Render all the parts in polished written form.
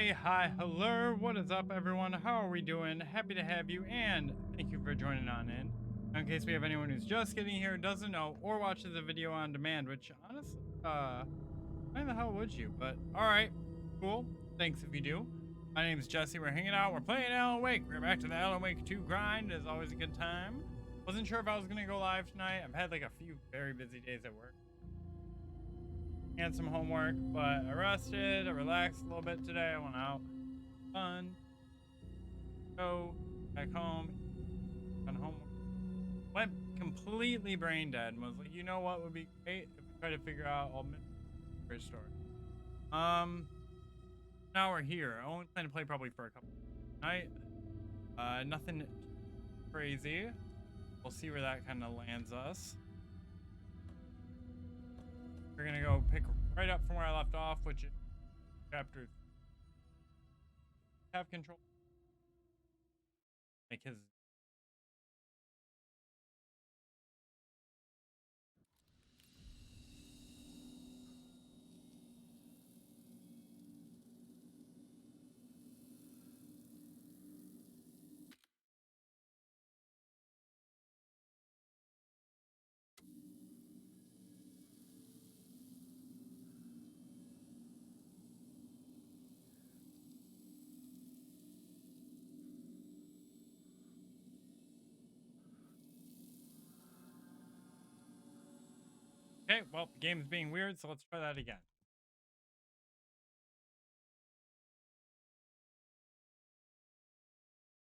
Hey, hi, hello, what is up, everyone? How are we doing? Happy to have you, and thank you for joining on in. In case we have anyone who's just getting here, doesn't know, or watches the video on demand, which honestly, why the hell would you? But alright, cool. Thanks if you do. My name is Jesse, we're hanging out, we're playing Alan Wake. We're back to the Alan Wake 2 grind, it's always a good time. Wasn't sure if I was gonna go live tonight. I've had like a few very busy days at work and some homework, but I rested, I relaxed a little bit today. I went out, fun, go back home, done homework, went completely brain dead, and was like, you know what would be great if we try to figure out all mystery story. Um, Now we're here. I only plan to play probably for a couple night. Nothing crazy. We'll see where that kind of lands us. We're gonna go pick right up from where I left off, which is chapter. Have control. Make his. Okay, well, the game's being weird, so let's try that again.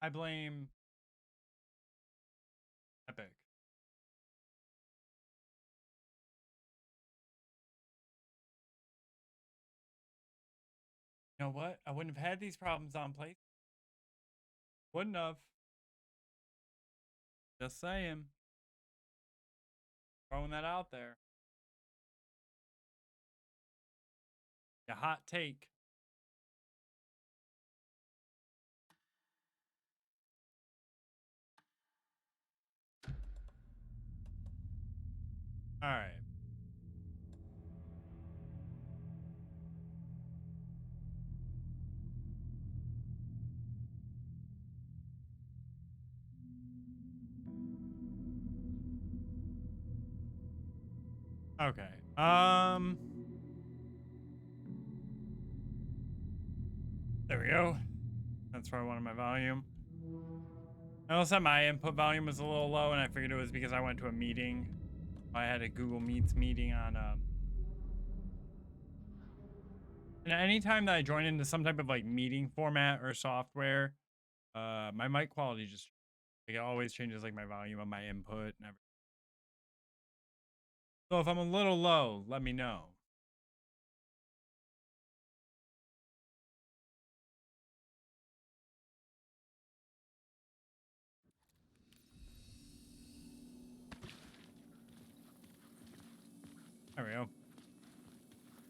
I blame Epic. You know what? I wouldn't have had these problems on play. Wouldn't have. Just saying. Throwing that out there. A hot take. All right. Okay. There we go. That's where I wanted my volume. I also my input volume was a little low, and I figured it was because I went to a meeting. I had a Google Meets meeting on and anytime that I join into some type of like meeting format or software, my mic quality just like it always changes like my volume of my input and everything. So if I'm a little low, let me know. There we go.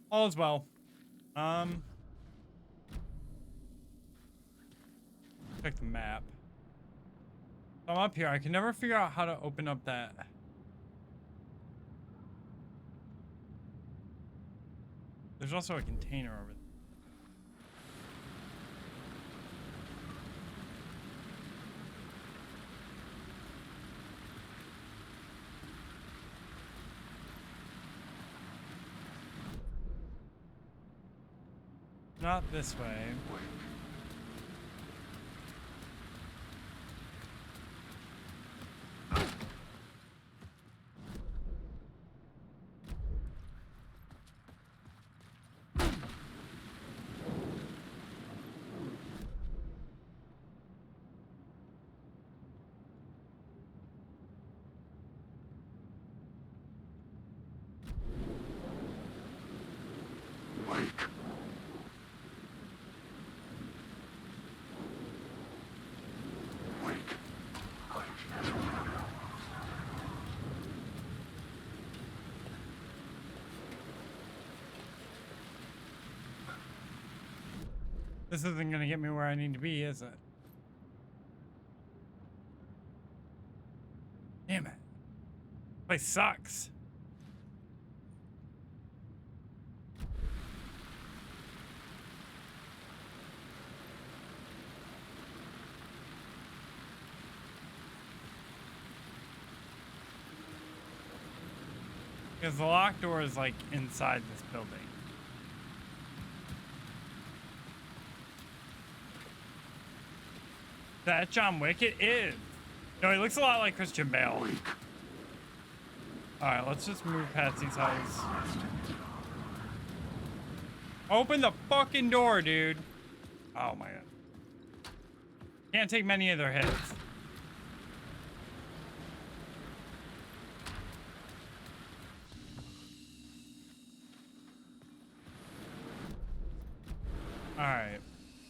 All is well. Um, Check the map. So I'm up here. I can never figure out how to open up that. There's also a container over there. Not this way. This isn't gonna get me where I need to be, is it? Damn it. Place sucks. Because the locked door is like inside this building. Is that John Wick? It is. No, he looks a lot like Christian Bale. Alright, let's just move past these houses. Open the fucking door, dude. Oh my god. Can't take many of their hits. Alright.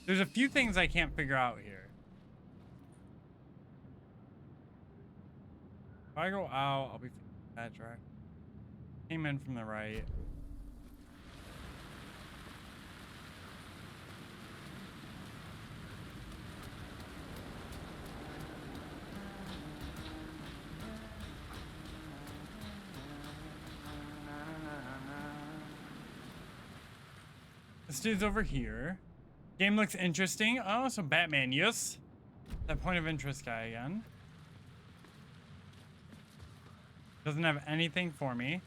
There's a few things I can't figure out here. If I go out, I'll be that track. Came in from the right. This dude's over here. Game looks interesting. Oh, so Batman, yes. That point of interest guy again. Doesn't have anything for me.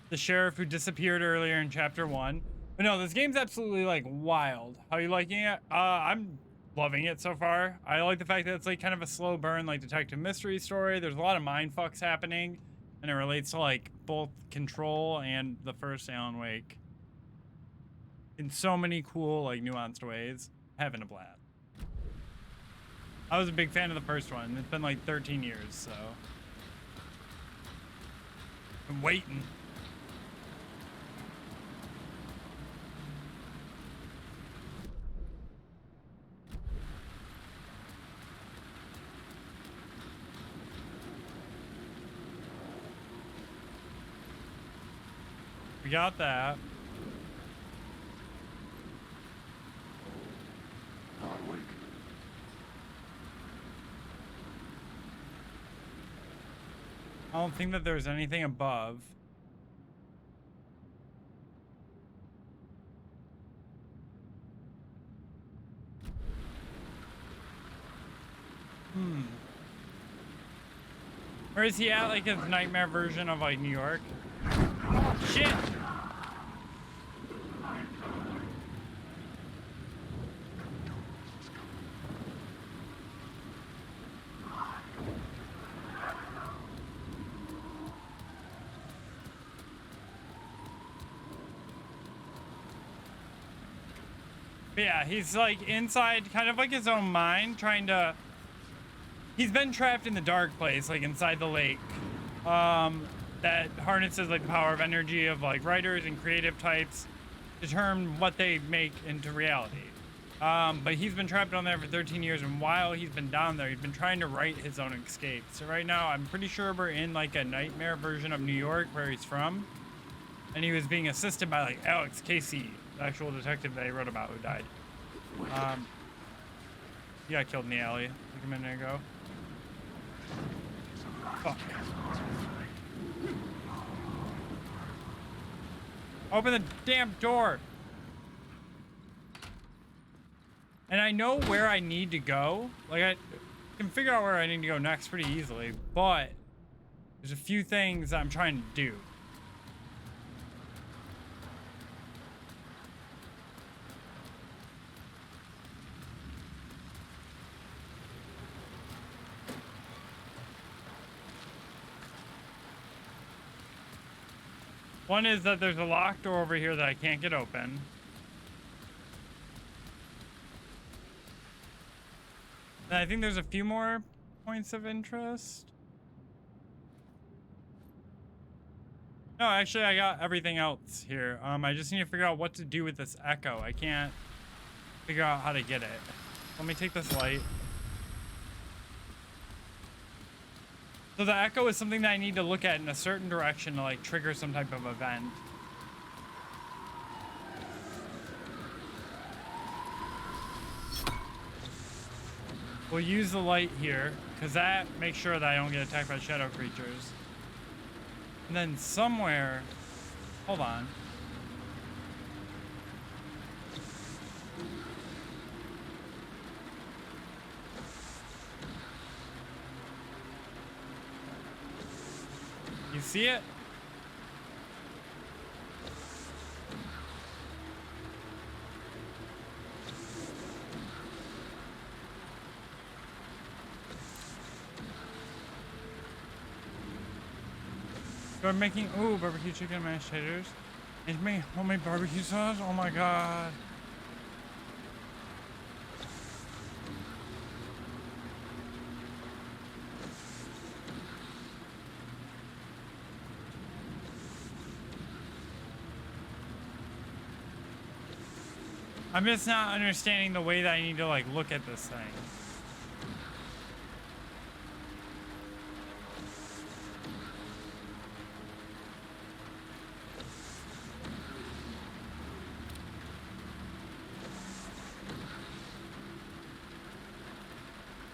The sheriff who disappeared earlier in chapter 1. But no, this game's absolutely like wild. How are you liking it? I'm loving it so far. I like the fact that it's like kind of a slow burn, like detective mystery story. There's a lot of mind fucks happening, and it relates to like both Control and the first Alan Wake in so many cool, like nuanced ways. Having a blast. I was a big fan of the first one. It's been like 13 years, so I'm waiting. We got that. I don't think that there's anything above. Where is he at? Like his nightmare version of like New York? Shit! But yeah, he's like inside kind of like his own mind, trying to... He's been trapped in the dark place, like inside the lake. That harnesses like the power of energy of like writers and creative types to determine what they make into reality. But he's been trapped down there for 13 years, and while he's been down there, he's been trying to write his own escape. So right now, I'm pretty sure we're in like a nightmare version of New York, where he's from. And he was being assisted by like Alex Casey, the actual detective that he wrote about who died. He got killed in the alley like a minute ago. Fuck. Open the damn door. And I know where I need to go. Like I can figure out where I need to go next pretty easily, but there's a few things I'm trying to do. One is that there's a locked door over here that I can't get open. And I think there's a few more points of interest. No, actually I got everything else here. I just need to figure out what to do with this echo. I can't figure out how to get it. Let me take this light. So the echo is something that I need to look at in a certain direction to like trigger some type of event. We'll use the light here, because that makes sure that I don't get attacked by shadow creatures. And then somewhere... Hold on. You see it? So I'm making, ooh, barbecue chicken and mashed taters. It's me homemade barbecue sauce. Oh my god. I'm just not understanding the way that I need to like look at this thing.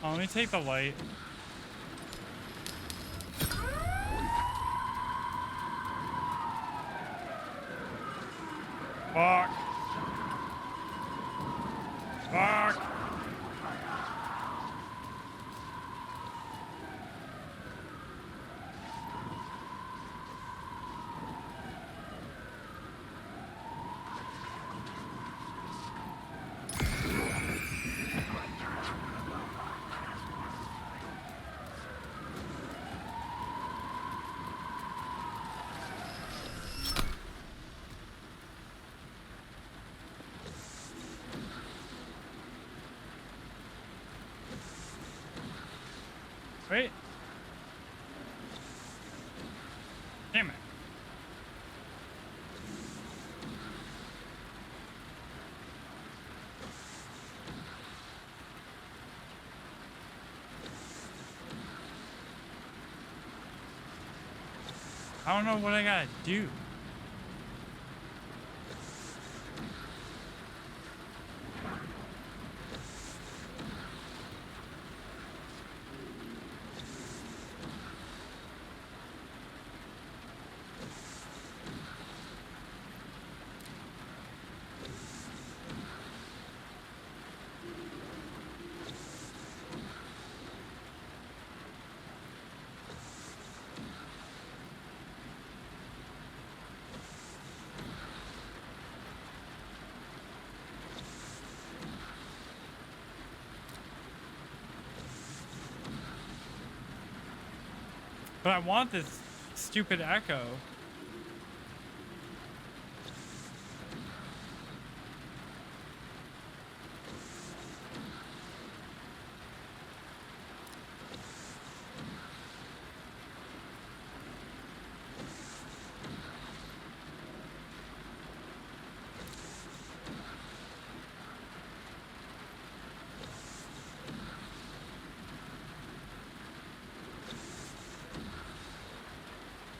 Oh, let me take the light. Fuck. Fuck. Wait. Damn it. I don't know what I gotta do. But I want this stupid echo.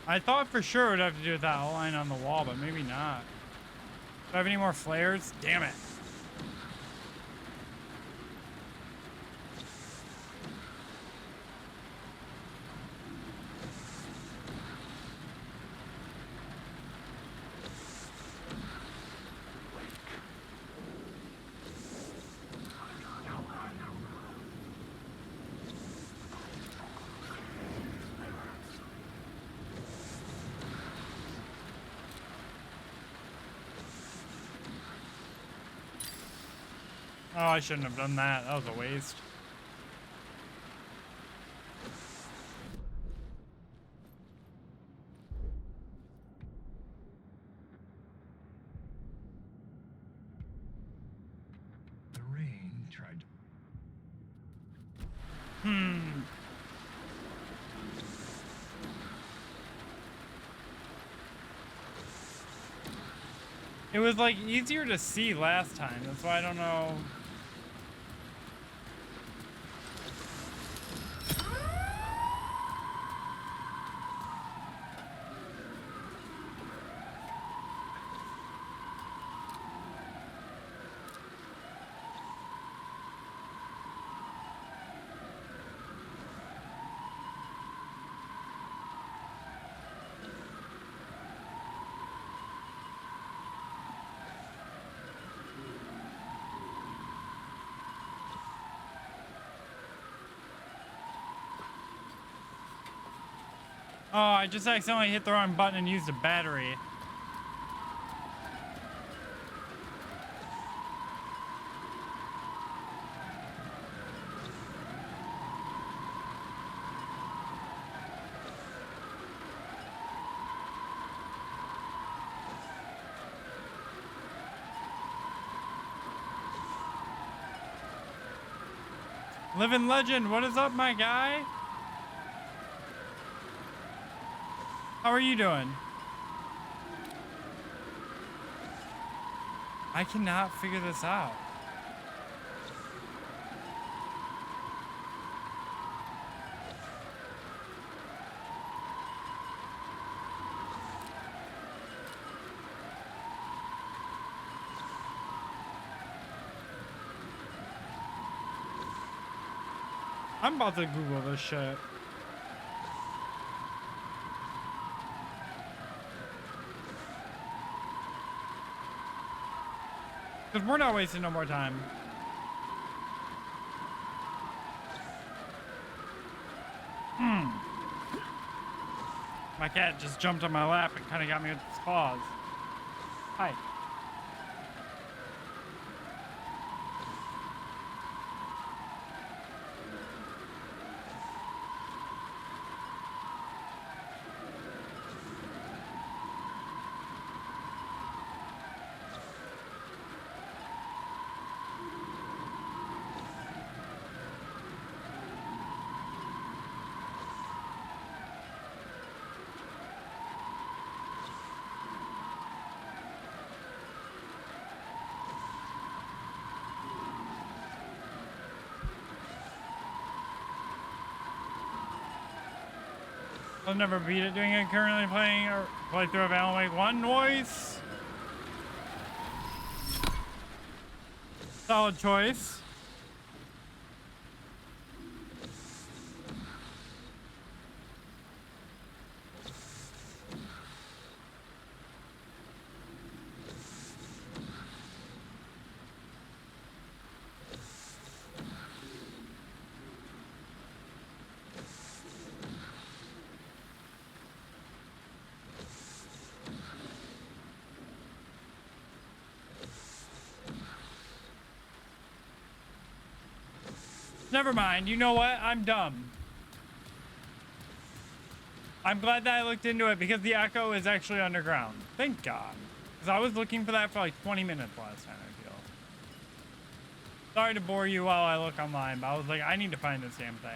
I thought for sure it would have to do with that outline on the wall, but maybe not. Do I have any more flares? Damn it. Oh, I shouldn't have done that. That was a waste. The rain tried to... It was like easier to see last time. That's why I don't know. Oh, I just accidentally hit the wrong button and used a battery. Living legend, what is up, my guy? How are you doing? I cannot figure this out. I'm about to Google this shit. Because we're not wasting no more time. My cat just jumped on my lap and kind of got me with his paws. Hi. I'll never beat it doing it. Currently playing or playthrough of Alan Wake 1 noise. Solid choice. Never mind. You know what? I'm dumb. I'm glad that I looked into it because the Echo is actually underground. Thank God. Because I was looking for that for like 20 minutes last time, I feel. Sorry to bore you while I look online, but I was like, I need to find this damn thing.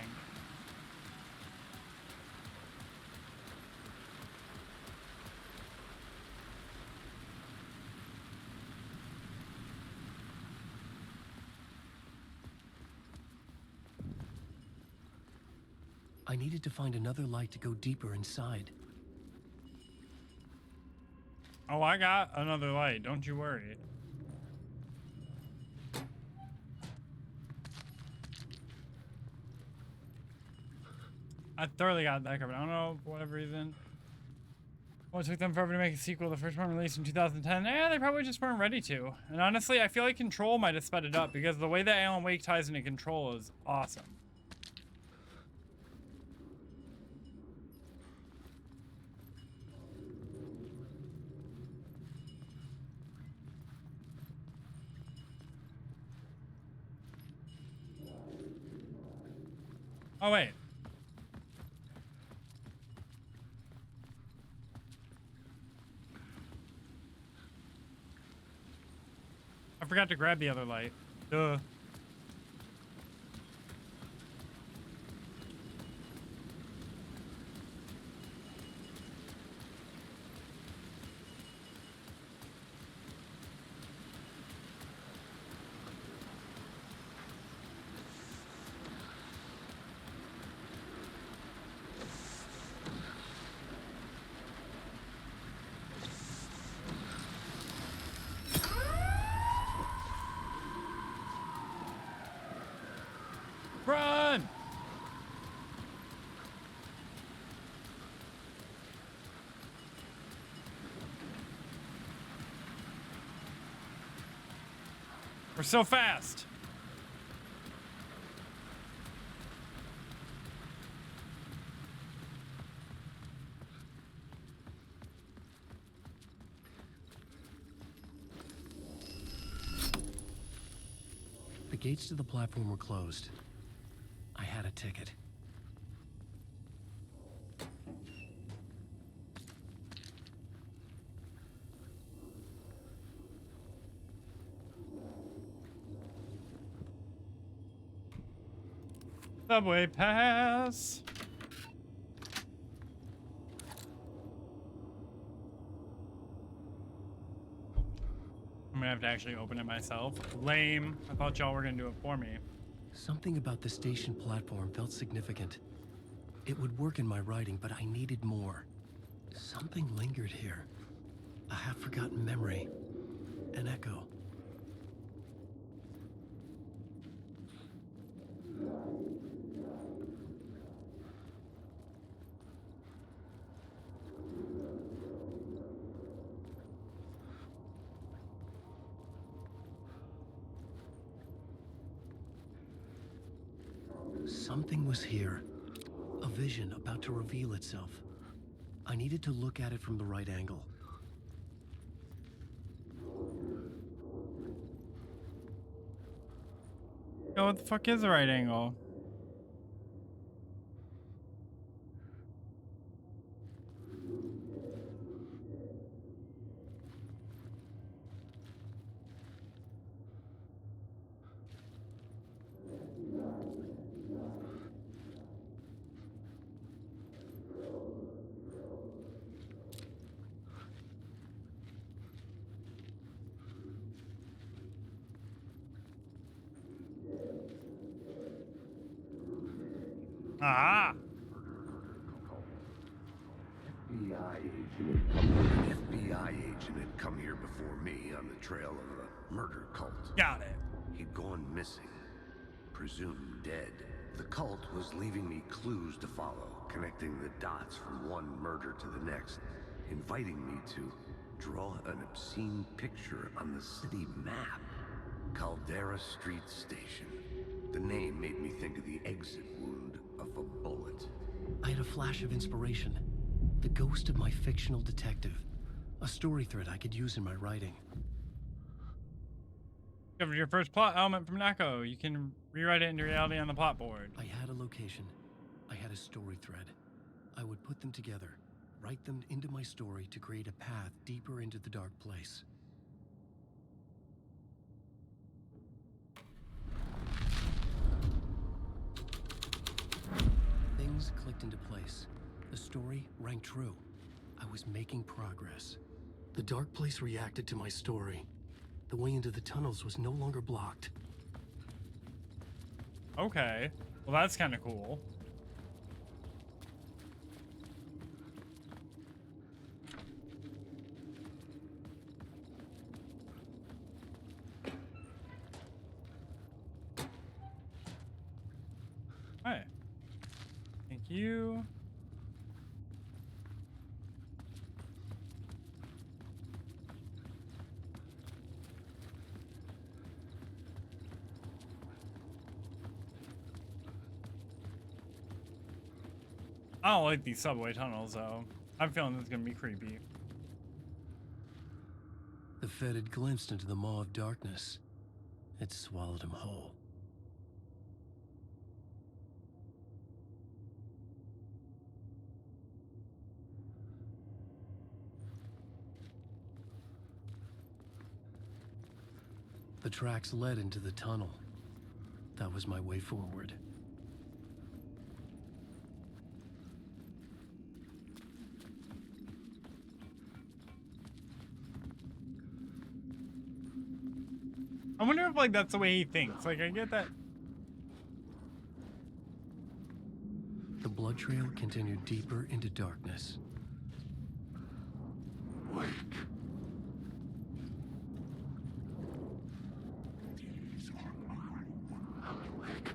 I needed to find another light to go deeper inside. Oh, I got another light. Don't you worry. I thoroughly got that covered. I don't know, for whatever reason. What took them forever to make a sequel? The first one released in 2010. Yeah, they probably just weren't ready to. And honestly, I feel like Control might have sped it up because the way that Alan Wake ties into Control is awesome. Oh, wait. I forgot to grab the other light. Duh. Run! We're so fast. The gates to the platform were closed. I had a ticket. Subway pass. I'm gonna have to actually open it myself. Lame. I thought y'all were gonna do it for me. Something about the station platform felt significant. It would work in my writing, but I needed more. Something lingered here. A half-forgotten memory. An echo. Something was here. A vision about to reveal itself. I needed to look at it from the right angle. Yo, what the fuck is the right angle? Ah! FBI agent had come here before me on the trail of a murder cult. Got it. He'd gone missing, presumed dead. The cult was leaving me clues to follow, connecting the dots from one murder to the next, inviting me to draw an obscene picture on the city map. Caldera Street Station. The name made me think of the exit wound of a bullet. I had a flash of inspiration. The ghost of my fictional detective. A story thread I could use in my writing. Discovered your first plot element from Nako. You can rewrite it into reality on the plot board. I had a location. I had a story thread. I would put them together, write them into my story to create a path deeper into the dark place. Things clicked into place. The story rang true. I was making progress. The dark place reacted to my story. The way into the tunnels was no longer blocked. Okay. Well, that's kind of cool. Hey. Thank you. I don't like these subway tunnels, though. I'm feeling this is gonna be creepy. The Fed had glimpsed into the maw of darkness. It swallowed him whole. The tracks led into the tunnel. That was my way forward. I wonder if, like, that's the way he thinks. Like, I get that. The blood trail continued deeper into darkness. Wait. These are mine. Wake.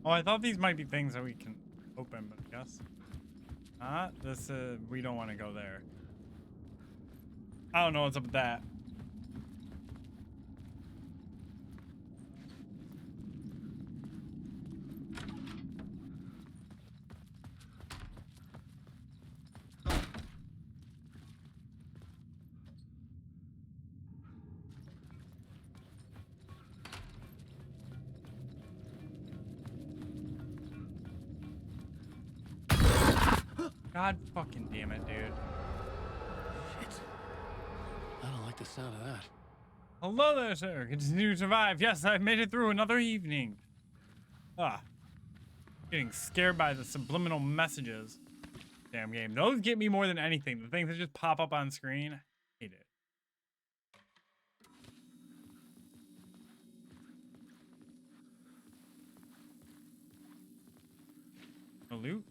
Oh, I thought these might be things that we can open, but I guess not. This we don't want to go there. I don't know what's up with that. God fucking damn it, dude. Shit. I don't like the sound of that. Hello there, sir. Continue to survive. Yes, I've made it through another evening. Ah. Getting scared by the subliminal messages. Damn game. Those get me more than anything. The things that just pop up on screen. I hate it. No loot?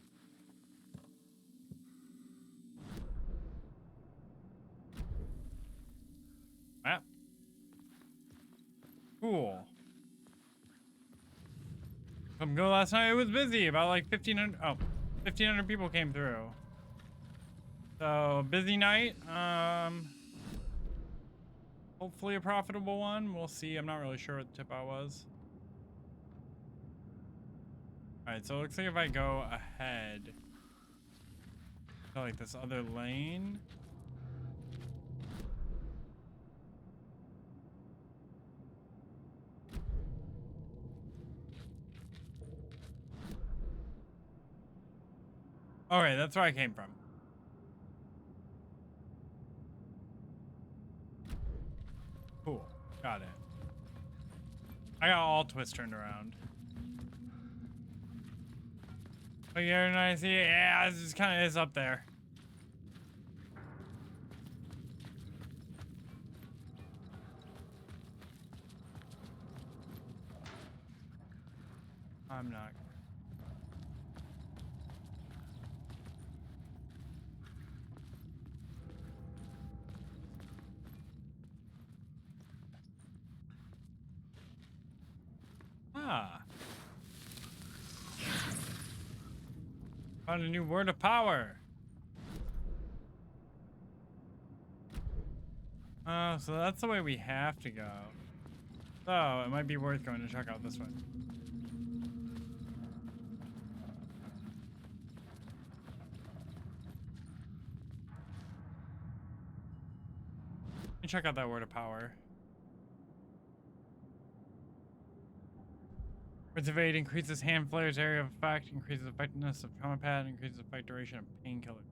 Map. Cool. Come go last night. It was busy. About like 1,500. Oh, 1,500 people came through. So busy night. Hopefully a profitable one. We'll see. I'm not really sure what the tip out was. All right. So it looks like if I go ahead to like this other lane. Okay, that's where I came from. Cool. Got it. I got all twists turned around. Oh, yeah, nice. Yeah, this just kind of is up there. I'm not. Ah. Found a new word of power. Oh, so that's the way we have to go. So it might be worth going to check out this way. Let me check out that word of power. Words of aid increases hand flares area of effect, increases effectiveness of trauma pad, increases effect duration of painkiller.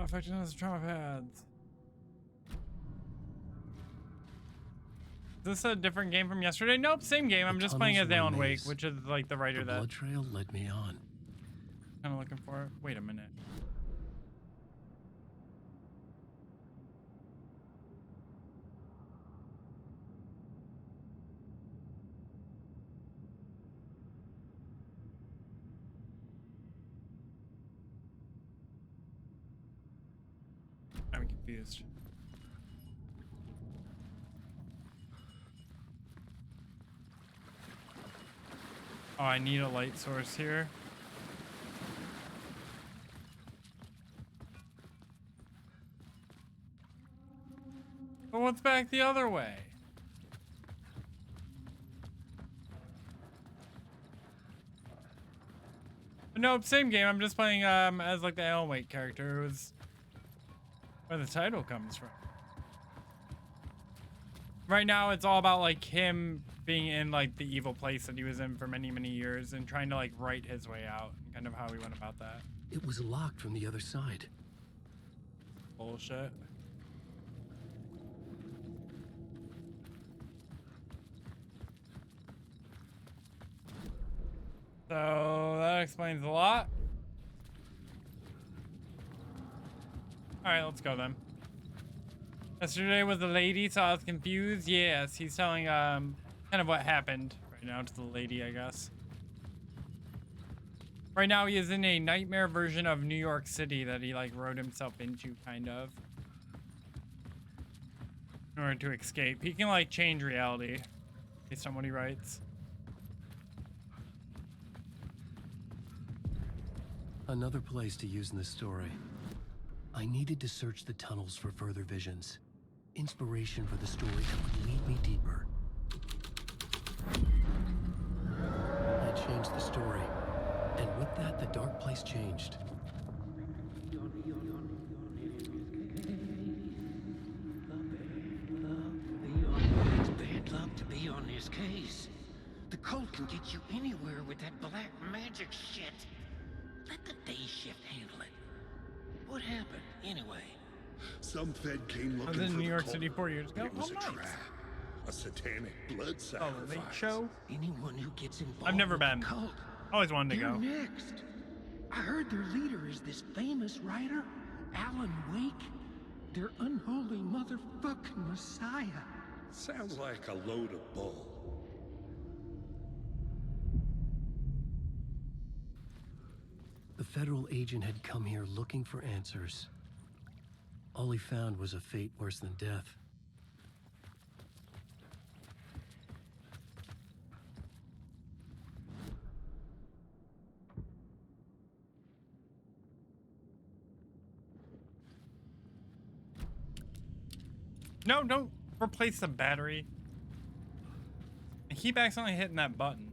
Effectiveness of trauma pads. Is this a different game from yesterday? Nope, same game. I'm just playing as Alan Wake, which is like the writer The that blood trail led me on. kind of looking for. Wait a minute. I'm confused. Oh, I need a light source here. But what's back the other way? Nope, same game. I'm just playing as like the Alan Wake character. It was where the title comes from. Right now, it's all about like him being in like the evil place that he was in for many, many years and trying to like write his way out and kind of how he went about that. It was locked from the other side. Bullshit. So that explains a lot. All right, let's go then. Yesterday was the lady, so I was confused. Yes, he's telling kind of what happened right now to the lady, I guess. Right now he is in a nightmare version of New York City that he like wrote himself into, kind of, in order to escape. He can like change reality based on what he writes. Another place to use in the story. I needed to search the tunnels for further visions. Inspiration for the story that would lead me deeper. I changed the story. And with that, the dark place changed. It's bad luck to be on this case. The cult can get you anywhere with that black magic shit. Let the day shift handle it. What happened, anyway? Some Fed came I looking was in for New the York cult. City 4 years ago. It was Oh, a nice. trap. A satanic blood Oh, sacrifice. late show. Anyone who gets involved I've never with the been. cult, Always wanted to they're go. next. I heard their leader is this famous writer, Alan Wake. Their unholy motherfucking messiah. Sounds like a load of bull. The federal agent had come here looking for answers. All he found was a fate worse than death. No, don't replace the battery. I keep accidentally hitting that button.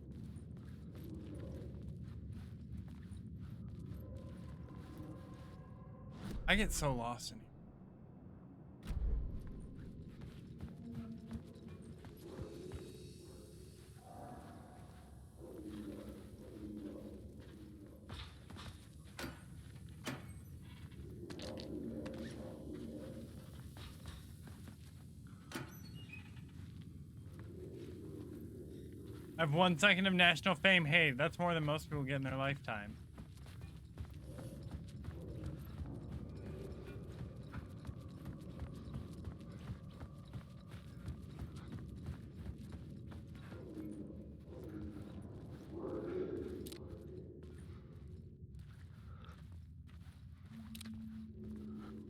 I get so lost in here. I have 1 second of national fame. Hey, that's more than most people get in their lifetime.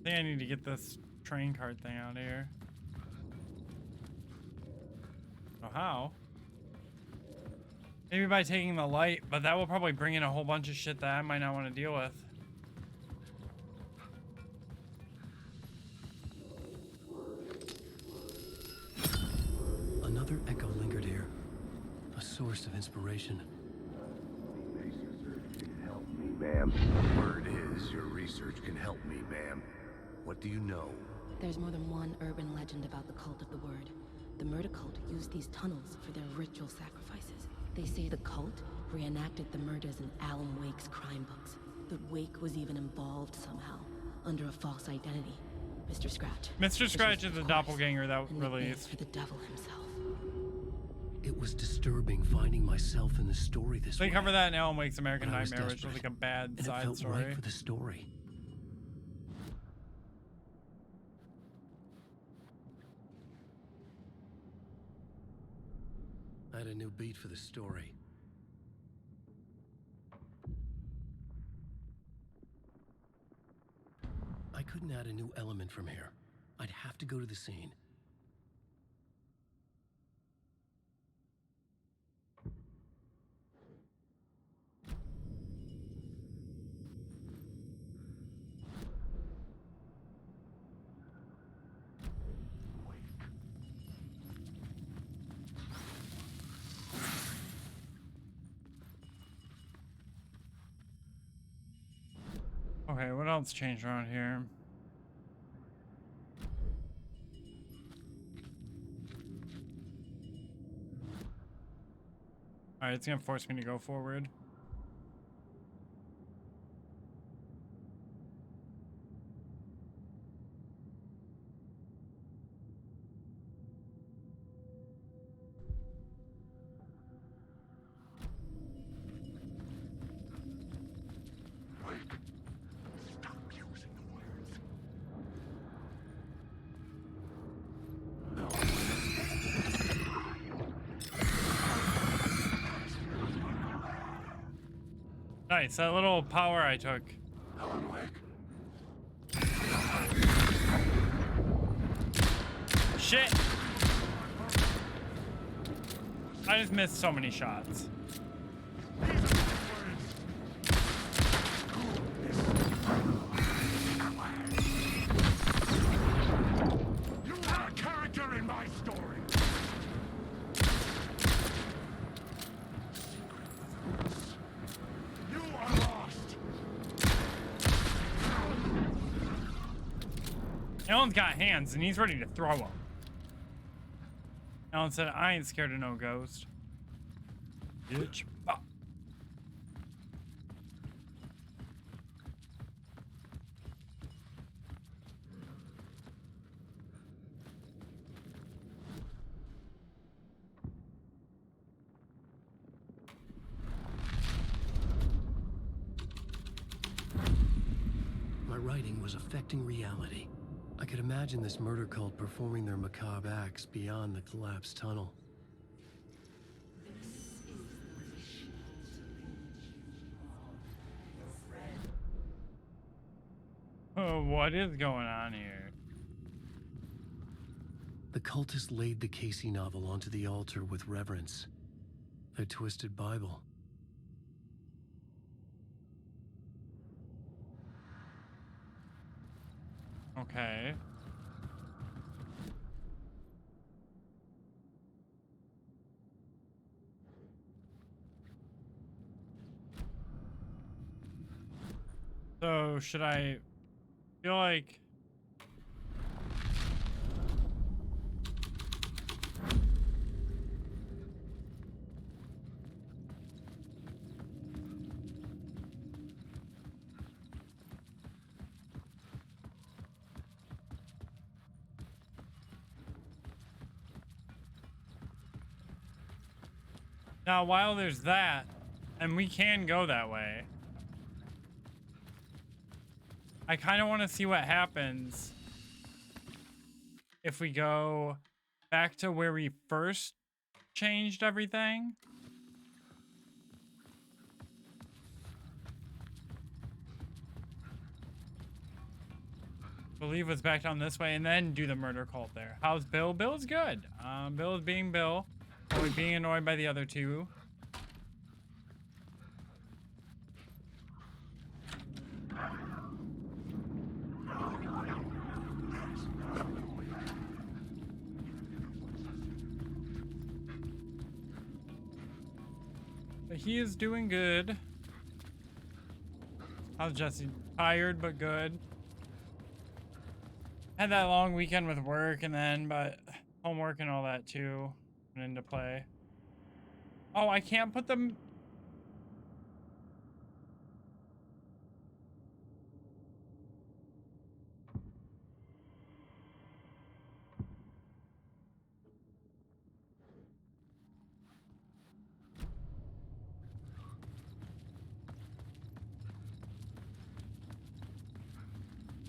I think I need to get this train card thing out of here. Oh, how? Maybe by taking the light, but that will probably bring in a whole bunch of shit that I might not want to deal with. Another echo lingered here, a source of inspiration. Research can help me, ma'am. Word is, your research can help me, ma'am. What do you know? There's more than one urban legend about the Cult of the Word. The murder cult used these tunnels for their ritual sacrifices. They say the cult reenacted the murders in Alan Wake's crime books. That Wake was even involved somehow, under a false identity. Mr. Scratch. Mr. Which Scratch of is a course, doppelganger that a nickname released. for the devil himself. It was disturbing finding myself in the story this They way. cover that in Alan Wake's American But I was Nightmare, which was desperate, like a bad and it side felt story. right for the story. I had a new beat for the story. I couldn't add a new element from here. I'd have to go to the scene. Okay, what else changed around here? Alright, it's gonna force me to go forward. Wake. Stop using the words. Nice, that little power I took. Alan Wake. Shit! I just missed so many shots. You are a character in my story. You are lost. Alan's got hands and he's ready to throw them. Alan said, I ain't scared of no ghost. Bitch. Ah. My writing was affecting reality. I could imagine this murder cult performing their macabre acts beyond the collapsed tunnel. Oh, what is going on here? The cultists laid the Casey novel onto the altar with reverence. Their twisted Bible. Okay. So, should I feel like now while there's that, and we can go that way, I kind of want to see what happens if we go back to where we first changed everything. I believe it's back down this way and then do the murder cult there. How's Bill? Bill's good. Bill is being Bill. Only being annoyed by the other two. But he is doing good. How's Jesse? Tired, but good. Had that long weekend with work and then, but homework and all that too went into play. Oh, I can't put them.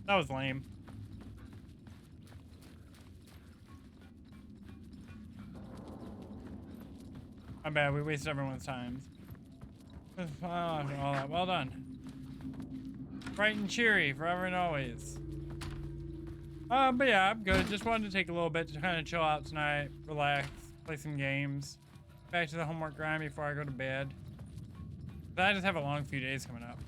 That was lame. My bad, we wasted everyone's time. All that. Well done. Bright and cheery, forever and always. But yeah, I'm good. Just wanted to take a little bit to kind of chill out tonight, relax, play some games. Back to the homework grind before I go to bed. But I just have a long few days coming up.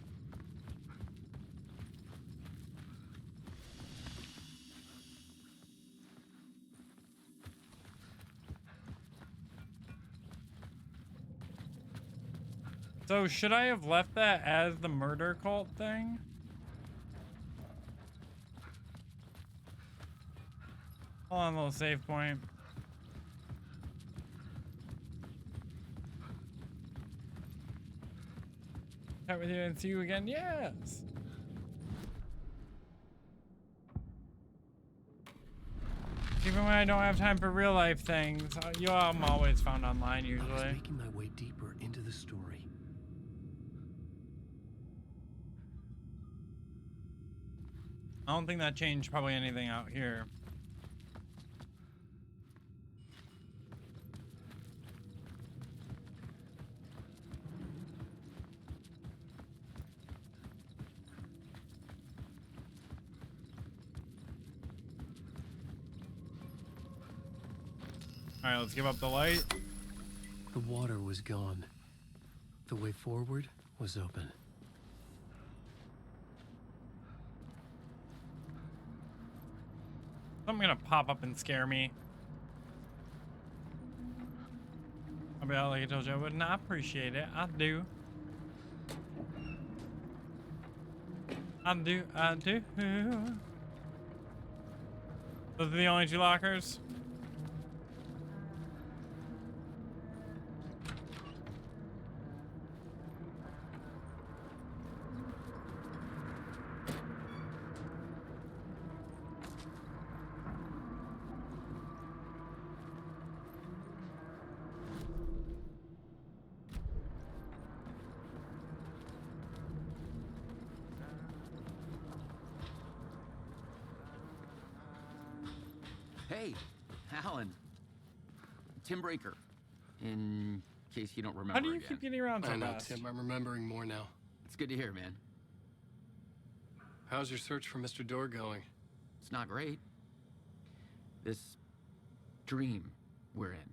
So should I have left that as the murder cult thing? Hold on, a little save point. Chat with you and see you again. Yes. Even when I don't have time for real life things, I'm always found online I was usually. making my way deeper into the story. I don't think that changed probably anything out here. All right, let's give up the light. The water was gone. The way forward was open. Something gonna pop up and scare me. I'll be out like I told you I would, and I appreciate it. I do. I do. Those are the only two lockers. Hey, Alan. Tim Breaker. In case you don't remember How do you again. keep getting around so I know, fast? Tim. I'm remembering more now. It's good to hear, man. How's your search for Mr. Door going? It's not great. This dream we're in.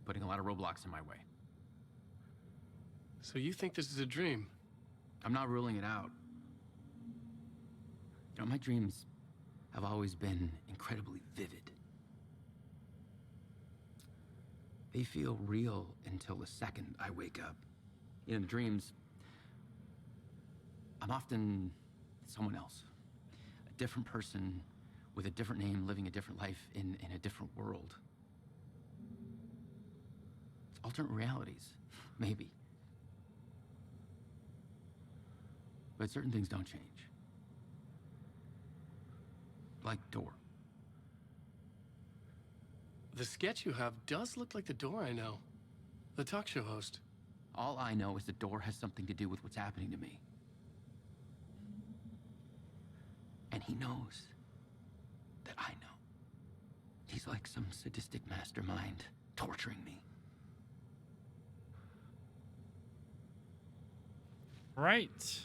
Putting a lot of roadblocks in my way. So you think this is a dream? I'm not ruling it out. You know, my dreams have always been incredibly vivid. They feel real until the second I wake up. In dreams, I'm often someone else. A different person with a different name, living a different life in a different world. It's alternate realities, maybe. But certain things don't change. Like Door. The sketch you have does look like the Door I know. The talk show host. All I know is the Door has something to do with what's happening to me. And he knows that I know. He's like some sadistic mastermind torturing me. Right.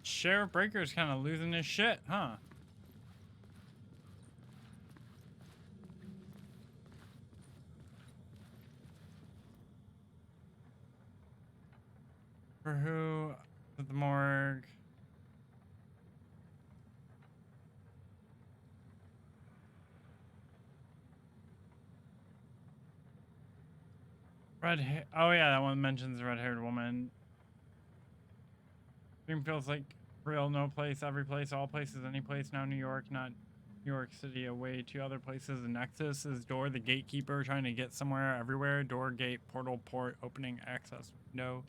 Sheriff Breaker's kind of losing his shit, huh? For who? At the morgue. Red hair. Oh yeah, that one mentions the red-haired woman. Dream feels like real, no place, every place, all places, any place. Now New York, not New York City. Away to other places. The Nexus is Door, the gatekeeper, trying to get somewhere, everywhere. Door, gate, portal, port, opening, access window.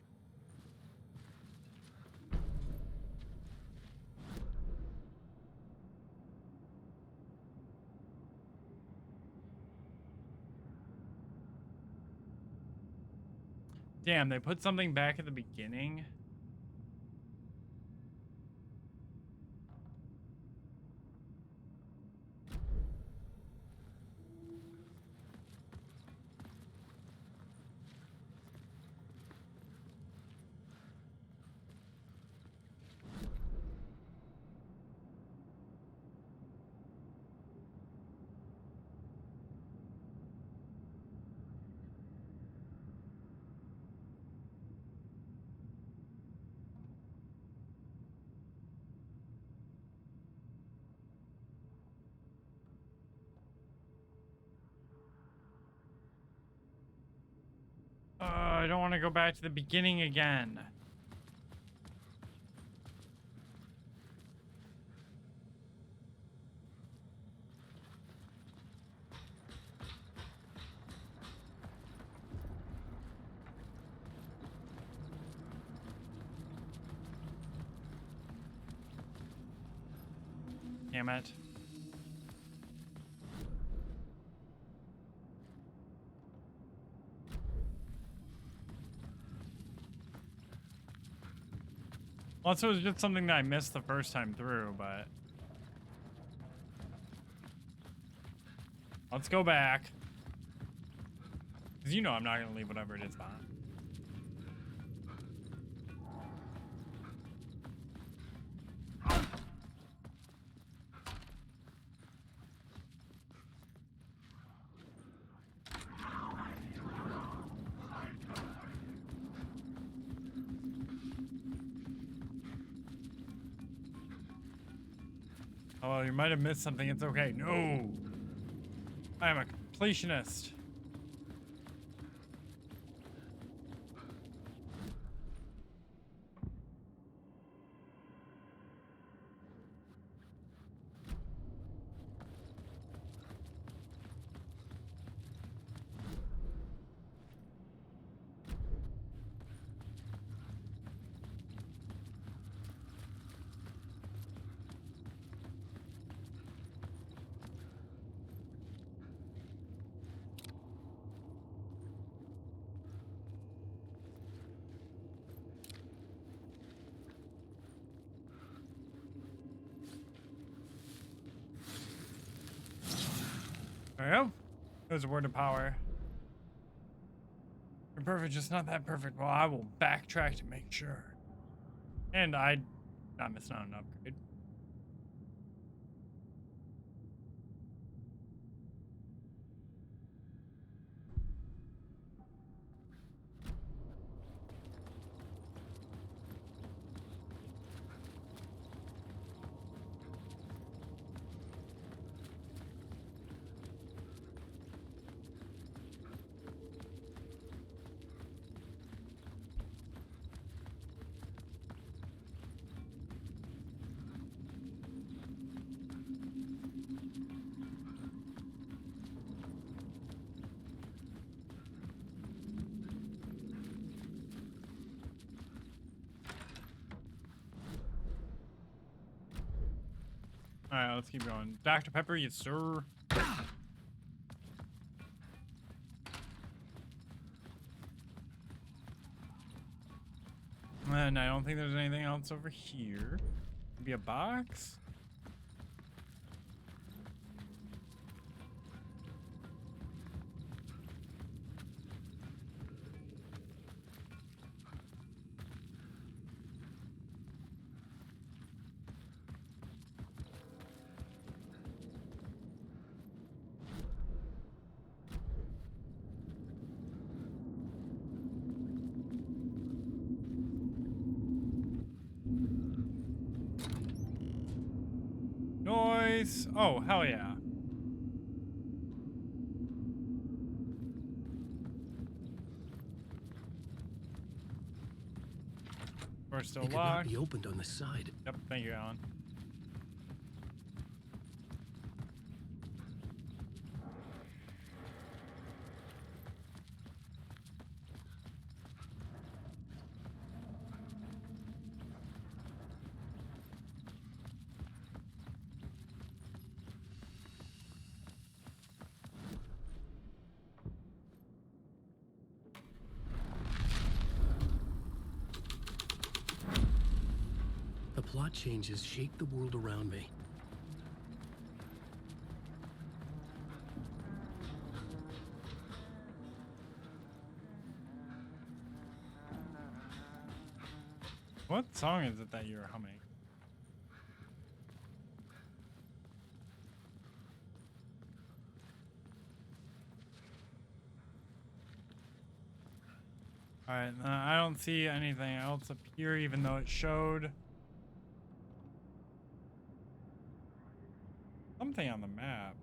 Damn, they put something back at the beginning. I don't want to go back to the beginning again. Damn it. Also, it was just something that I missed the first time through, but... Let's go back. Because you know I'm not going to leave whatever it is behind. Oh, you might have missed something. It's okay. No! I am a completionist. There we go. It was a word of power. You're perfect, just not that perfect. Well, I will backtrack to make sure. And I'm not missing out on an upgrade. All right, let's keep going. Dr. Pepper, yes, sir. And I don't think there's anything else over here. Maybe a box? Noise. Oh, hell yeah. We're still It could not locked. be opened on the side. Yep, thank you, Alan. The plot changes shake the world around me. What song is it that you're humming? Alright, I don't see anything else up here, even though it showed something on the map.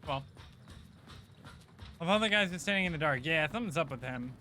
Well, of all the guys just standing in the dark, yeah, something's up with him.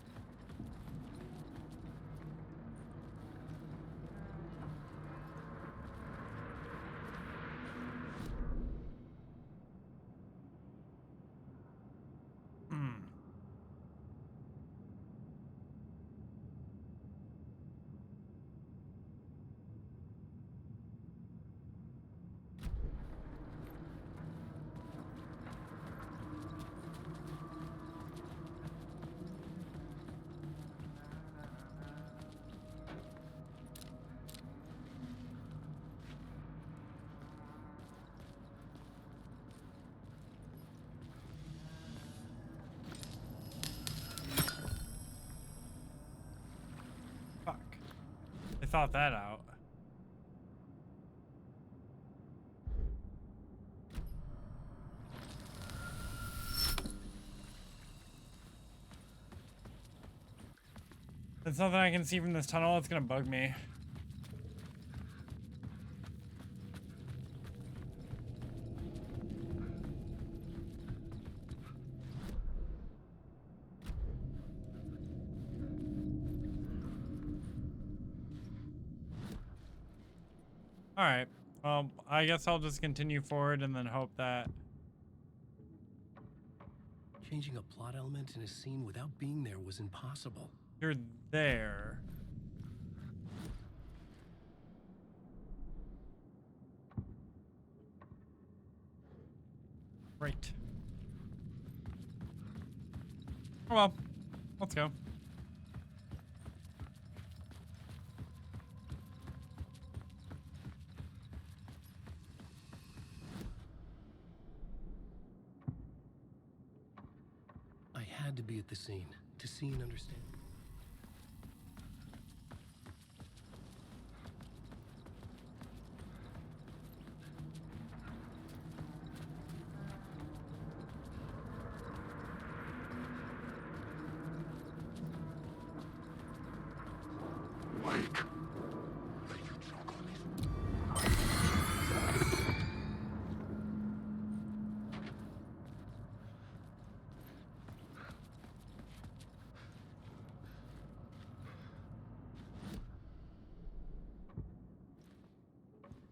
Fuck. I thought that out. There's nothing I can see from this tunnel. It's gonna bug me. Alright, well, I guess I'll just continue forward and then hope that... Changing a plot element in a scene without being there was impossible. You're there. Right. Oh well, let's go. I had to be at the scene to see and understand. Wake.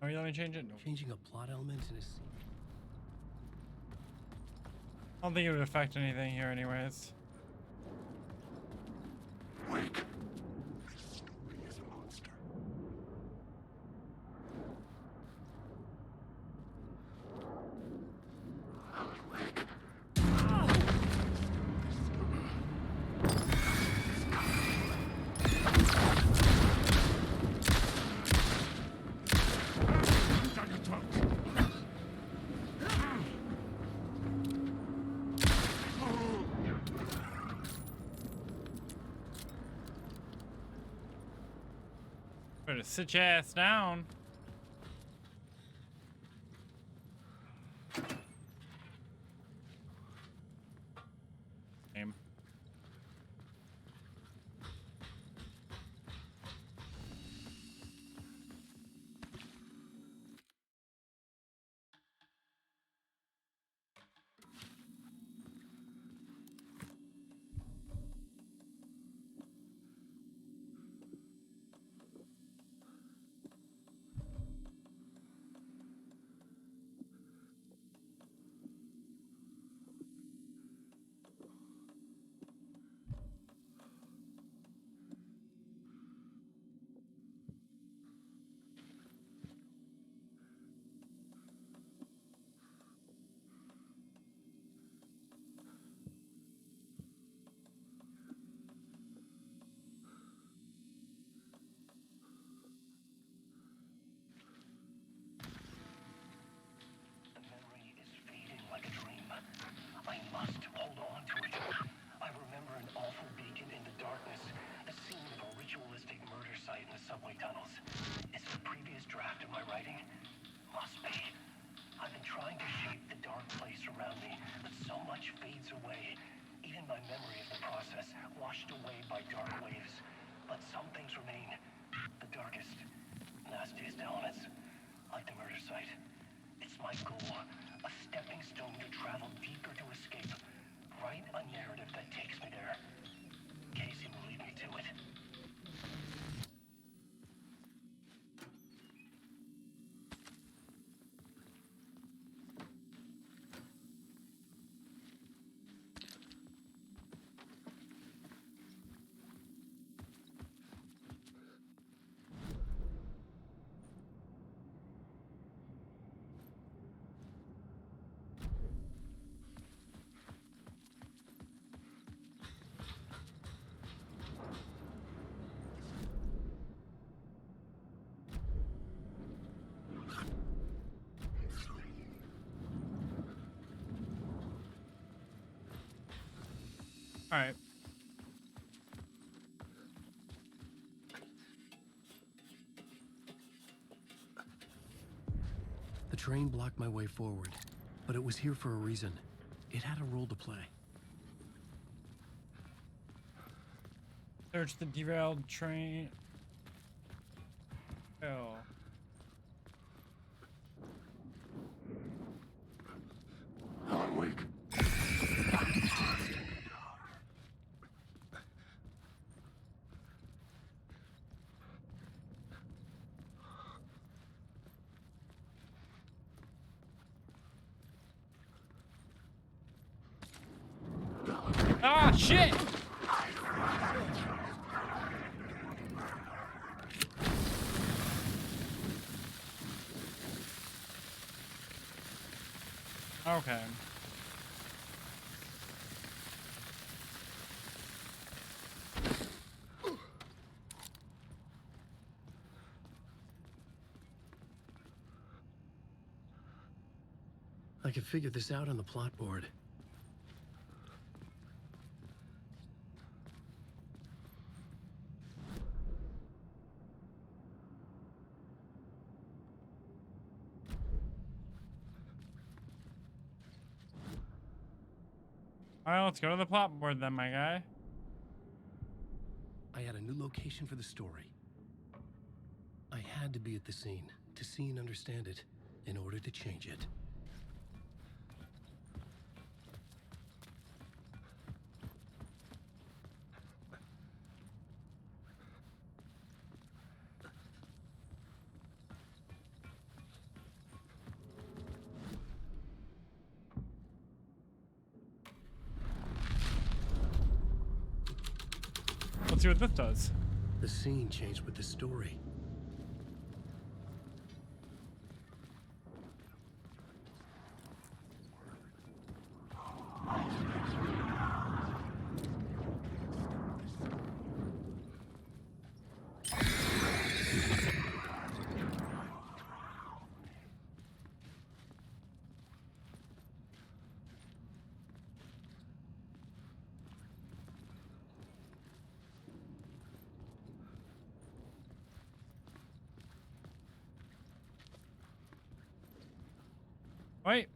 Oh, you let me change it? No. Changing a plot element in a scene. I don't think it would affect anything here anyways. Wake. This story is a monster. Alan Wake. Down your throat. Better sit your ass down. Same. Memory is fading like a dream. I must hold on to it. I remember an awful beacon in the darkness, the scene of a ritualistic murder site in the subway tunnels. Is it a previous draft of my writing? Must be. I've been trying to shape the dark place around me, but so much fades away. Even my memory of the process, washed away by dark waves. But some things remain. The darkest, nastiest elements, like the murder site. It's my goal, a stepping stone to travel deeper to escape. Write a narrative that takes me there. Casey will lead me to it. All right. The train blocked my way forward, but it was here for a reason. It had a role to play. Search the derailed train. Oh. Alan Wake. Ah, shit! Okay. could figure this out on the plot board. Alright, let's go to the plot board then, my guy. I had a new location for the story. I had to be at the scene to see and understand it in order to change it. Let's see what this does. The scene changed with the story. Wait.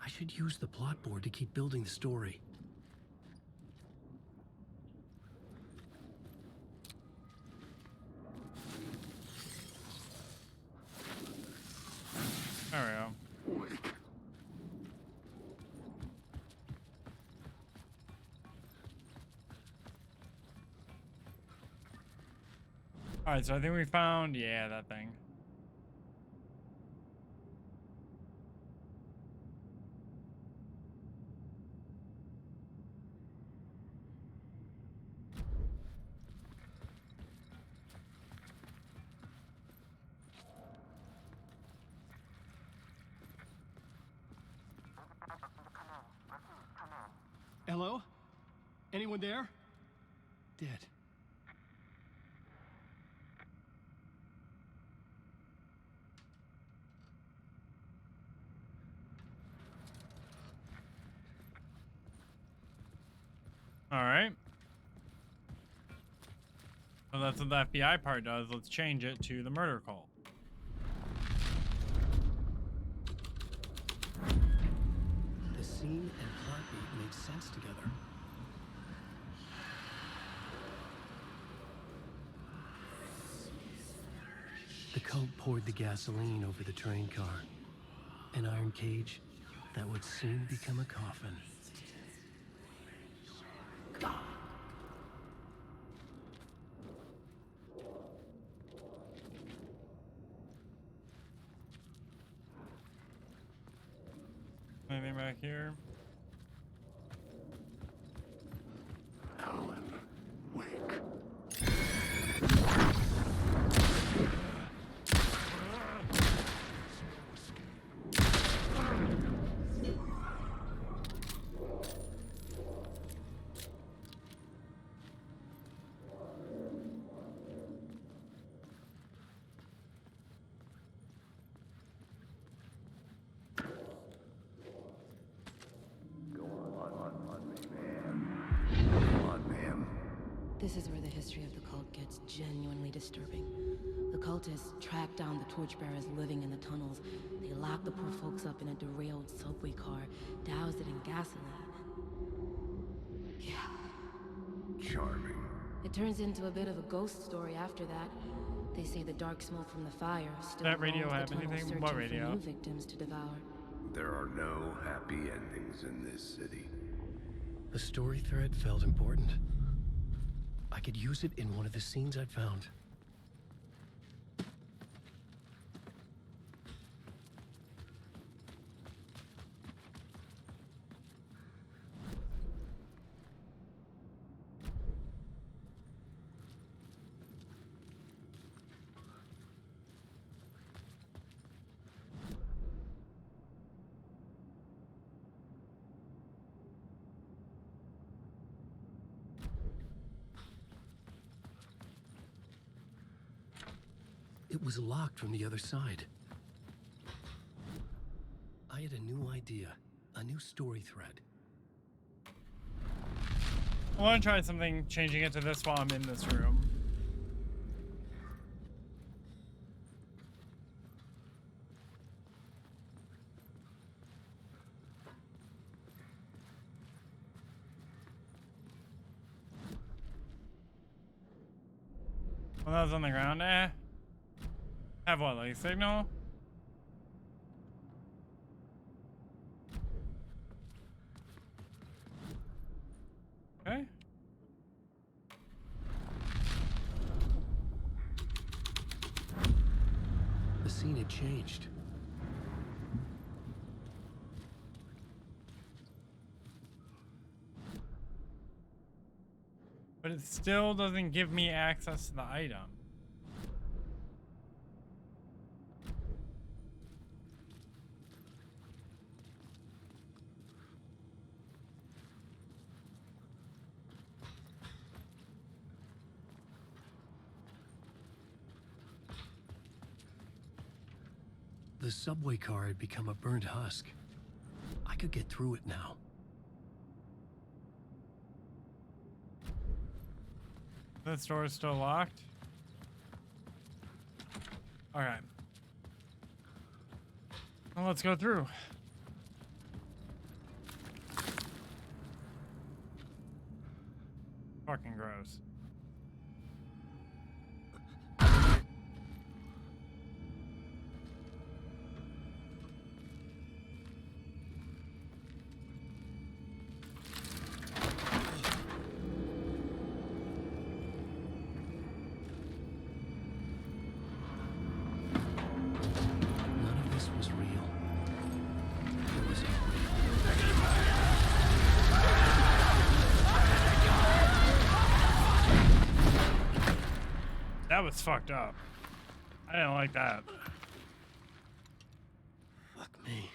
I should use the plot board to keep building the story. There we go. Alright, so I think we found, yeah, that thing. Hello? Anyone there? Dead. Alright. So that's what the FBI part does. Let's change it to the murder cult. The scene and plot beat made sense together. The cult poured the gasoline over the train car. An iron cage that would soon become a coffin. Anything back here? Alan Wake. This is where the history of the cult gets genuinely disturbing. The cultists tracked down the torchbearers living in the tunnels. They locked the poor folks up in a derailed subway car, doused it in gasoline. Yeah. Charming. It turns into a bit of a ghost story after that. They say the dark smoke from the fire still That radio roams the have tunnels anything? searching What for radio? new victims to devour. There are no happy endings in this city. The story thread felt important. I could use it in one of the scenes I'd found. It was locked from the other side. I had a new idea, a new story thread. I want to try something, changing it to this while I'm in this room. Well, that was on the ground. Have what, like a signal? Okay. The scene had changed. But it still doesn't give me access to the item. The subway car had become a burnt husk. I could get through it now. This door is still locked. All right. Well, let's go through. Fucking gross. None of this was real. It was all That was fucked up. I didn't like that. Fuck me.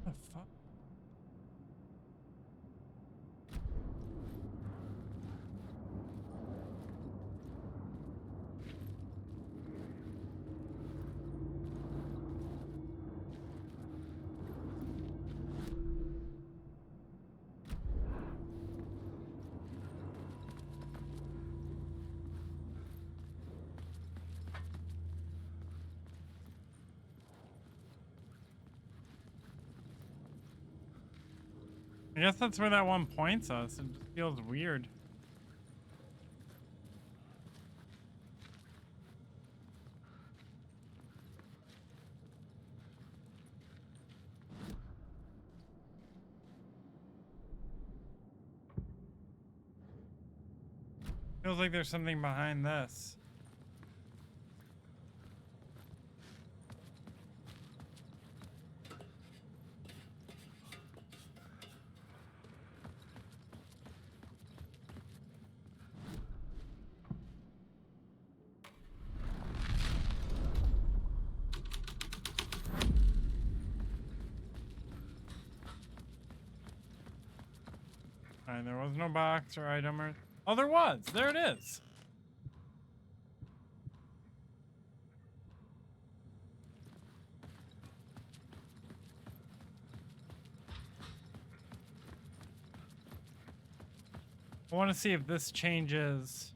What the fuck? I guess that's where that one points us. It just feels weird. Feels like there's something behind this. Alright, there was no box or item or... Oh, there was! There it is! I want to see if this changes.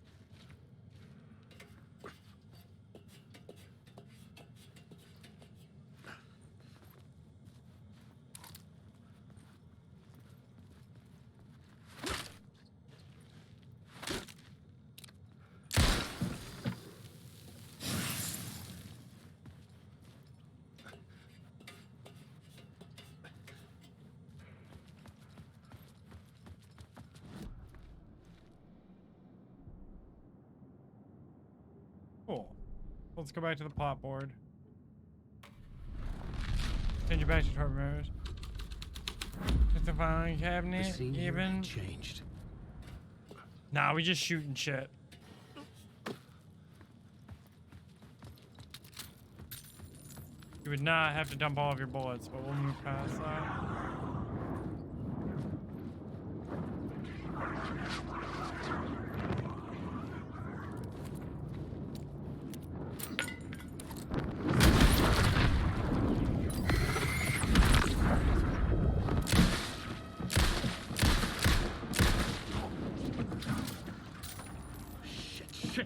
Cool. Let's go back to the plot board. Change it back to torp mirrors. It's the filing The cabinet. scene here Even. had changed. Nah, we just shooting shit. You would not have to dump all of your bullets, but we'll move past that.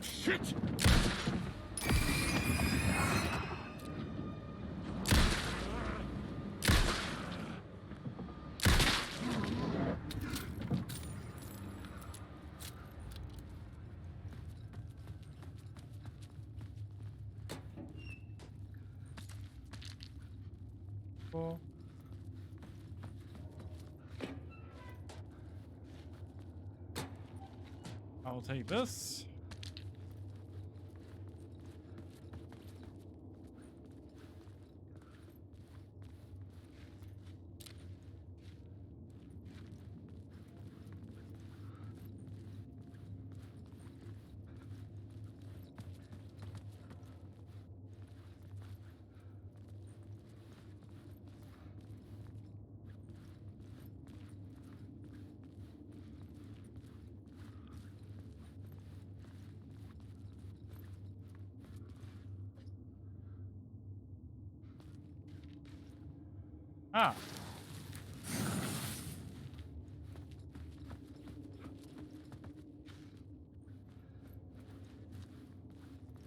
Shit! Cool. I'll take this. Ah.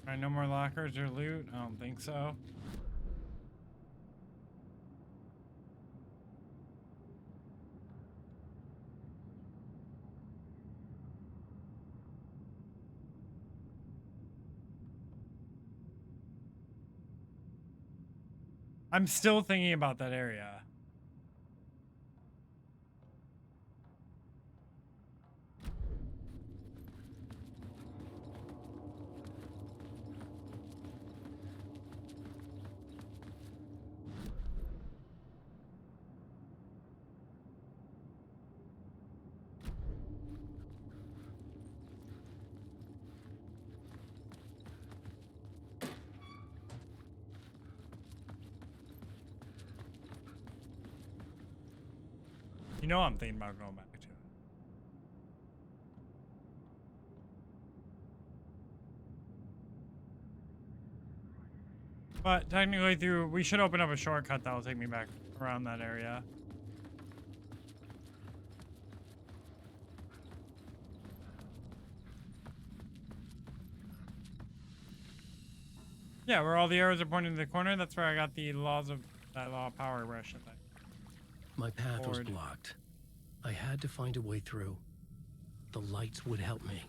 Alright, no more lockers or loot? I don't think so. I'm still thinking about that area. You know I'm thinking about going back to it. But technically we should open up a shortcut that will take me back around that area. Yeah, where all the arrows are pointing to the corner, that's where I got the laws of that law of power brush, I think. My path was Forward. blocked. I had to find a way through. The lights would help me.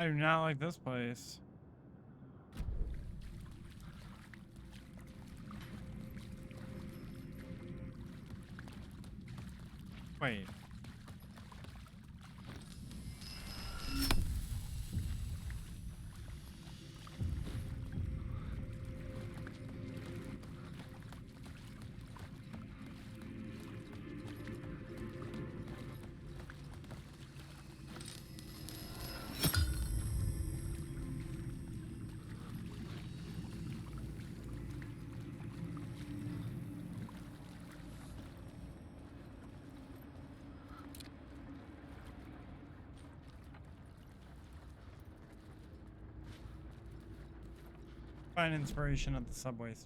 I do not like this place. Wait. Find inspiration at the subways.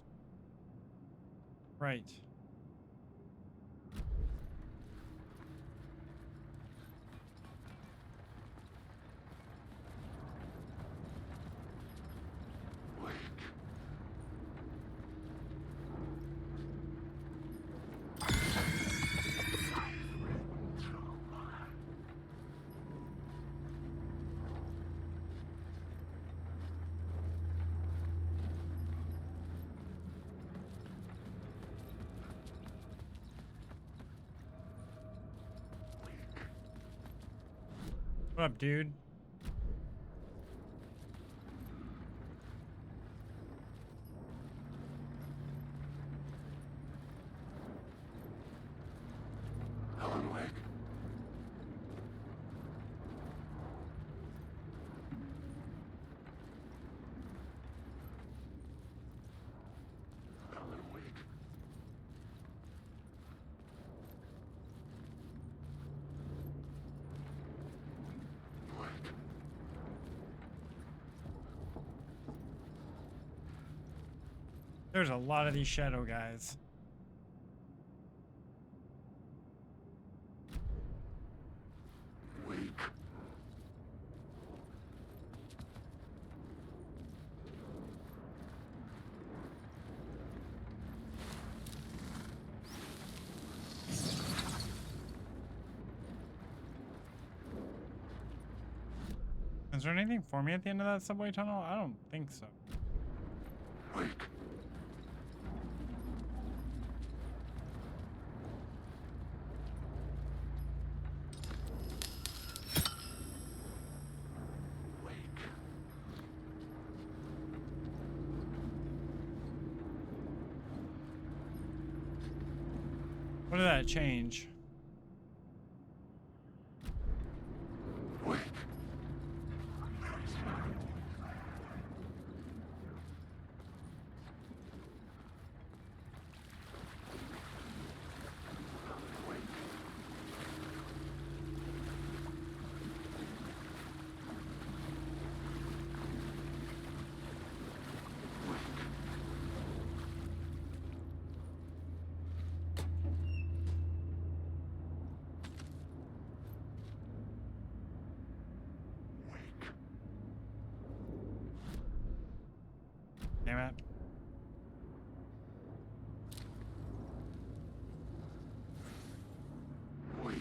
Right. What up, dude? Alan Wake. Alan Wake. There's a lot of these shadow guys. Wake. Is there anything for me at the end of that subway tunnel? I don't think so. Wake. What did that change? Wake. Damn it. Wake.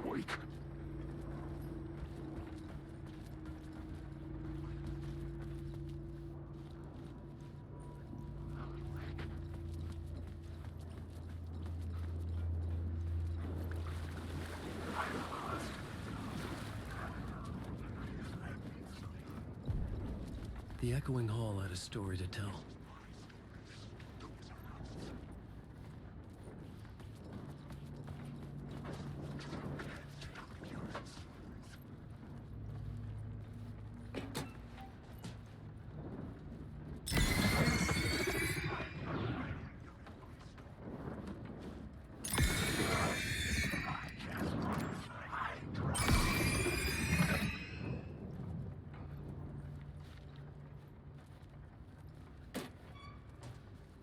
Wake. The echoing hall had a story to tell.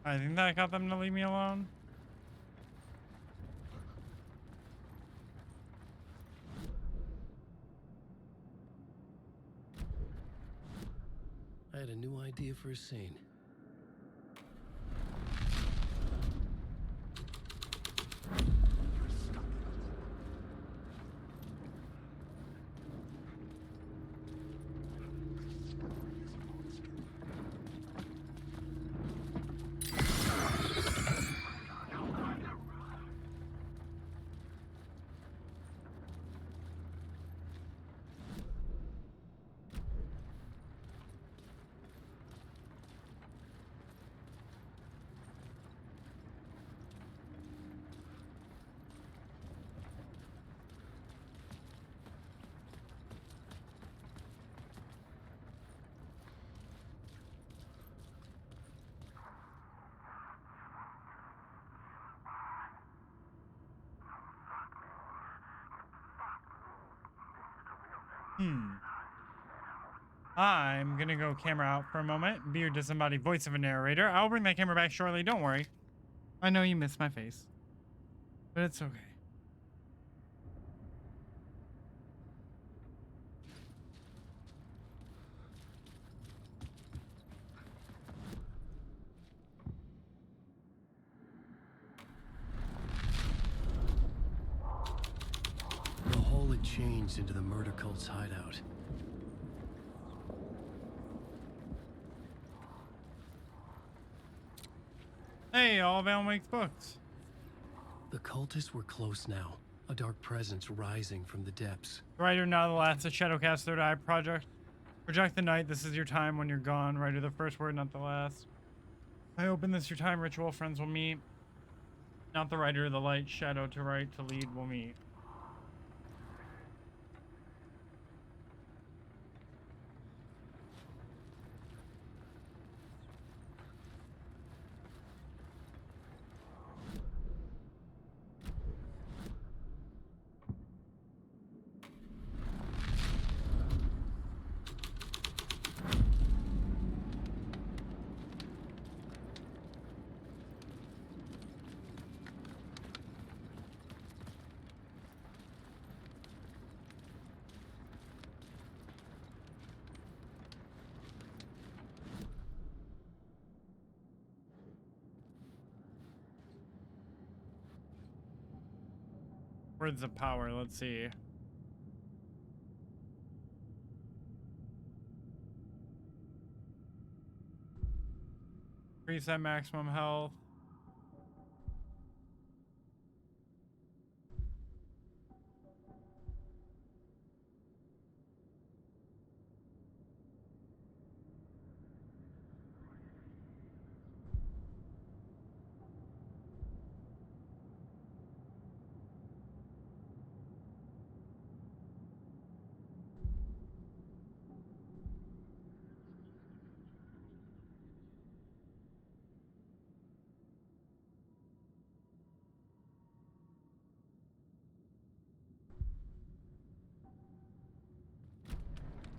I think that got them to leave me alone. a new idea for a scene. I'm gonna go camera out for a moment. Be your disembodied voice of a narrator. I'll bring that camera back shortly, don't worry. I know you missed my face, but it's okay. The hole had changed into the murder cult's hideout. Hey, all of Alan Wake's books. The cultists were close now, a dark presence rising from the depths. Writer, now the last of Shadowcast Third Eye Project. Project the night, this is your time when you're gone. Writer, the first word, not the last. I open this your time ritual, friends will meet. Not the writer, the light, shadow to write, to lead will meet. Words of power, let's see. Increase that maximum health.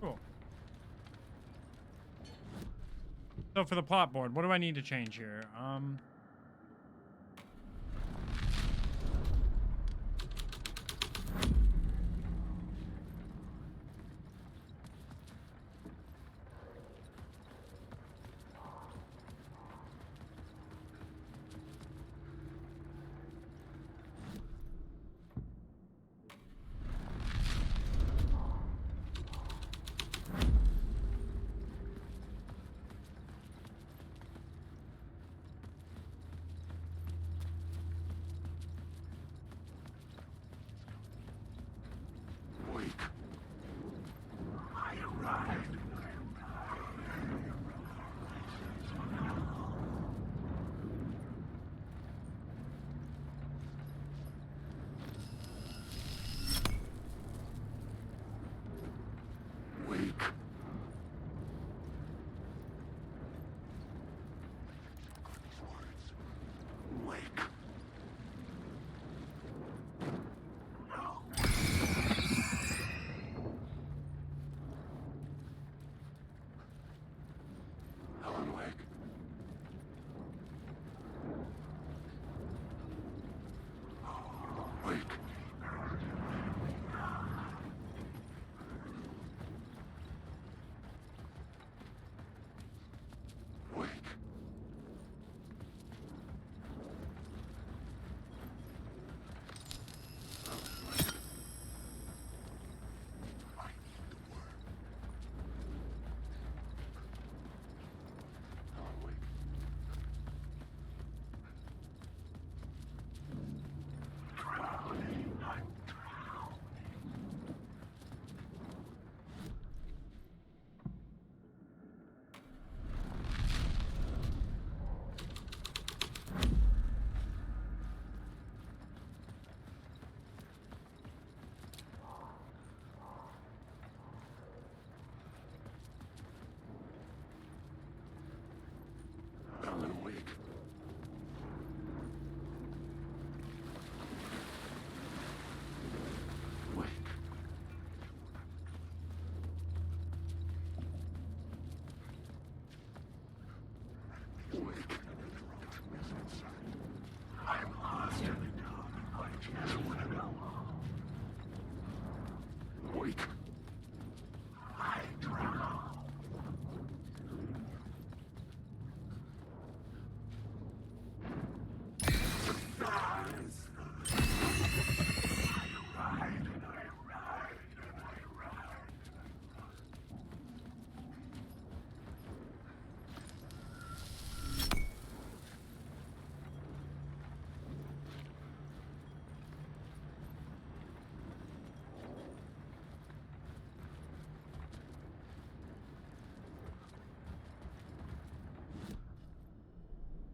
Cool. So for the plot board, what do I need to change here?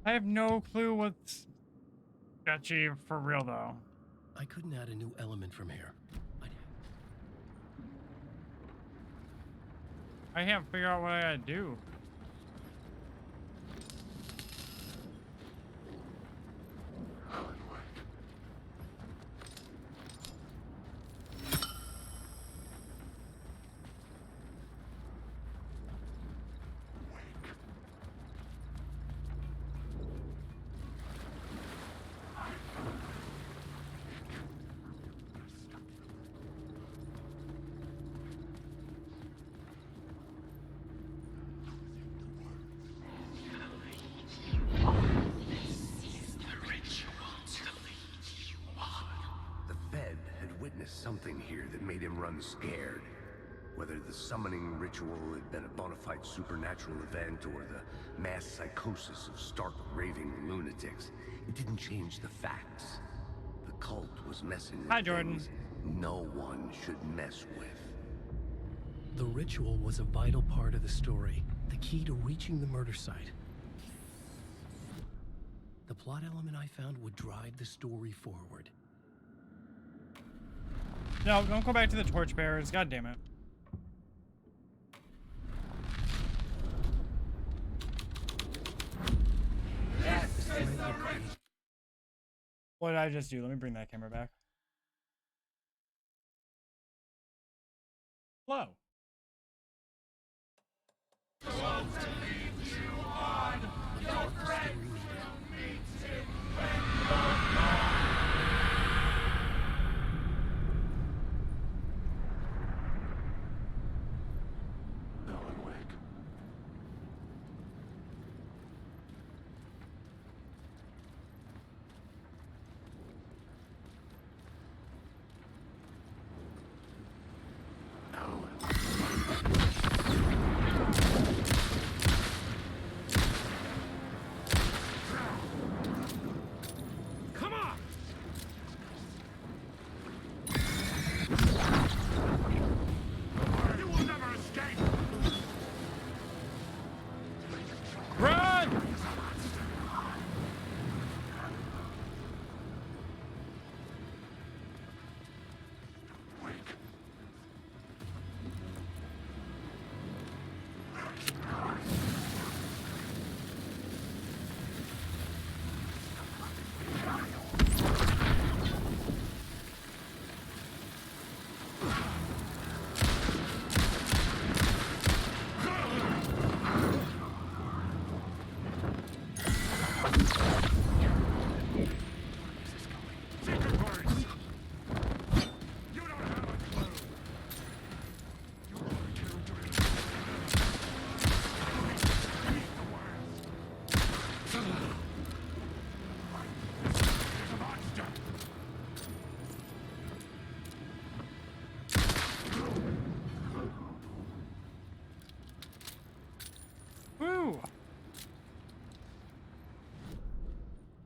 I have no clue what's sketchy for real, though. I couldn't add a new element from here. I can't figure out what I gotta do. Something here that made him run scared. Whether the summoning ritual had been a bona fide supernatural event or the mass psychosis of stark raving lunatics, it didn't change the facts. The cult was messing with Hi, Jordan. things no one should mess with. The ritual was a vital part of the story, the key to reaching the murder site. The plot element I found would drive the story forward. No, don't go back to the torchbearers. God damn it. What did I just do? Let me bring that camera back. Hello.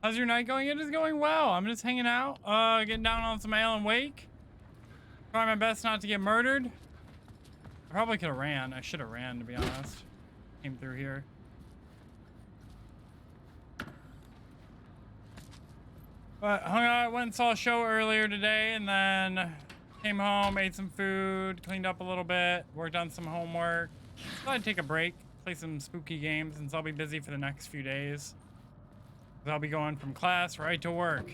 How's your night going? It is going well. I'm just hanging out, getting down on some Alan Wake. Trying my best not to get murdered. I probably could have ran. I should have ran, to be honest. Came through here. But hung out, went and saw a show earlier today, and then came home, ate some food, cleaned up a little bit, worked on some homework. Thought I'd take a break, play some spooky games, since I'll be busy for the next few days. I'll be going from class right to work.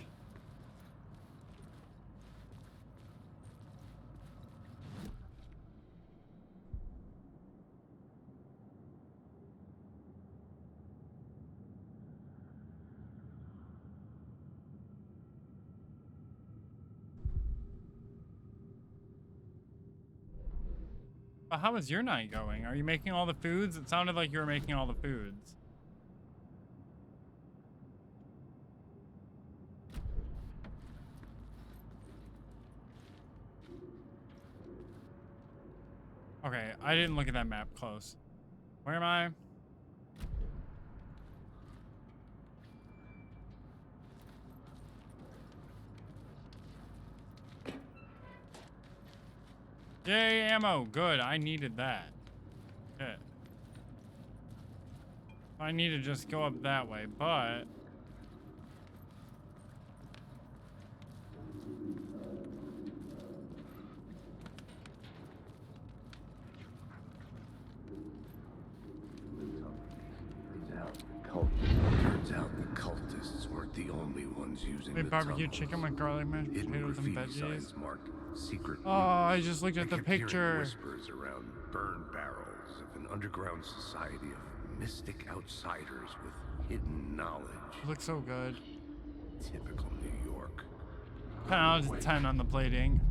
But how is your night going? Are you making all the foods? It sounded like you were making all the foods. Okay, I didn't look at that map close. Where am I? Yay, ammo. Good. I needed that. Shit. I need to just go up that way, but Turns out the cultists weren't the only ones using they the barbecue tunnels. chicken with garlic, mashed Hidden potatoes, and graffiti veggies. signs marked secret Oh, I just looked at the kept hearing picture. whispers around burn barrels of an underground society of mystic outsiders with hidden knowledge. It looks so good. Typical New York. 10 out of 10 on the plating.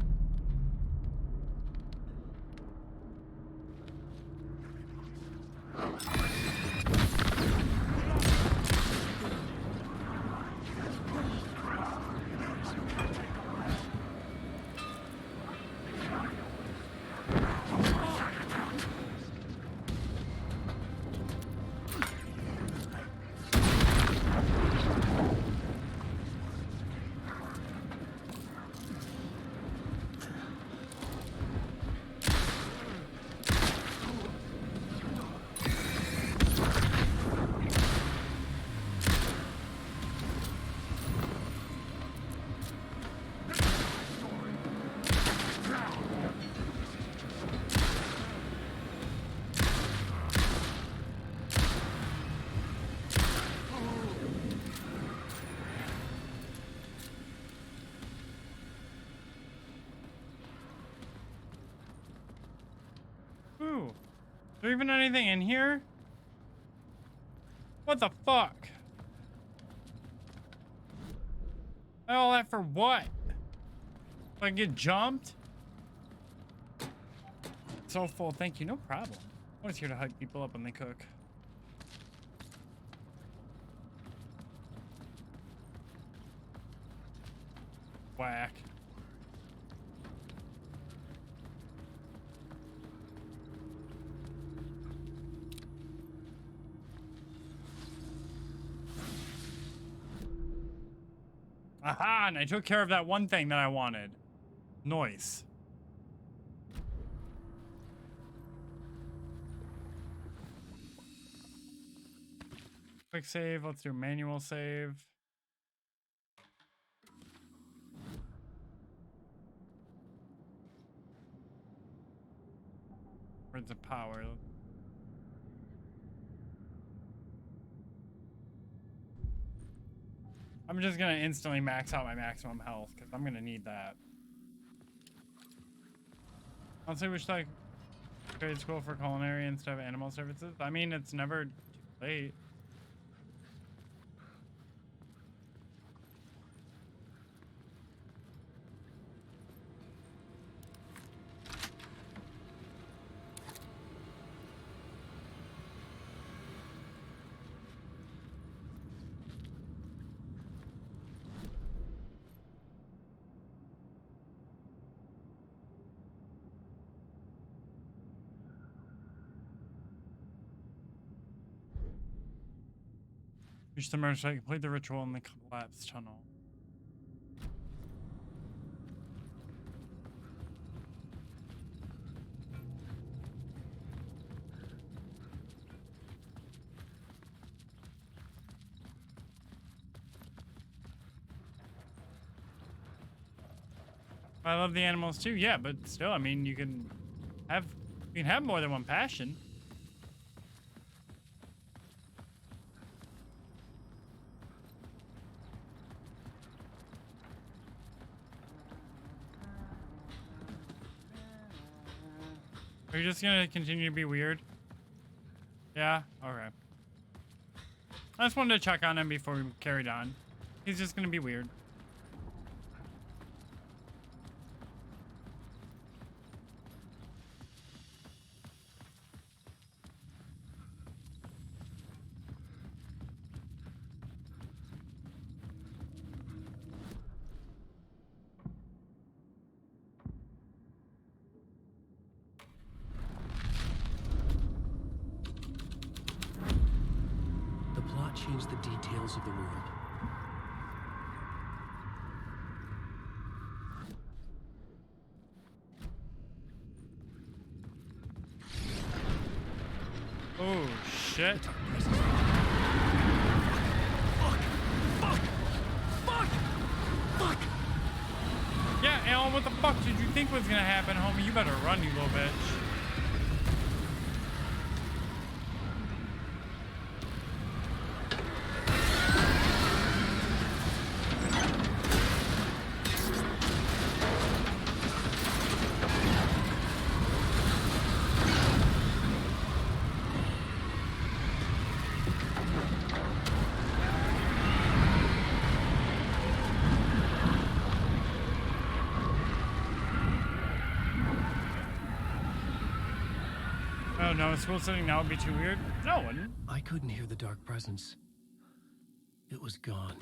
Ooh. Is there even anything in here? What the fuck? All that for what? So I get jumped? So full, thank you, no problem. I'm always here to hype people up when they cook. Whack. Aha, and I took care of that one thing that I wanted. Noise. Quick save, let's do manual save. Where's the power? I'm just gonna instantly max out my maximum health because I'm gonna need that. Honestly, wish I trade school for culinary instead of animal services. I mean, it's never too late. Reach the murder site, complete the ritual in the collapsed tunnel. I love the animals too, yeah, but still, I mean, you can have more than one passion. Are you just gonna continue to be weird? Yeah? Okay. I just wanted to check on him before we carried on. He's just gonna be weird. The plot changed the details of the world. Oh, shit. The dark presence. what the fuck did you think was gonna happen, homie? You better run, you little bitch. Oh no, school setting now would be too weird? No, it wouldn't. I couldn't hear the dark presence. It was gone.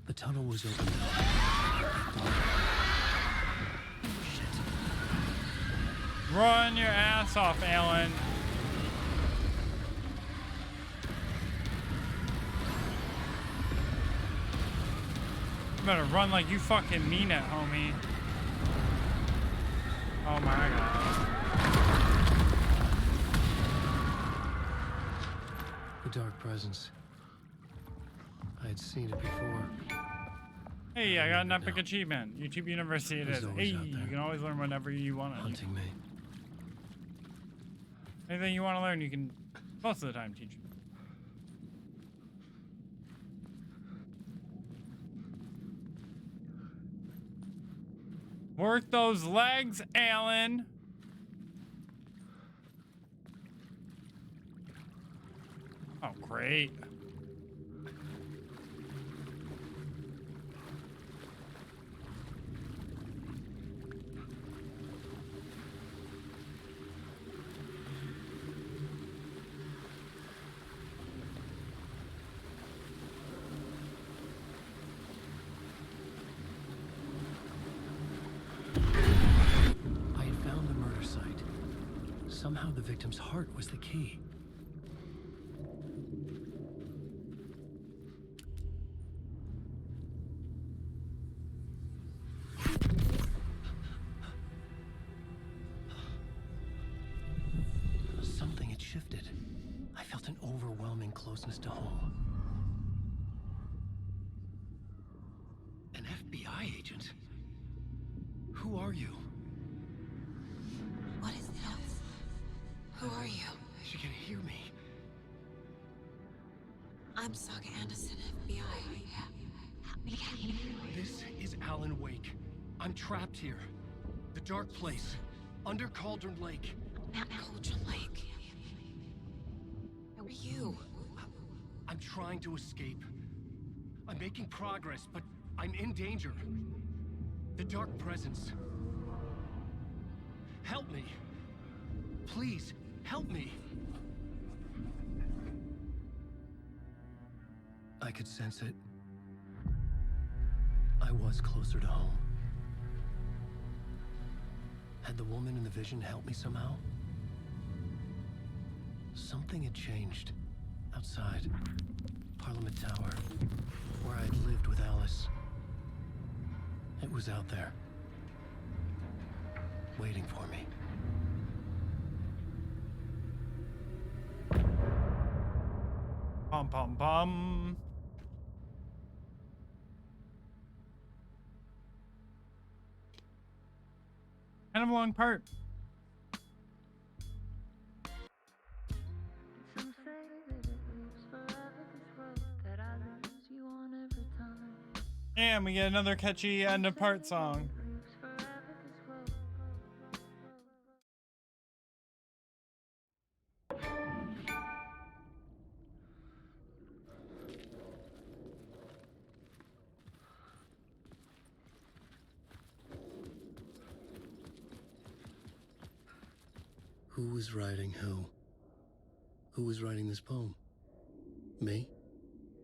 The tunnel was open. Run your ass off, Alan. You better run like you fucking mean it, homie. Oh my god. The dark presence. I had seen it before. Hey, I got an epic achievement. YouTube University it is. Hey, you can always learn whatever you want to. Hunting me. Anything you want to learn, you can most of the time teach you. Work those legs, Alan. Oh, great. Somehow the victim's heart was the key. Something had shifted. I felt an overwhelming closeness to home. An FBI agent? Who are you? What is this? Who are you? She can hear me. I'm Saga Anderson, FBI. We can't hear you. This is Alan Wake. I'm trapped here. The dark place. Under Cauldron Lake. At Cauldron Lake. Who are you? I'm trying to escape. I'm making progress, but I'm in danger. The dark presence. Help me. Please, help me. I could sense it. I was closer to home. Had the woman in the vision helped me somehow? Something had changed. Outside. Parliament Tower. Where I'd lived with Alice. It was out there. Waiting for me. Pum pum pum. Kind of a long part. Some say that it lives forever, this road that I lose you on every time. And we get another catchy end of part song. Lives forever, this road. Who was writing who? Who was writing this poem? Me?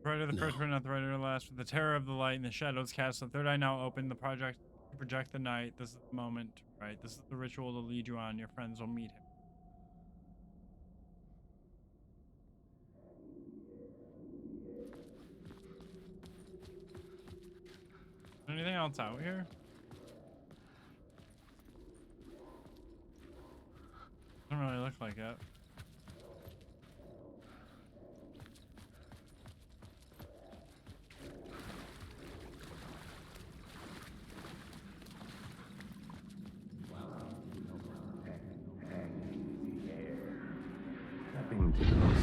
Writer the No. first, but not the writer the last. With the terror of the light and the shadows cast, the third eye now open. The project to project the night. This is the moment to write. This is the ritual to lead you on. Your friends will meet him. anything else out here? Doesn't really look like it.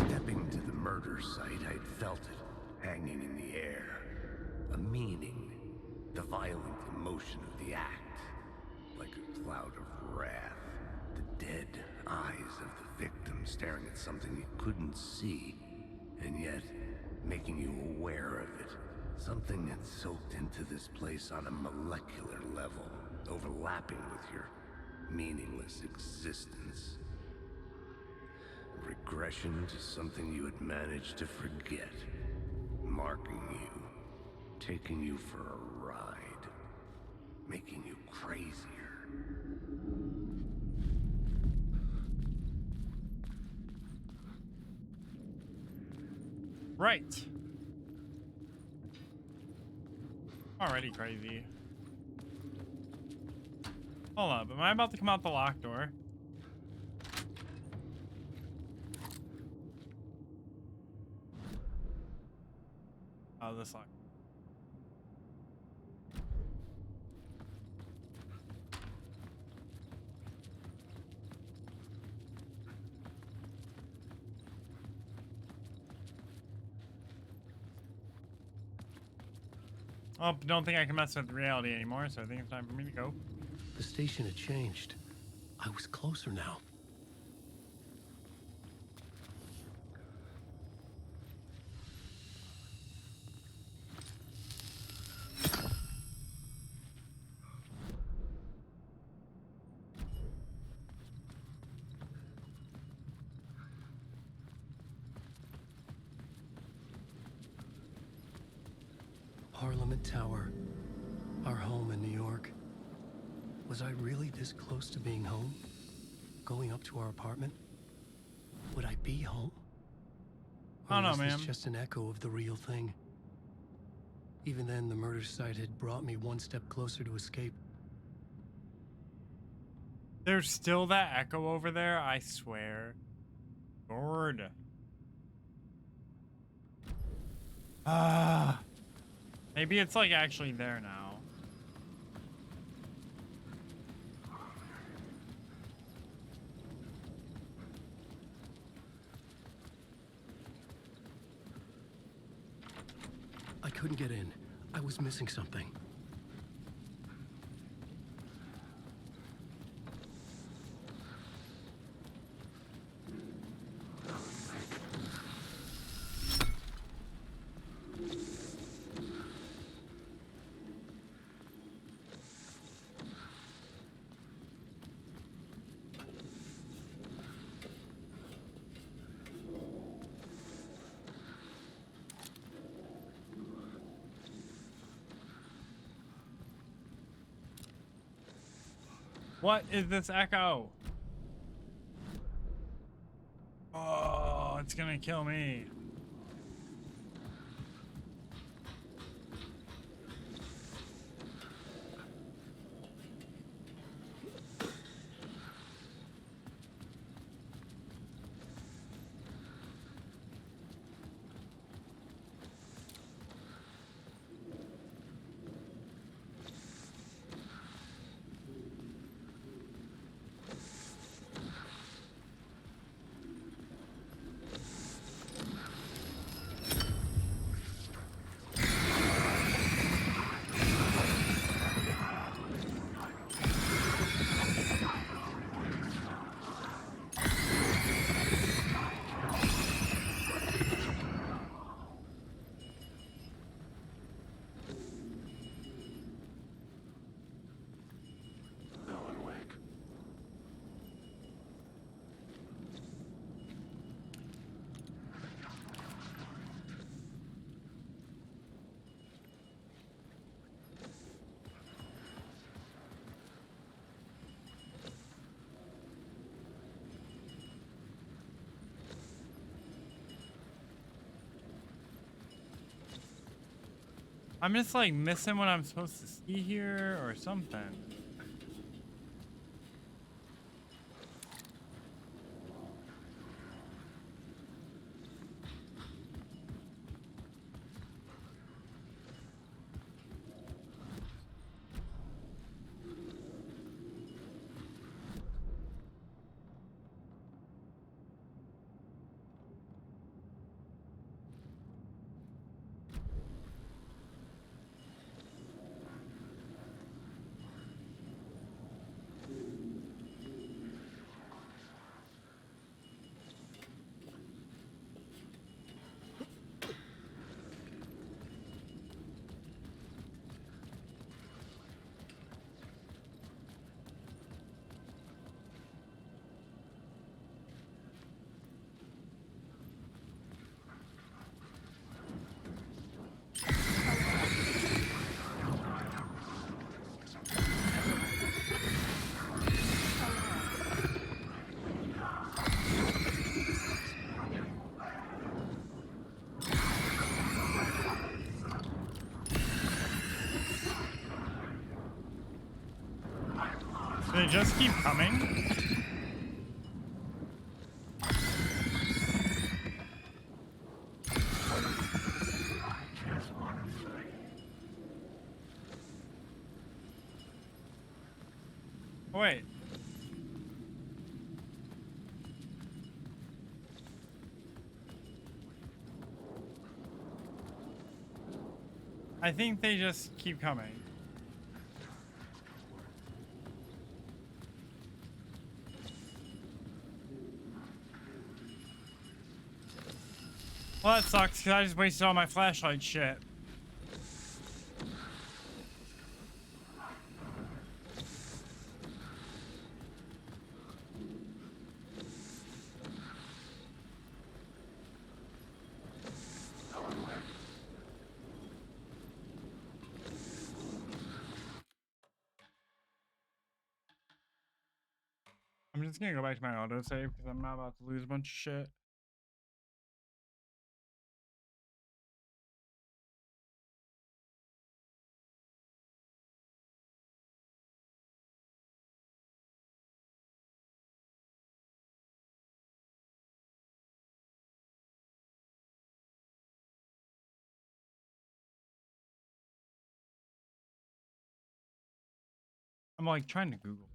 Stepping to the murder site, I'd felt it hanging in the air. A meaning, the violent emotion of the act, like a cloud of wrath. The dead eyes of the victim staring at something you couldn't see, and yet making you aware of it. Something that soaked into this place on a molecular level, overlapping with your meaningless existence. Regression to something you had managed to forget. Marking you. Taking you for a ride. Making you crazier. Right. Already crazy. Hold up, am I about to come out the locked door? Oh, this lock. Oh, don't think I can mess with reality anymore, so I think it's time for me to go. The station had changed. I was closer now. Parliament Tower, our home in New York. Was I really this close to being home? Going up to our apartment? Would I be home? Or I don't know, was man. this just an echo of the real thing? Even then, the murder site had brought me one step closer to escape. There's still that echo over there, I swear. Lord. Maybe it's like actually there now. I couldn't get in. I was missing something. What is this echo? Oh, it's gonna kill me. I'm just like missing what I'm supposed to see here or something. Do they just keep coming? Oh, wait. I think they just keep coming. Well, that sucks because I just wasted all my flashlight shit. I'm just gonna go back to my autosave because I'm not about to lose a bunch of shit. I'm like trying to Google.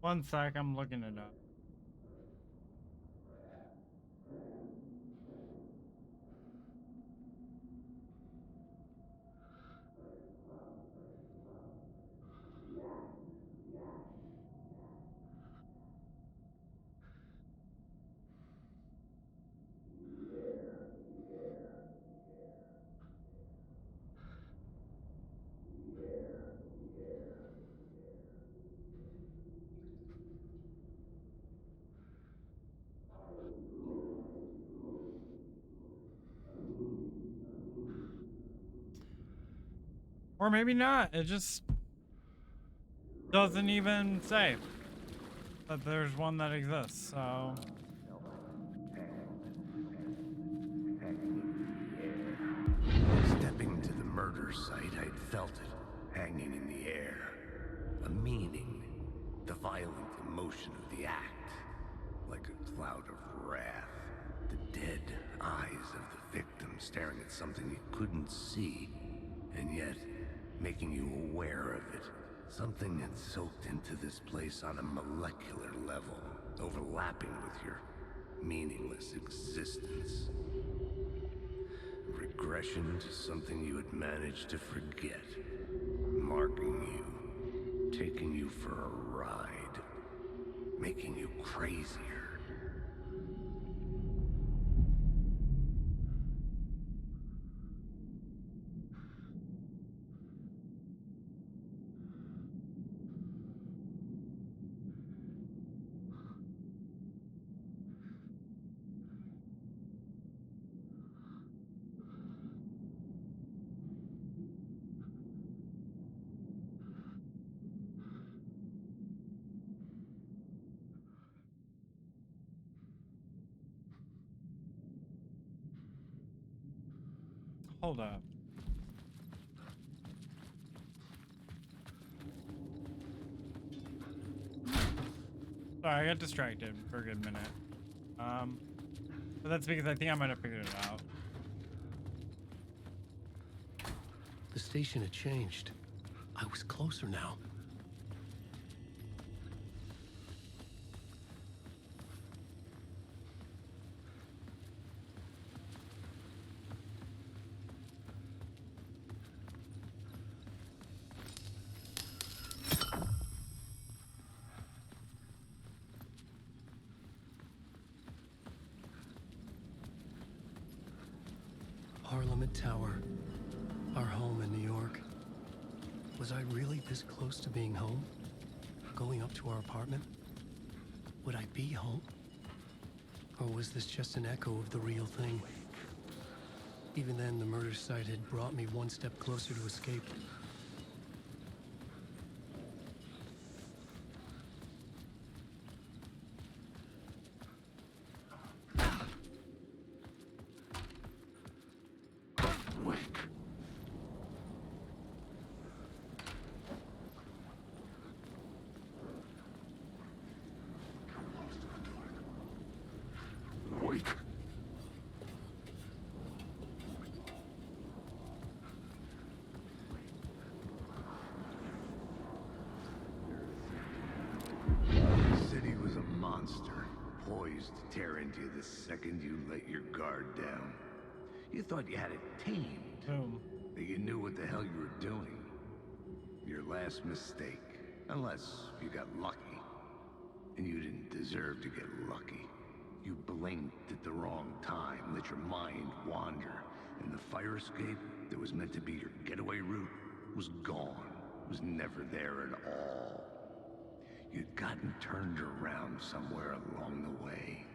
One sec, I'm looking it up. Or maybe not. It just doesn't even say that there's one that exists, so. Stepping to the murder site, I'd felt it hanging in the air. A meaning, the violent emotion of the act, like a cloud of wrath. The dead eyes of the victim staring at something you couldn't see, and yet making you aware of it. Something had soaked into this place on a molecular level, overlapping with your meaningless existence. regression to something you had managed to forget. Marking you, taking you for a ride, making you crazier. Hold up. Sorry, I got distracted for a good minute. But that's because I think I might have figured it out. The station had changed. I was closer now. Parliament Tower, our home in New York. Was I really this close to being home? Going up to our apartment? Would I be home? Or was this just an echo of the real thing? Even then, the murder site had brought me one step closer to escape. Poised to tear into you the second you let your guard down. You thought you had it tamed. Boom. That you knew what the hell you were doing. Your last mistake. Unless you got lucky. And you didn't deserve to get lucky. You blinked at the wrong time, let your mind wander. And the fire escape that was meant to be your getaway route was gone. Was never there at all. You'd gotten turned around somewhere along the way.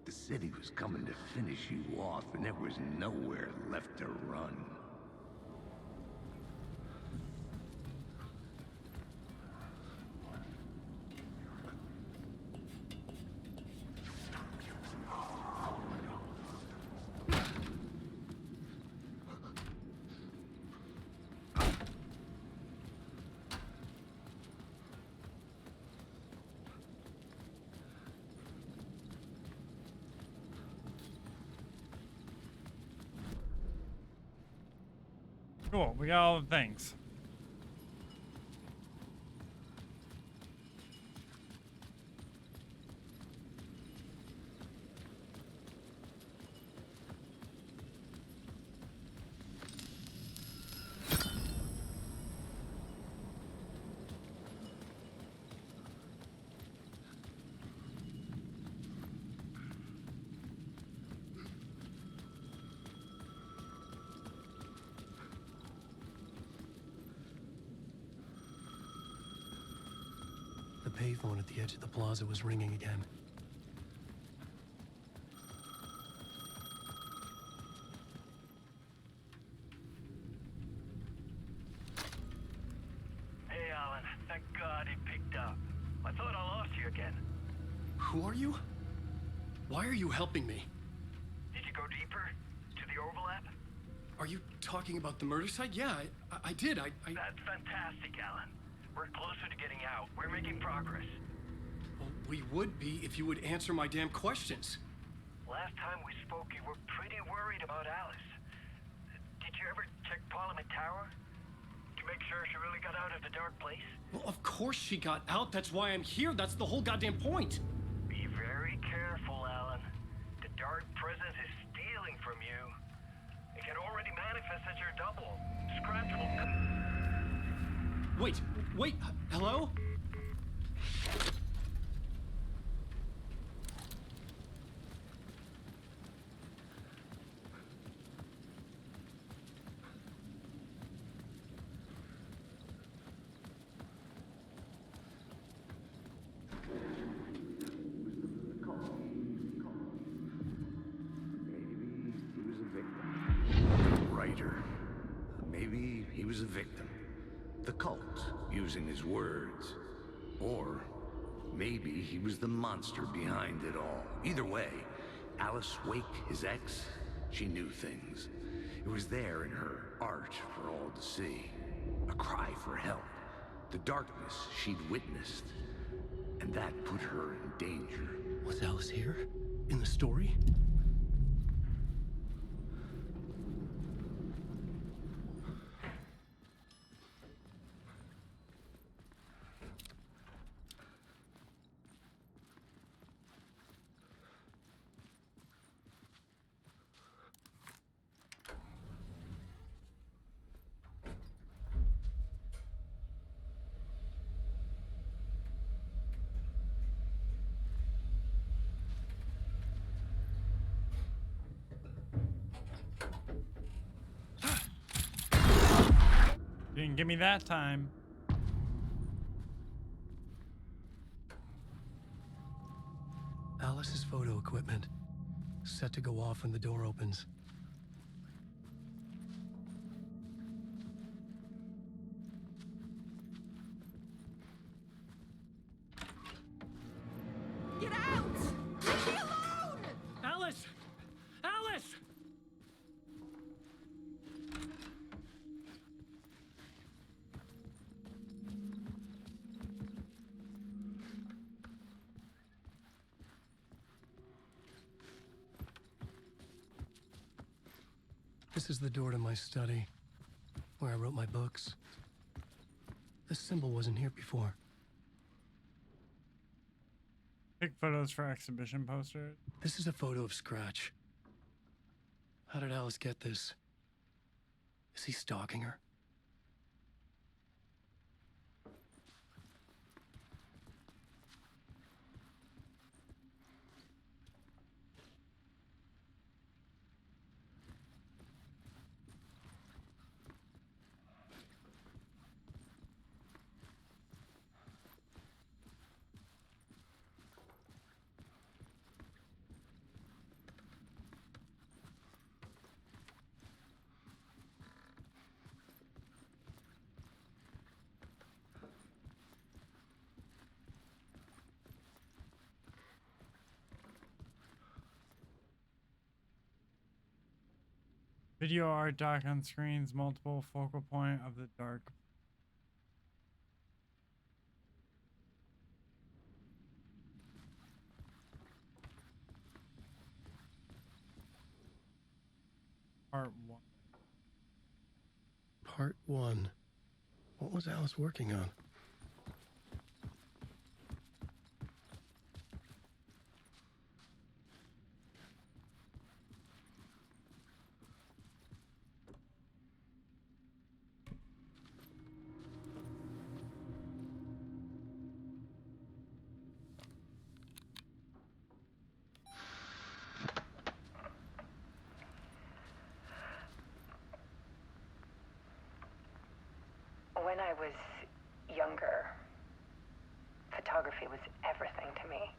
The city was coming to finish you off, and there was nowhere left to run. Cool, we got all the things. The payphone at the edge of the plaza was ringing again. Hey, Alan. Thank God he picked up. I thought I lost you again. Who are you? Why are you helping me? Did you go deeper? To the overlap? Are you talking about the murder site? Yeah, I did. I... That's fantastic, Alan. We're closer to getting out. We're making progress. Well, we would be if you would answer my damn questions. Last time we spoke, you were pretty worried about Alice. Did you ever check Parliament Tower? To make sure she really got out of the dark place? Well, of course she got out. That's why I'm here. That's the whole goddamn point. Be very careful, Alan. The dark presence is stealing from you. double. Scratchable. Wait, hello? Maybe he was a victim. The cult, using his words. Or maybe he was the monster behind it all. Either way, Alice Wake, his ex, she knew things. It was there in her art for all to see. A cry for help. The darkness she'd witnessed. And that put her in danger. Was Alice here? In the story? Didn't give me that time. Alice's photo equipment. Set to go off when the door opens. Get out! Leave me alone! Alice! Alice! This is the door to my study, where I wrote my books. This symbol wasn't here before. Take photos for exhibition posters. This is a photo of Scratch. How did Alice get this? Is he stalking her? Video art doc on screens, multiple focal point of the dark. Part 1. Part 1. What was Alice working on? When I was younger, photography was everything to me.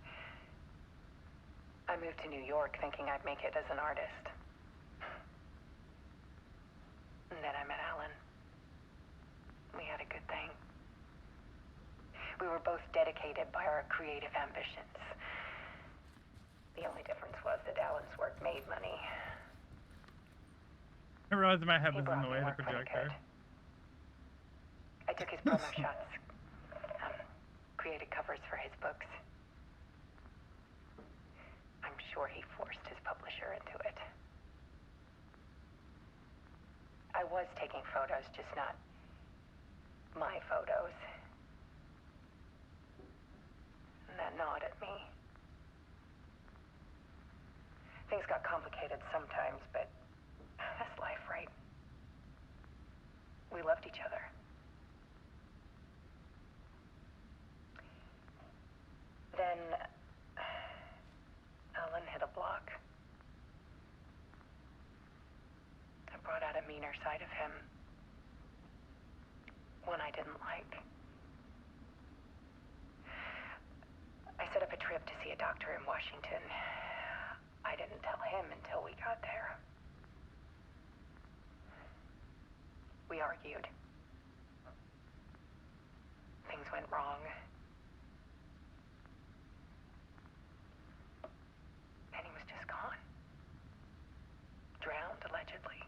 I moved to New York thinking I'd make it as an artist. And then I met Alan. We had a good thing. We were both dedicated by our creative ambitions. The only difference was that Alan's work made money. I realized my head He was in brought the me way of the work when he projector. could. I took his promo shots, created covers for his books. I'm sure he forced his publisher into it. I was taking photos, just not my photos. And that gnawed at me. Things got complicated sometimes, but that's life, right? We loved each other. Then Alan hit a block. It brought out a meaner side of him. One I didn't like. I set up a trip to see a doctor in Washington. I didn't tell him until we got there. We argued. Things went wrong. And he was just gone. Drowned, allegedly.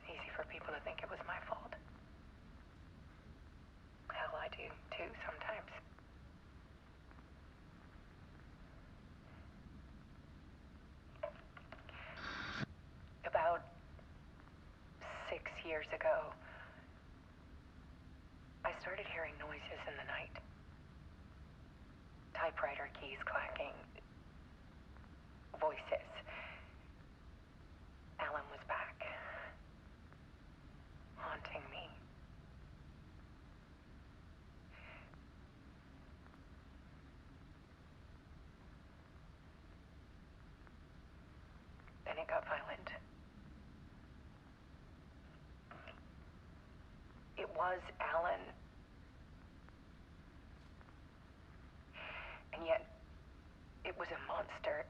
It's easy for people to think it was my fault. Hell, I do too sometimes. About 6 years ago, I started hearing noises in the night. Typewriter keys clacking. Voices. Alan was back. Haunting me. Then it got violent. It was Alan. And yet, it was a monster.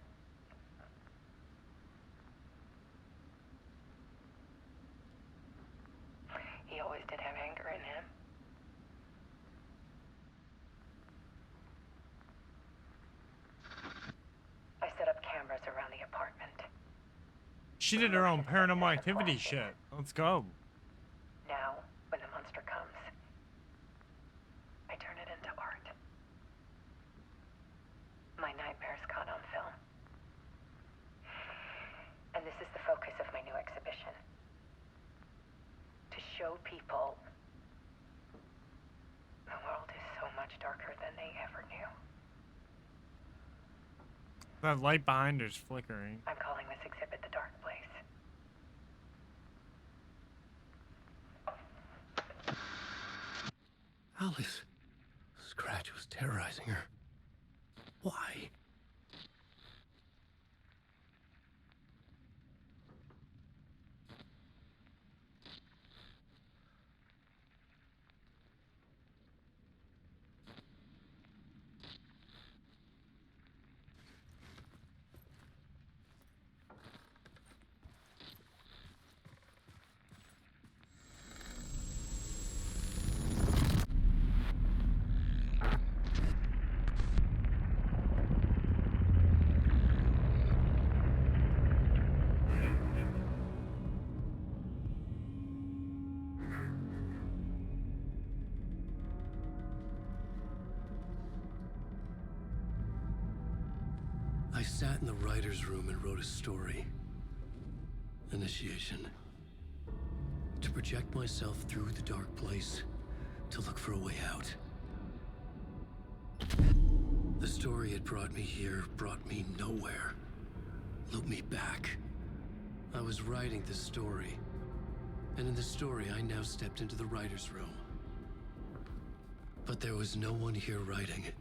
He always did have anger in him. I set up cameras around the apartment. She did her own Paranormal Activity shit. Let's go. Now, when the monster comes, I turn it into art. My nightmares caught on film. And this is the focus of my new exhibition. To show people the world is so much darker than they ever knew. That light behind her's flickering. I'm calling this exhibit The Dark Place. Alice. Scratch was terrorizing her. Why? I sat in the writer's room and wrote a story. Initiation. To project myself through the dark place, to look for a way out. The story had brought me here, brought me nowhere. Looped me back. I was writing the story. And in the story, I now stepped into the writer's room. But there was no one here writing it.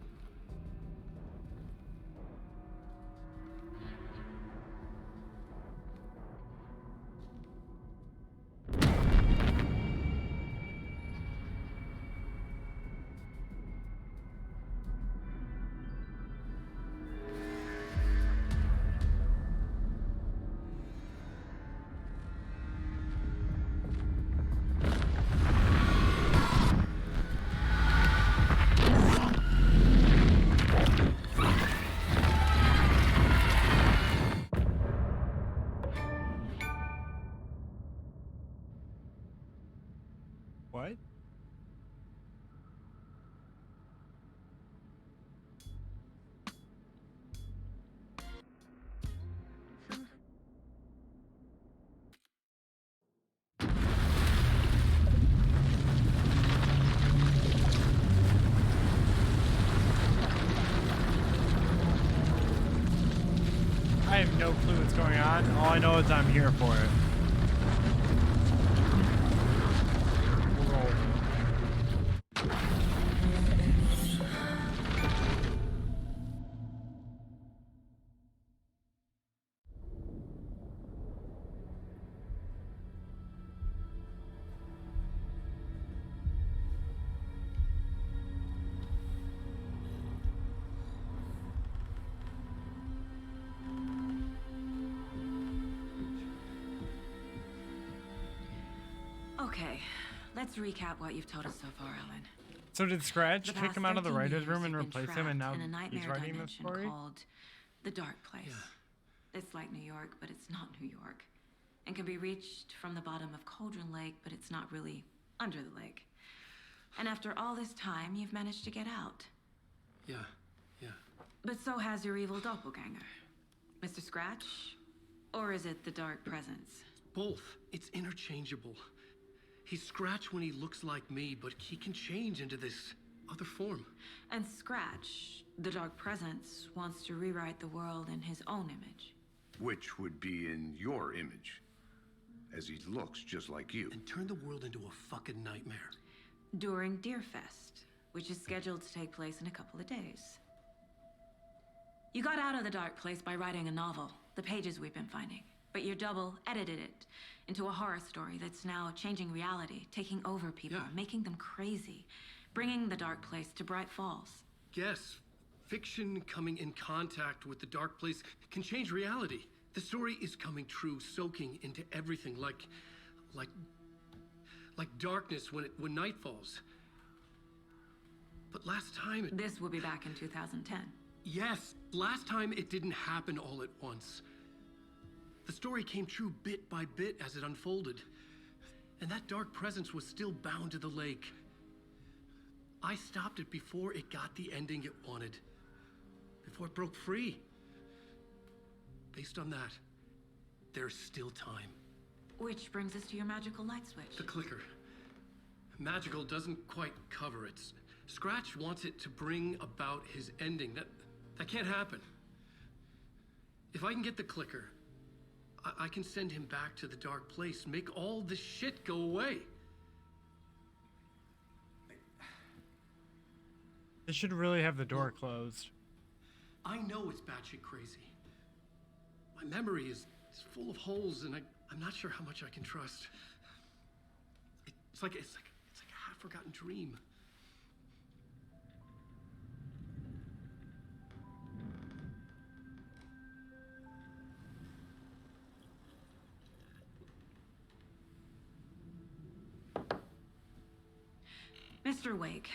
What? I have no clue what's going on. All I know is I'm here for it. Okay, let's recap what you've told us so far, Alan. So did Scratch The kick past him out of the 13 writer's years room and you've been replace him, and now trapped in a he's nightmare writing this dimension story? called the Dark Place. It's like New York, but it's not New York, and can be reached from the bottom of Cauldron Lake, but it's not really under the lake. And after all this time, you've managed to get out. Yeah. But so has your evil doppelganger, Mr. Scratch, or is it the Dark Presence? Both. It's interchangeable. He's Scratch when he looks like me, but he can change into this other form. And Scratch, the Dark Presence, wants to rewrite the world in his own image. Which would be in your image, as he looks just like you. And turn the world into a fucking nightmare. During Deerfest, which is scheduled to take place in a couple of days. You got out of the Dark Place by writing a novel, The Pages We've Been Finding. But your double edited it into a horror story that's now changing reality, taking over people, making them crazy, bringing the Dark Place to Bright Falls. Yes, fiction coming in contact with the Dark Place can change reality. The story is coming true, soaking into everything, like darkness when night falls. But last time This will be back in 2010. Yes, last time it didn't happen all at once. The story came true bit by bit as it unfolded. And that Dark Presence was still bound to the lake. I stopped it before it got the ending it wanted. Before it broke free. Based on that, there's still time. Which brings us to your magical light switch. The clicker. Magical doesn't quite cover it. Scratch wants it to bring about his ending. That can't happen. If I can get the clicker, I can send him back to the Dark Place, make all this shit go away. They should really have the door closed. I know it's batshit crazy. My memory is full of holes, and I'm not sure how much I can trust. It's like a half-forgotten dream. Mr. Wake,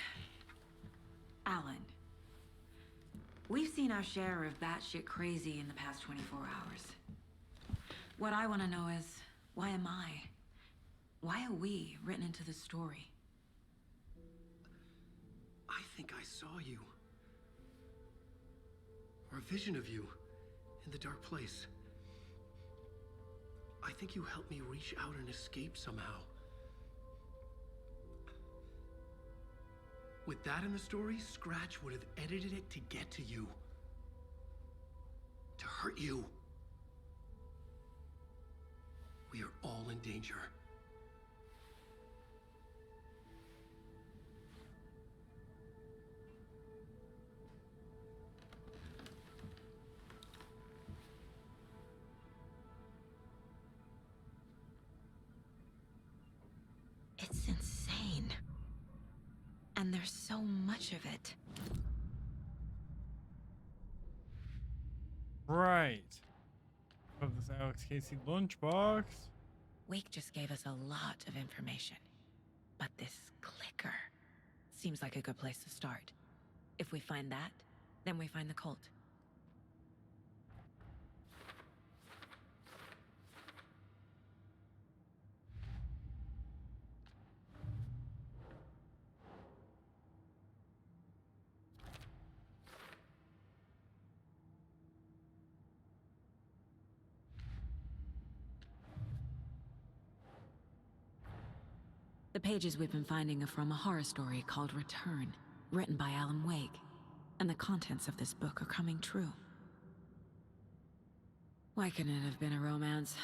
Alan, we've seen our share of batshit crazy in the past 24 hours. What I want to know is, why am I? Why are we written into the story? I think I saw you. Or a vision of you in the Dark Place. I think you helped me reach out and escape somehow. With that in the story, Scratch would have edited it to get to you. To hurt you. We are all in danger. It's insane. And there's so much of it. Right. Of this Alex Casey lunchbox. Wake just gave us a lot of information. But this clicker seems like a good place to start. If we find that, then we find the cult. The pages we've been finding are from a horror story called Return, written by Alan Wake, and the contents of this book are coming true. Why couldn't it have been a romance?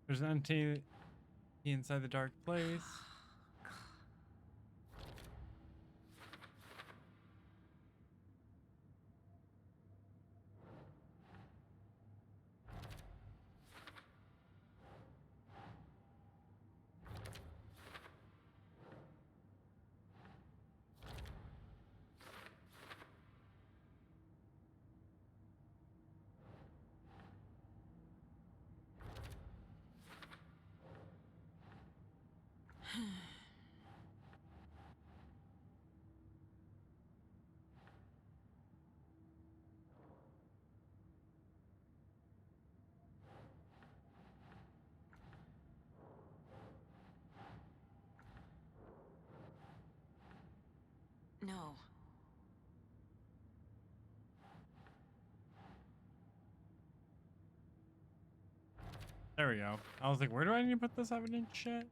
There's an entity inside the Dark Place. There we go. I was like, where do I need to put this evidence shit?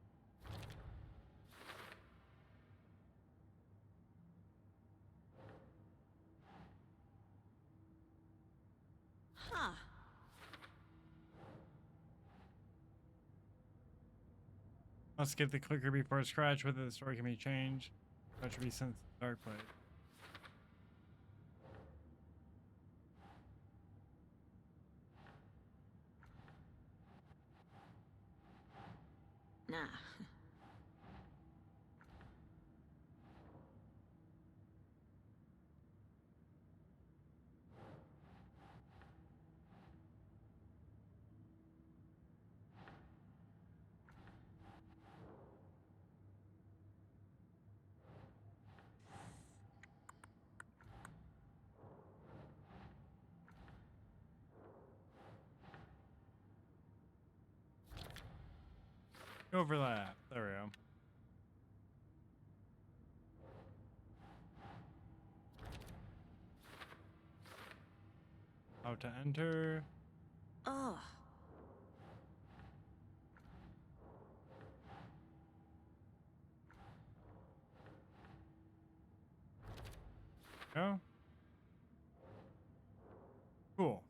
Huh. Let's get the clicker before scratch. Whether the story can be changed. That should be sent to the dark place. Nah. Overlap. There we go. How to enter. Oh. Go. Cool.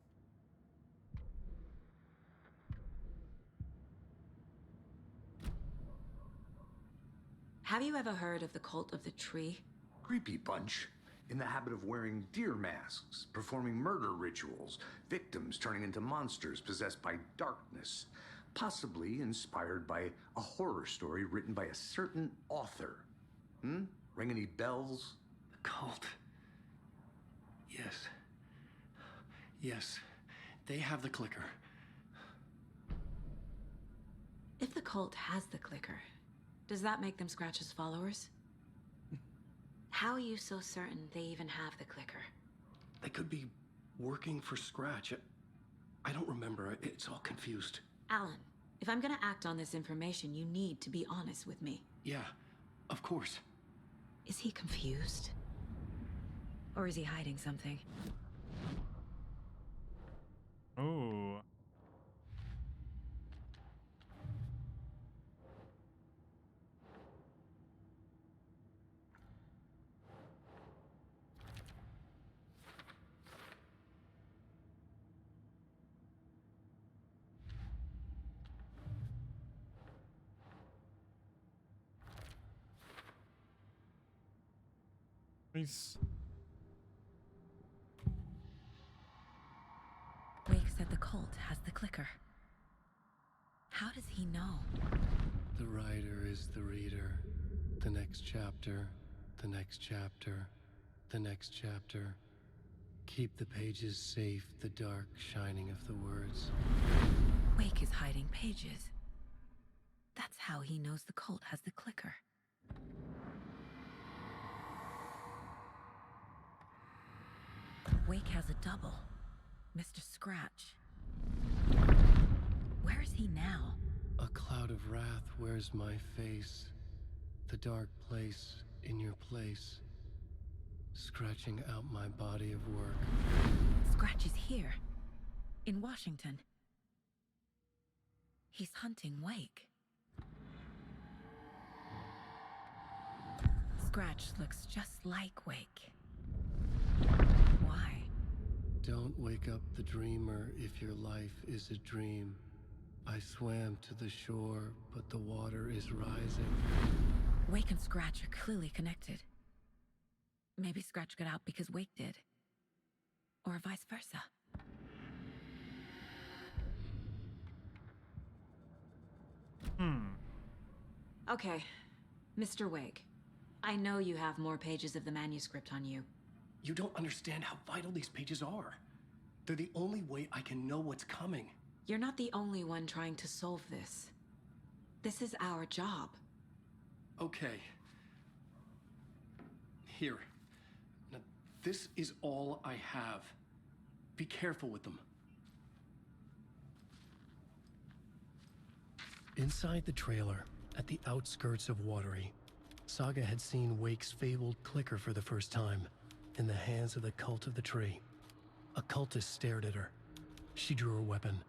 Have you ever heard of the Cult of the Tree? Creepy bunch. In the habit of wearing deer masks, performing murder rituals, victims turning into monsters possessed by darkness, possibly inspired by a horror story written by a certain author. Ring any bells? The cult. Yes. Yes. They have the clicker. If the cult has the clicker, does that make them Scratch's followers? How are you so certain they even have the clicker? They could be working for Scratch. I don't remember. It's all confused. Alan, if I'm gonna act on this information, you need to be honest with me. Yeah, of course. Is he confused? Or is he hiding something? Oh. Please. Wake said the cult has the clicker. How does he know? The writer is the reader. The next chapter, the next chapter, the next chapter. Keep the pages safe, the dark shining of the words. Wake is hiding pages. That's how he knows the cult has the clicker. Wake has a double. Mr. Scratch. Where is he now? A cloud of wrath wears my face. The dark place in your place. Scratching out my body of work. Scratch is here. In Washington. He's hunting Wake. Scratch looks just like Wake. Why? Don't wake up the dreamer if your life is a dream. I swam to the shore, but the water is rising. Wake and Scratch are clearly connected. Maybe Scratch got out because Wake did. Or vice versa. Okay, Mr. Wake. I know you have more pages of the manuscript on you. You don't understand how vital these pages are. They're the only way I can know what's coming. You're not the only one trying to solve this. This is our job. Okay. Here. Now, this is all I have. Be careful with them. Inside the trailer, at the outskirts of Watery, Saga had seen Wake's fabled clicker for the first time, in the hands of the Cult of the Tree. A cultist stared at her. She drew her weapon.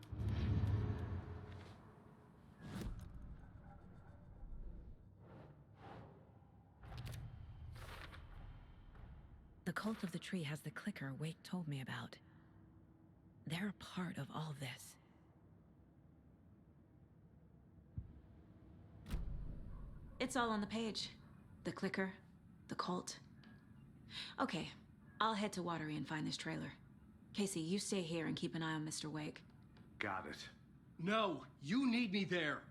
Cult of the Tree has the clicker Wake told me about. They're a part of all this. It's all on the page. The clicker, the cult. Okay, I'll head to Watery and find this trailer. Casey, you stay here and keep an eye on Mr. Wake. Got it. No, you need me there.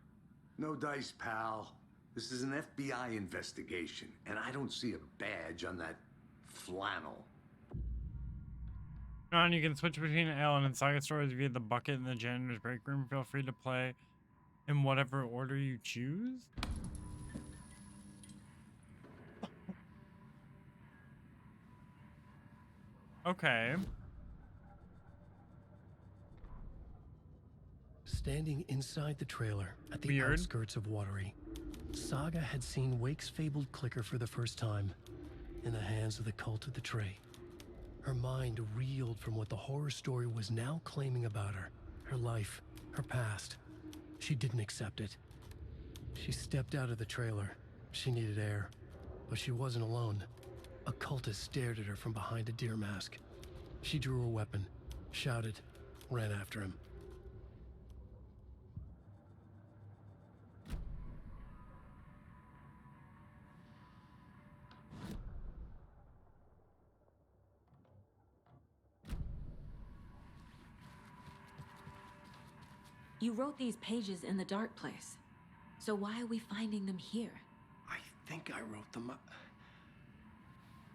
No dice, pal. This is an FBI investigation, and I don't see a badge on that flannel. And you can switch between Alan and Saga stories via the bucket in the janitor's break room. Feel free to play in whatever order you choose. Okay. Standing inside the trailer at the Weird. outskirts of Watery, Saga had seen Wake's fabled clicker for the first time in the hands of the Cult of the Tree. Her mind reeled from what the horror story was now claiming about her, her life, her past. She didn't accept it. She stepped out of the trailer. She needed air, but she wasn't alone. A cultist stared at her from behind a deer mask. She drew her weapon, shouted, ran after him. You wrote these pages in the dark place. So why are we finding them here? I think I wrote them.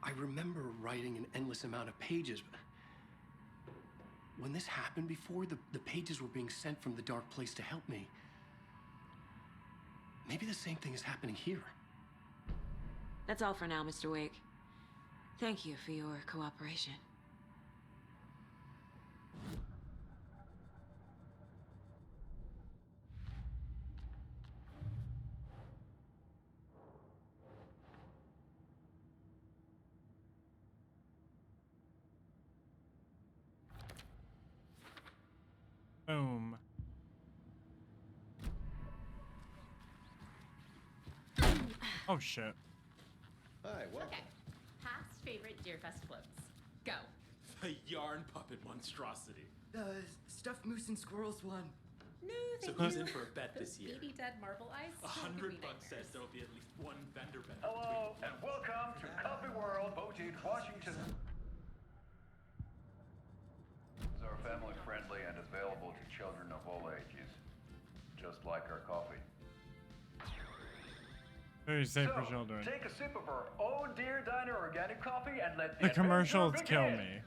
I remember writing an endless amount of pages, but when this happened before, the pages were being sent from the dark place to help me. Maybe the same thing is happening here. That's all for now, Mr. Wake. Thank you for your cooperation. Boom. Oh shit. Hi, welcome. Okay. Past favorite Deerfest floats. Go. The yarn puppet monstrosity. The stuffed moose and squirrels one. No, So thank who's you. in for a bet Those this year? baby dead marble eyes. don't give me $100 says nightmares. there'll be at least one vendor bet. Hello, and welcome to Coffee World, Boutique, Washington. Are family friendly and available to children of all ages, just like our coffee. Very safe for So, children. take a sip of our Oh Dear Diner organic coffee and let The the commercials adventure kill begin. me.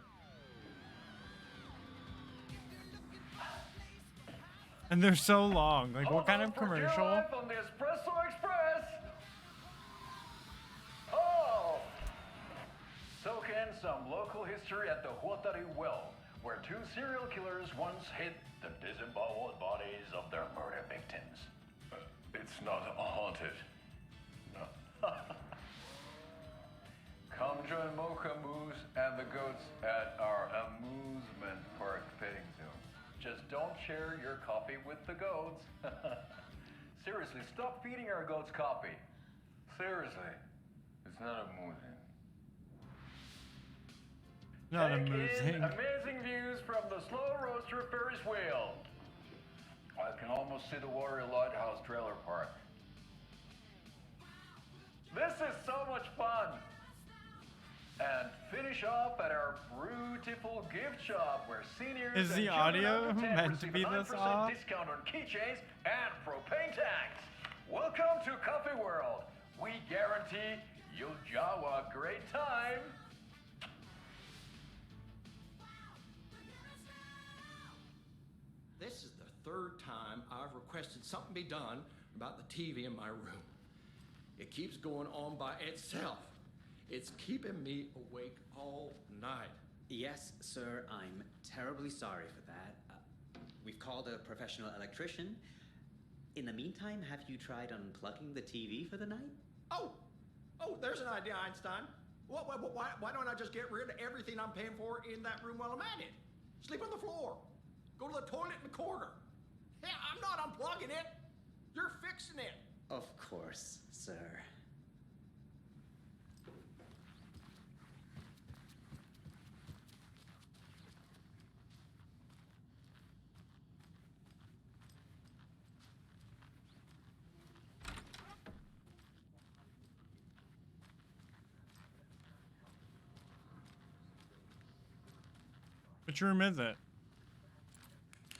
And they're so long. Like, what kind of For dear commercial? life on the Espresso Express. Oh! Soak in some local history at the Huatari Well, where two serial killers once hid the disemboweled bodies of their murder victims. It's not haunted. No. Come join Mocha Moose and the goats at our amusement park petting zoo. Just don't share your coffee with the goats. Seriously, stop feeding our goats coffee. Seriously, it's not amusing. Not Take amusing. in amazing views from the Slow Roaster Ferris wheel. I can almost see the Watery Lighthouse trailer park. This is so much fun. And finish off at our beautiful gift shop where seniors Is and the children audio under 10 meant to receive be a 9% this off? discount on keychains and propane tanks. Welcome to Coffee World. We guarantee you'll jaw a great time. This is the third time I've requested something be done about the TV in my room. It keeps going on by itself. It's keeping me awake all night. Yes, sir, I'm terribly sorry for that. We've called a professional electrician. In the meantime, have you tried unplugging the TV for the night? Oh, there's an idea, Einstein. Why don't I just get rid of everything I'm paying for in that room while I'm at it? Sleep on the floor. Go to the toilet in the corner. Hey, I'm not unplugging it. You're fixing it. Of course, sir. Which room is it?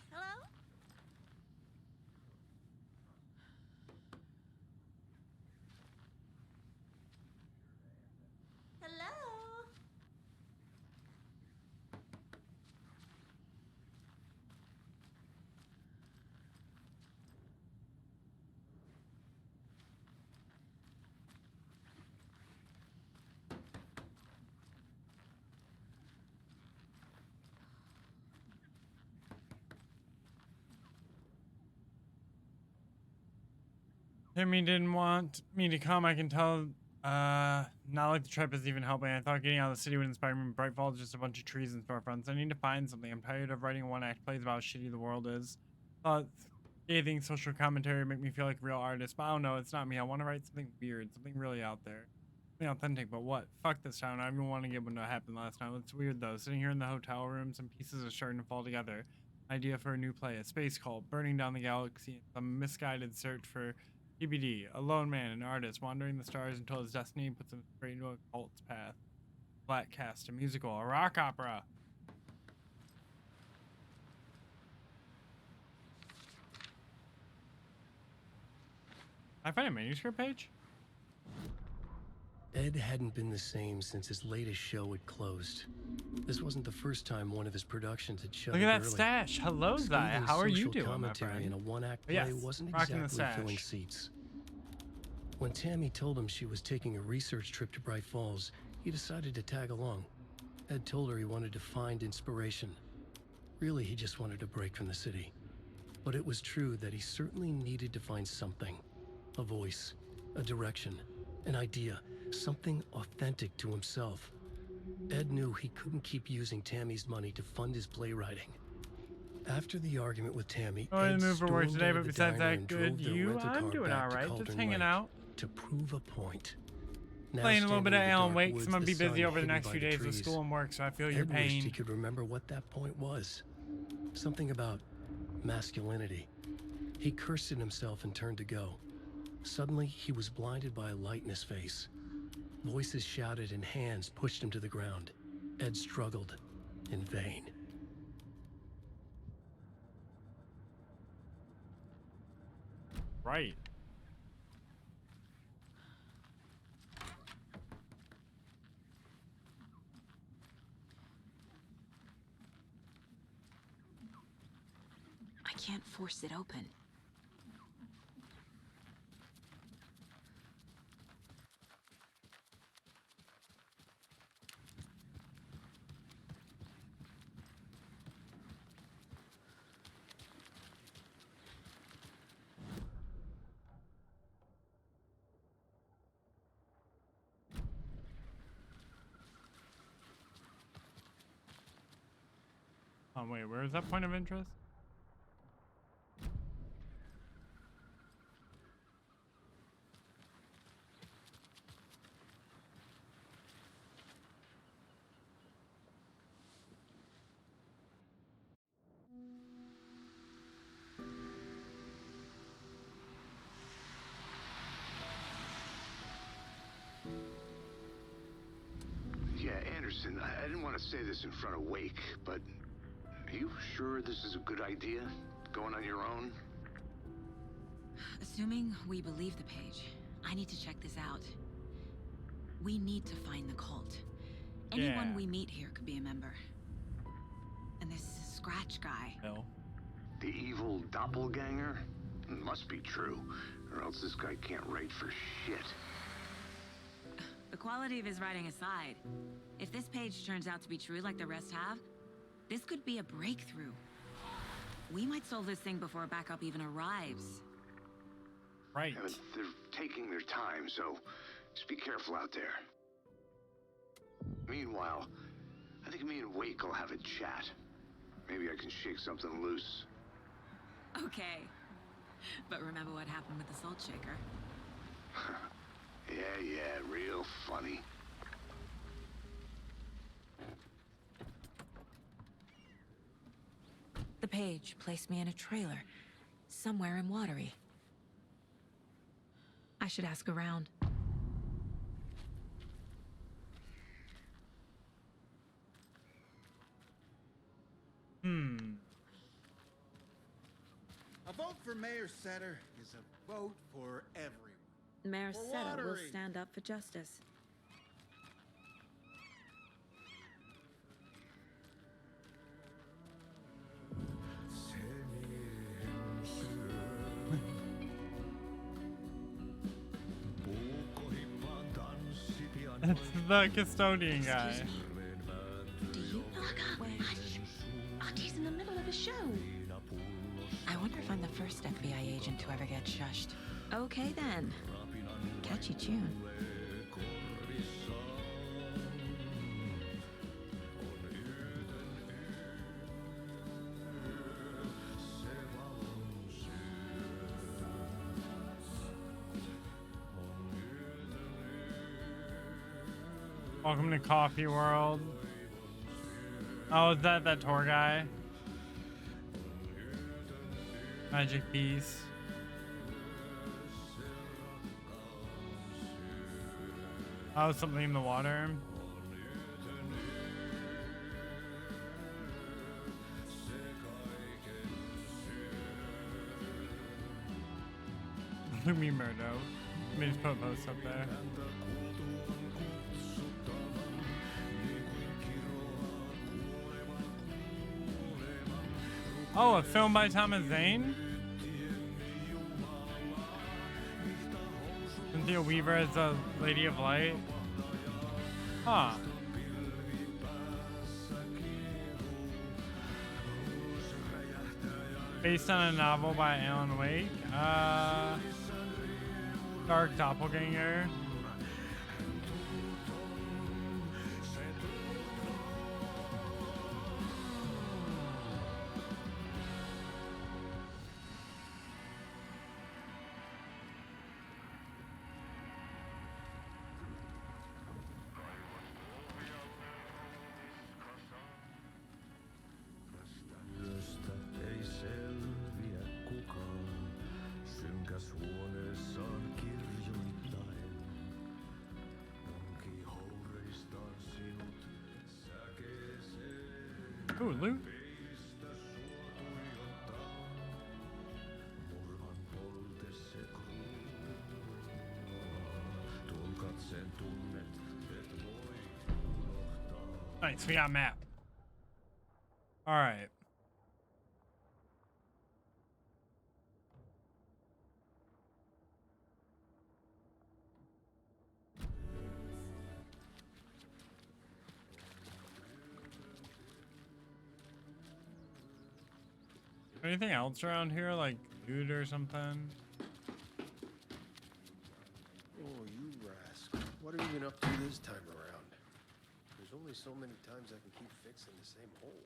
Hello? Hello? Timmy didn't want me to come. I can tell. Not like the trip is even helping. I thought getting out of the city would inspire me. Bright Falls is just a bunch of trees and storefronts. I need to find something. I'm tired of writing one-act plays about how shitty the world is. Thought scathing social commentary would make me feel like a real artist, but I don't know. It's not me. I want to write something weird, something really out there, something authentic. But what? Fuck this town. I don't even want to get what happened last time. It's weird though. Sitting here in the hotel room, some pieces are starting to fall together. Idea for a new play: a space cult burning down the galaxy. Some misguided search for TBD, a lone man, an artist, wandering the stars until his destiny puts him straight into a cult's path. Black cast, a musical, a rock opera. I find a manuscript page? Ed hadn't been the same since his latest show had closed. This wasn't the first time one of his productions had shut Look at that early. stash. Hello, Zai. How are you Social doing, my commentary friend? in a one-act play Yes, wasn't rocking the exactly filling stash. seats. When Tammy told him she was taking a research trip to Bright Falls, he decided to tag along. Ed told her he wanted to find inspiration. Really, he just wanted a break from the city. But it was true that he certainly needed to find something. A voice, a direction, an idea, something authentic to himself. Ed knew he couldn't keep using Tammy's money to fund his playwriting. After the argument with Tammy, Oh, I Ed didn't move for work stormed today, out but of the besides diner that, and good. drove the You? rental I'm car doing back all to right. Just Cauldron hanging Lake out. to prove a point. Now Playing a little bit of standing in the Alan dark Wake. woods, I'm gonna the be busy sun over the hidden next by few the days with trees, school and work, so I feel your Ed wished he pain. could remember what that point was. Something about masculinity. He cursed at himself and turned to go. Suddenly, he was blinded by a light in his face. Voices shouted and hands pushed him to the ground. Ed struggled in vain. Right. I can't force it open. Oh, wait, where is that point of interest? Yeah, Anderson, I didn't want to say this in front of Wake, but are you sure this is a good idea? Going on your own? Assuming we believe the page, I need to check this out. We need to find the cult. Anyone Yeah. we meet here could be a member. And this Scratch guy. No. The evil doppelganger? It must be true, or else this guy can't write for shit. The quality of his writing aside, if this page turns out to be true like the rest have, this could be a breakthrough. We might solve this thing before backup even arrives. Right. Yeah, but they're taking their time, so just be careful out there. Meanwhile, I think me and Wake will have a chat. Maybe I can shake something loose. Okay. But remember what happened with the Salt Shaker? Yeah, real funny. The page placed me in a trailer, somewhere in Watery. I should ask around. A vote for Mayor Setter is a vote for everyone. Mayor For Setter will watering. stand up for justice. It's the custodian guy. Do you Hush! Audie's in the middle of a show. I wonder if I'm the first FBI agent to ever get shushed. Okay then. Catchy tune. Welcome to Coffee World. Oh, is that tour guy? Magic Beast. Oh, something in the water. Lumi Murdo. Let me just put a post up there. Oh, a film by Thomas Zane? Cynthia Weaver as the Lady of Light? Huh. Based on a novel by Alan Wake. Dark Doppelganger. Ooh, loot. Nice, we got a map. All right. Anything else around here, like loot or something? Oh, you rascal. What have you been up to this time around? There's only so many times I can keep fixing the same hole.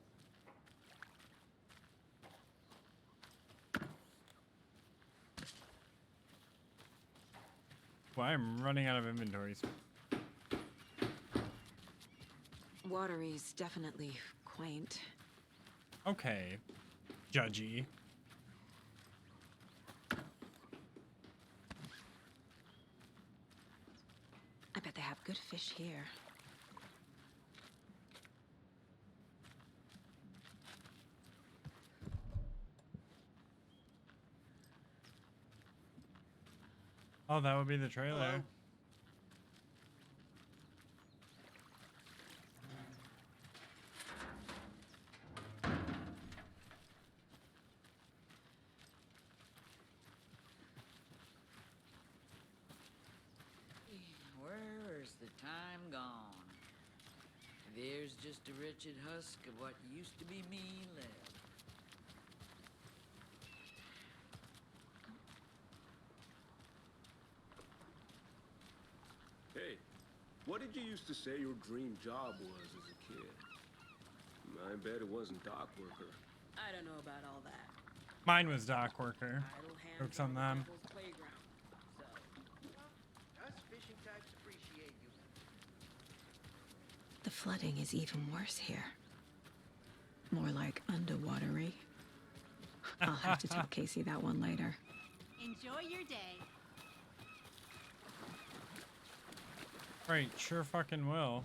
Well, I'm running out of inventories. Watery's definitely quaint. Okay. Judgy. I bet they have good fish here. Oh, that would be the trailer. Hello. Where's the time gone? There's just a wretched husk of what used to be me left. Hey, what did you used to say your dream job was as a kid? I bet it wasn't dock worker. I don't know about all that. Mine was dock worker. Jokes on them. Playground. So. Us fishing types appreciate you. The flooding is even worse here. More like underwatery. I'll have to tell Casey that one later. Enjoy your day. Right, sure fucking will.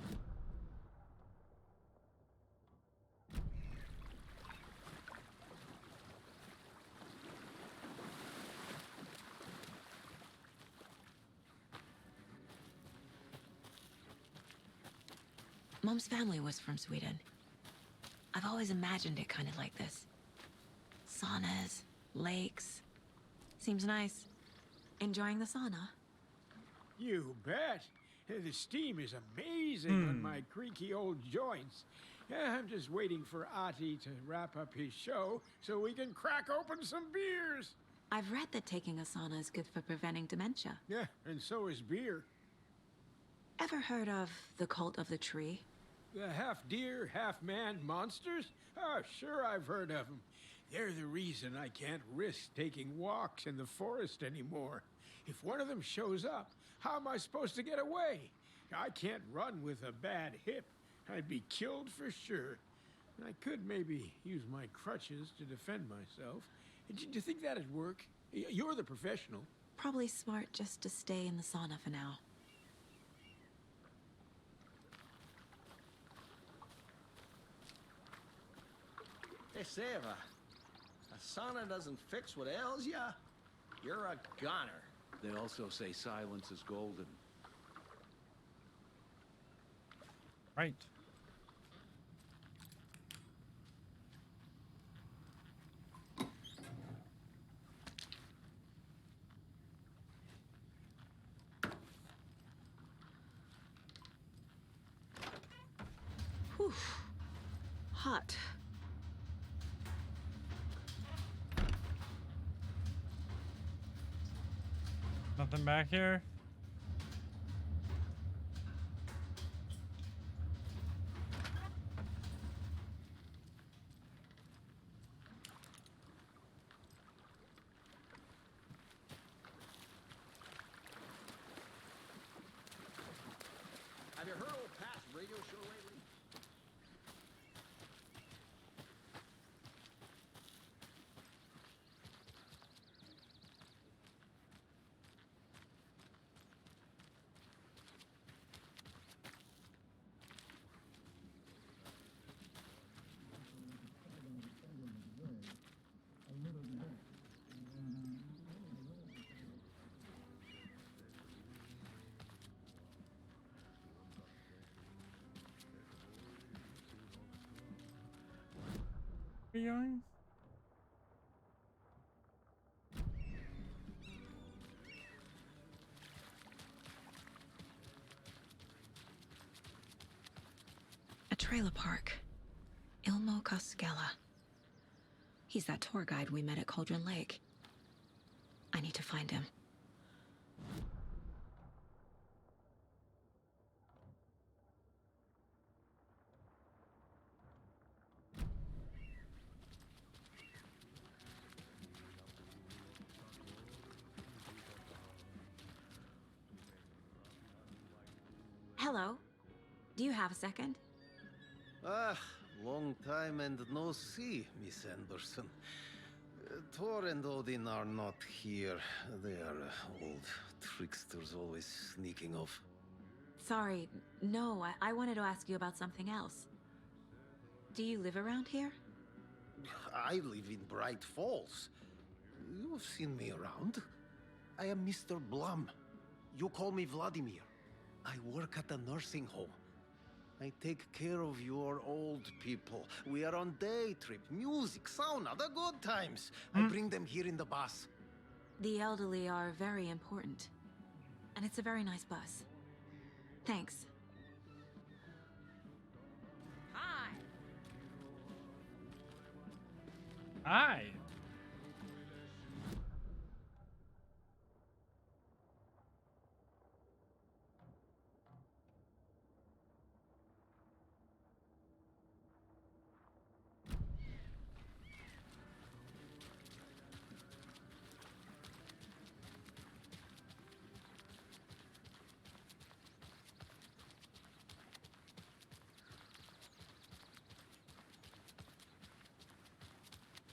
Mom's family was from Sweden. I've always imagined it kind of like this. Saunas, lakes. Seems nice. Enjoying the sauna? You bet. The steam is amazing on my creaky old joints. I'm just waiting for Ati to wrap up his show so we can crack open some beers. I've read that taking a sauna is good for preventing dementia. Yeah, and so is beer. Ever heard of the Cult of the Tree? The half-deer, half-man monsters? Oh, sure I've heard of them. They're the reason I can't risk taking walks in the forest anymore. If one of them shows up, how am I supposed to get away? I can't run with a bad hip. I'd be killed for sure. I could maybe use my crutches to defend myself. Do you think that'd work? You're the professional. Probably smart just to stay in the sauna for now. Hey, Seva. A sauna doesn't fix what ails ya. You're a goner. They also say silence is golden. Right. Whew. Hot. Nothing back here? Have you heard old Pat's radio show lately? Going? A trailer park. Ilmo Koskela. He's that tour guide we met at Cauldron Lake. I need to find him. Hello. Do you have a second? Ah, long time and no see, Miss Anderson. Thor and Odin are not here. They are old tricksters always sneaking off. Sorry. No, I wanted to ask you about something else. Do you live around here? I live in Bright Falls. You've seen me around. I am Mr. Blum. You call me Vladimir. I work at a nursing home. I take care of your old people. We are on day trip, music, sauna, the good times. I bring them here in the bus. The elderly are very important. And it's a very nice bus. Thanks. Hi. Hi.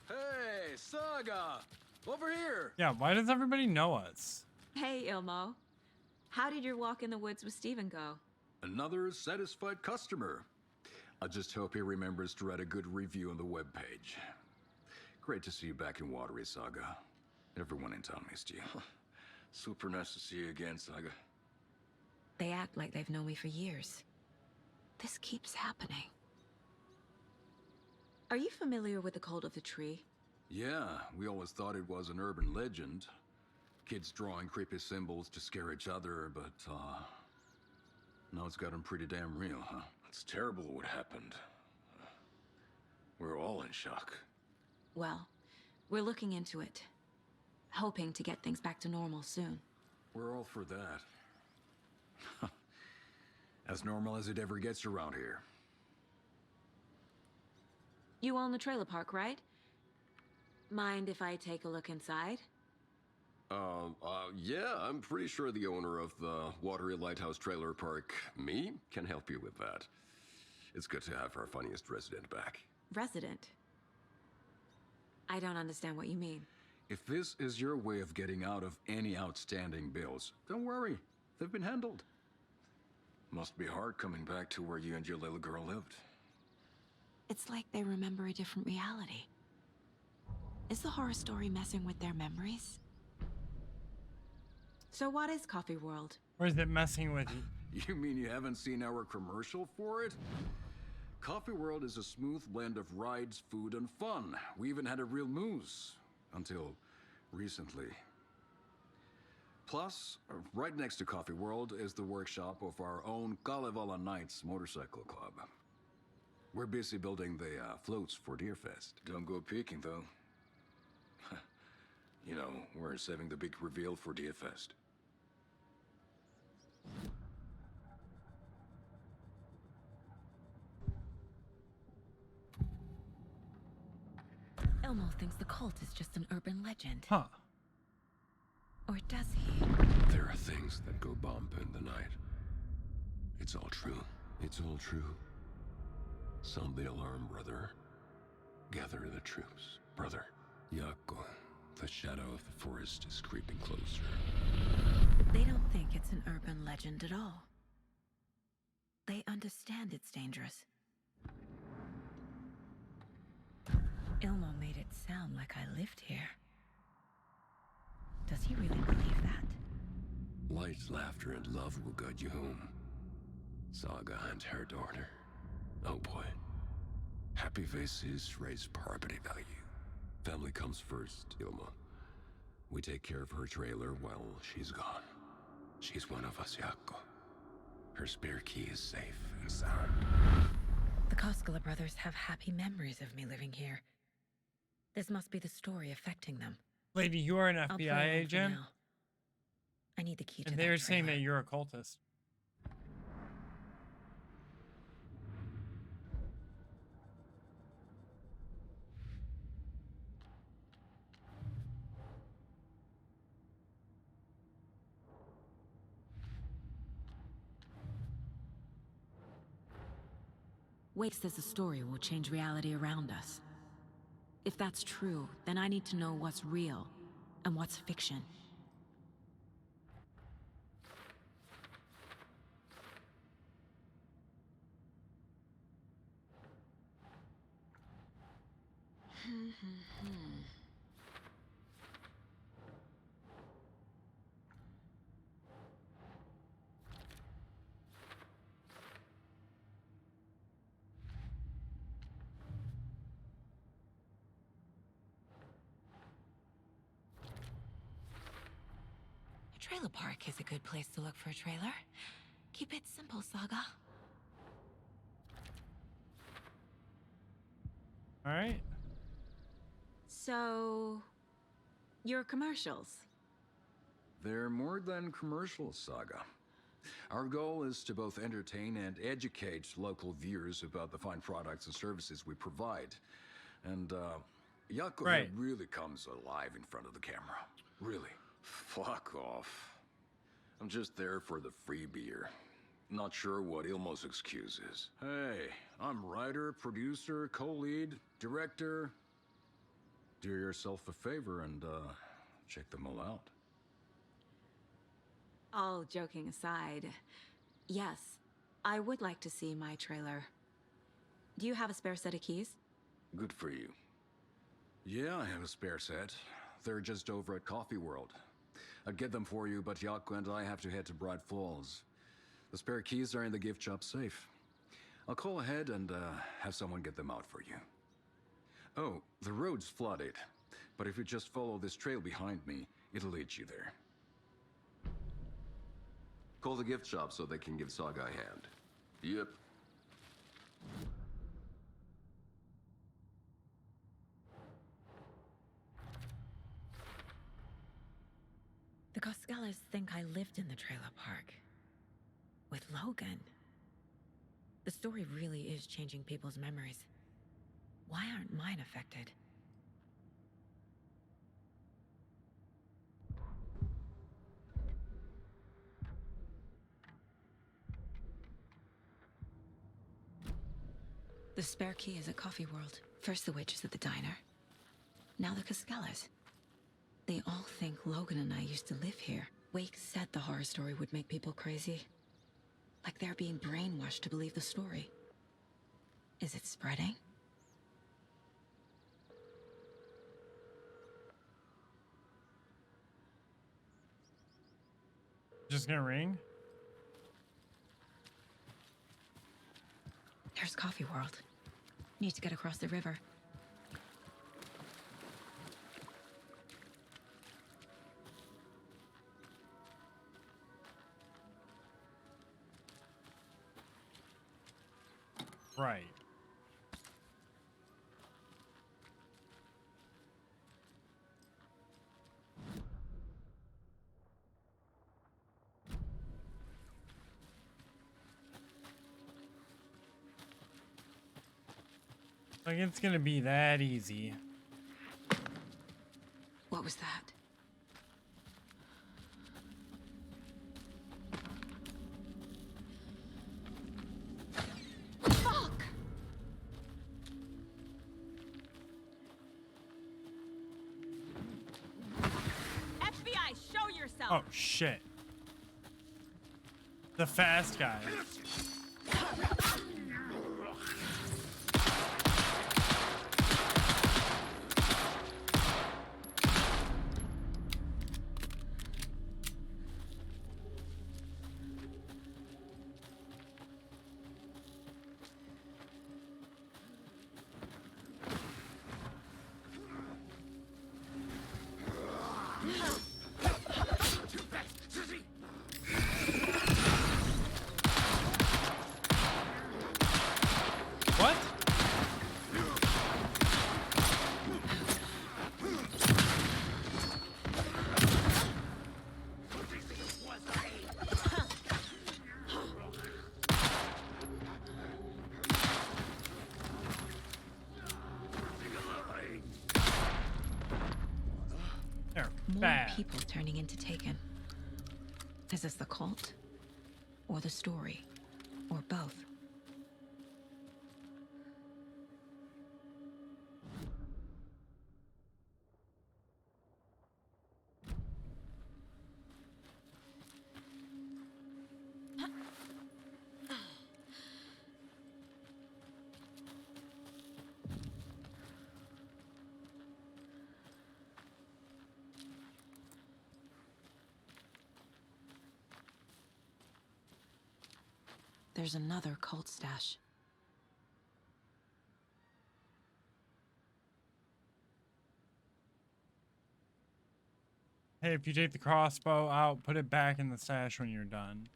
Hey, Saga! Over here! Yeah, why does everybody know us? Hey, Ilmo. How did your walk in the woods with Steven go? Another satisfied customer. I just hope he remembers to write a good review on the webpage. Great to see you back in Watery, Saga. Everyone in town missed you. Super nice to see you again, Saga. They act like they've known me for years. this keeps happening. Are you familiar with the Cult of the Tree? Yeah, we always thought it was an urban legend. Kids drawing creepy symbols to scare each other, but, now it's gotten pretty damn real, huh? It's terrible what happened. We're all in shock. Well, we're looking into it. Hoping to get things back to normal soon. We're all for that. As normal as it ever gets around here. You own the trailer park, right? Mind if I take a look inside? Yeah, I'm pretty sure the owner of the Watery Lighthouse Trailer Park, me, can help you with that. It's good to have our funniest resident back. Resident? I don't understand what you mean. If this is your way of getting out of any outstanding bills, don't worry. They've been handled. Must be hard coming back to where you and your little girl lived. It's like they remember a different reality. Is the horror story messing with their memories? So what is Coffee World? Or is it messing with you? You mean you haven't seen our commercial for it? Coffee World is a smooth blend of rides, food, and fun. We even had a real moose. Until recently. Plus, right next to Coffee World is the workshop of our own Kalevala Knights Motorcycle Club. We're busy building the floats for Deerfest. Don't go peeking, though. You know, we're saving the big reveal for Deerfest. Elmo thinks the cult is just an urban legend. Huh. Or does he? There are things that go bump in the night. It's all true. It's all true. Sound the alarm, brother. Gather the troops, brother. Yako, the shadow of the forest is creeping closer. They don't think it's an urban legend at all. They understand it's dangerous. Ilmo made it sound like I lived here. Does he really believe that? Light, laughter, and love will guide you home. Saga and her daughter. Oh boy. Happy faces raise property value. Family comes first, Ilma. We take care of her trailer while she's gone. She's one of us, Yako. Her spare key is safe and sound. The Koskela brothers have happy memories of me living here. This must be the story affecting them. Lady, you are an I'll play FBI along for agent? now. I need the key to And that they're saying trailer. that you're a cultist. Wake says the story will change reality around us. If that's true, then I need to know what's real and what's fiction. Trailer park is a good place to look for a trailer. Keep it simple, Saga. All right. So, your commercials. They're more than commercials, Saga. Our goal is to both entertain and educate local viewers about the fine products and services we provide. And, Yako Right. really comes alive in front of the camera. Really. Fuck off. I'm just there for the free beer. Not sure what Ilmo's excuse is. Hey, I'm writer, producer, co-lead, director. Do yourself a favor and, check them all out. All joking aside, yes, I would like to see my trailer. Do you have a spare set of keys? Good for you. Yeah, I have a spare set. They're just over at Coffee World. I'd get them for you, but Yako and I have to head to Bright Falls. The spare keys are in the gift shop safe. I'll call ahead and have someone get them out for you. Oh, the road's flooded, but if you just follow this trail behind me, it'll lead you there. Call the gift shop so they can give Saga a hand. Yep. The Coskellas think I lived in the trailer park. With Logan. The story really is changing people's memories. Why aren't mine affected? The spare key is at Coffee World. First the witches at the diner. Now the Coskellas. They all think Logan and I used to live here. Wake said the horror story would make people crazy. Like they're being brainwashed to believe the story. Is it spreading? Just gonna ring? There's Coffee World. Need to get across the river. Right. Like it's gonna be that easy. What was that? Fuck! FBI, show yourself! Oh shit. The fast guy. What? They're More bad. people turning into Taken. Is this the cult? Or the story? Or both? There's another cult stash. Hey, if you take the crossbow out, put it back in the stash when you're done.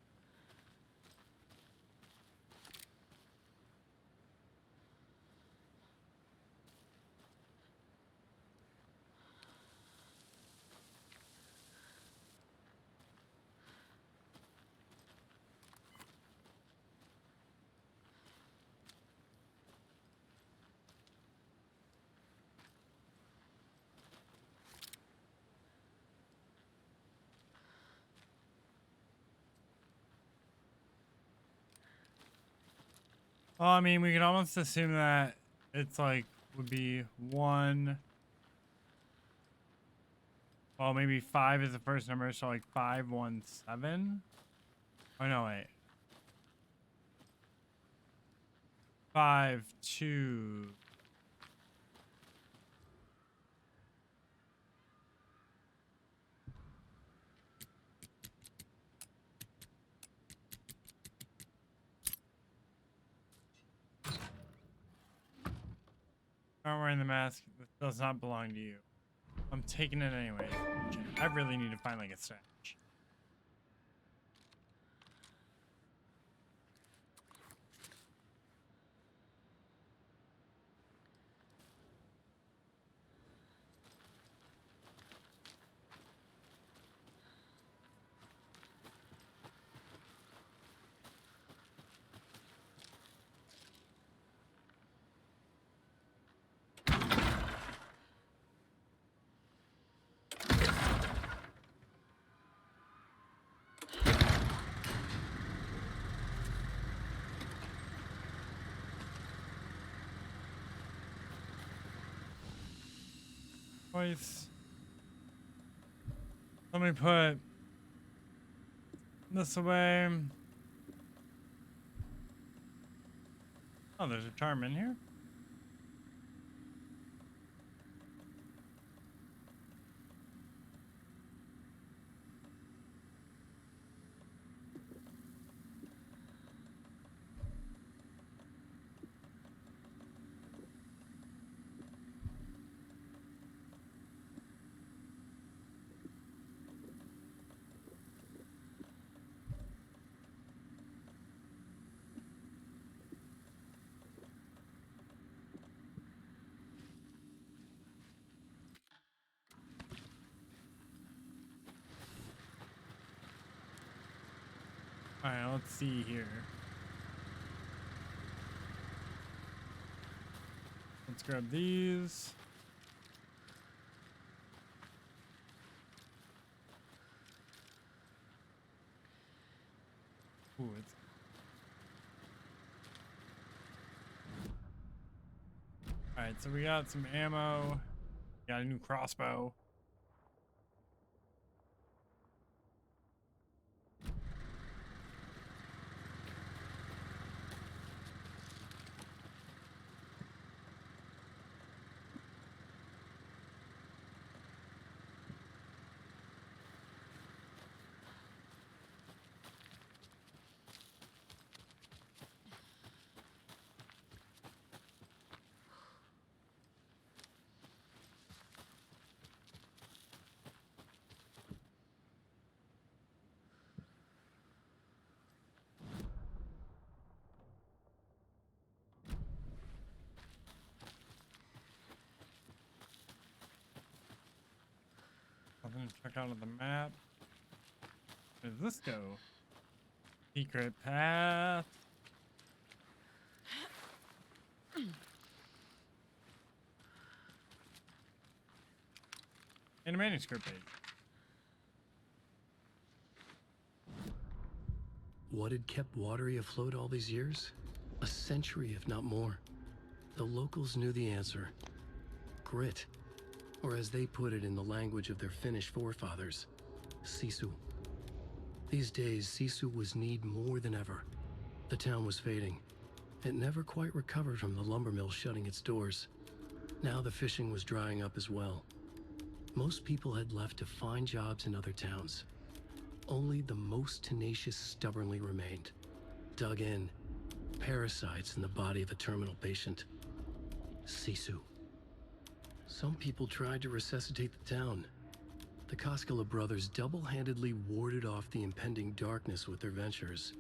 Well, I mean, we could almost assume that it's like, would be 1. Well, maybe 5 is the first number, so like 517? Oh, no, wait. 5, 2. Aren't wearing the mask. This does not belong to you. I'm taking it anyway. I really need to find like a stash. Let me put this away. Oh, there's a charm in here. Alright, let's see here. Let's grab these. Ooh, it's... Alright, so we got some ammo. Got a new crossbow. Nothing to check out of the map. Where does this go? Secret path. And a manuscript page. What had kept Watery afloat all these years? A century, if not more. The locals knew the answer. Grit. Or as they put it in the language of their Finnish forefathers, Sisu. These days, Sisu was needed more than ever. The town was fading. It never quite recovered from the lumber mill shutting its doors. Now the fishing was drying up as well. Most people had left to find jobs in other towns. Only the most tenacious stubbornly remained. Dug in, parasites in the body of a terminal patient. Sisu. Some people tried to resuscitate the town. The Koskela brothers double-handedly warded off the impending darkness with their ventures.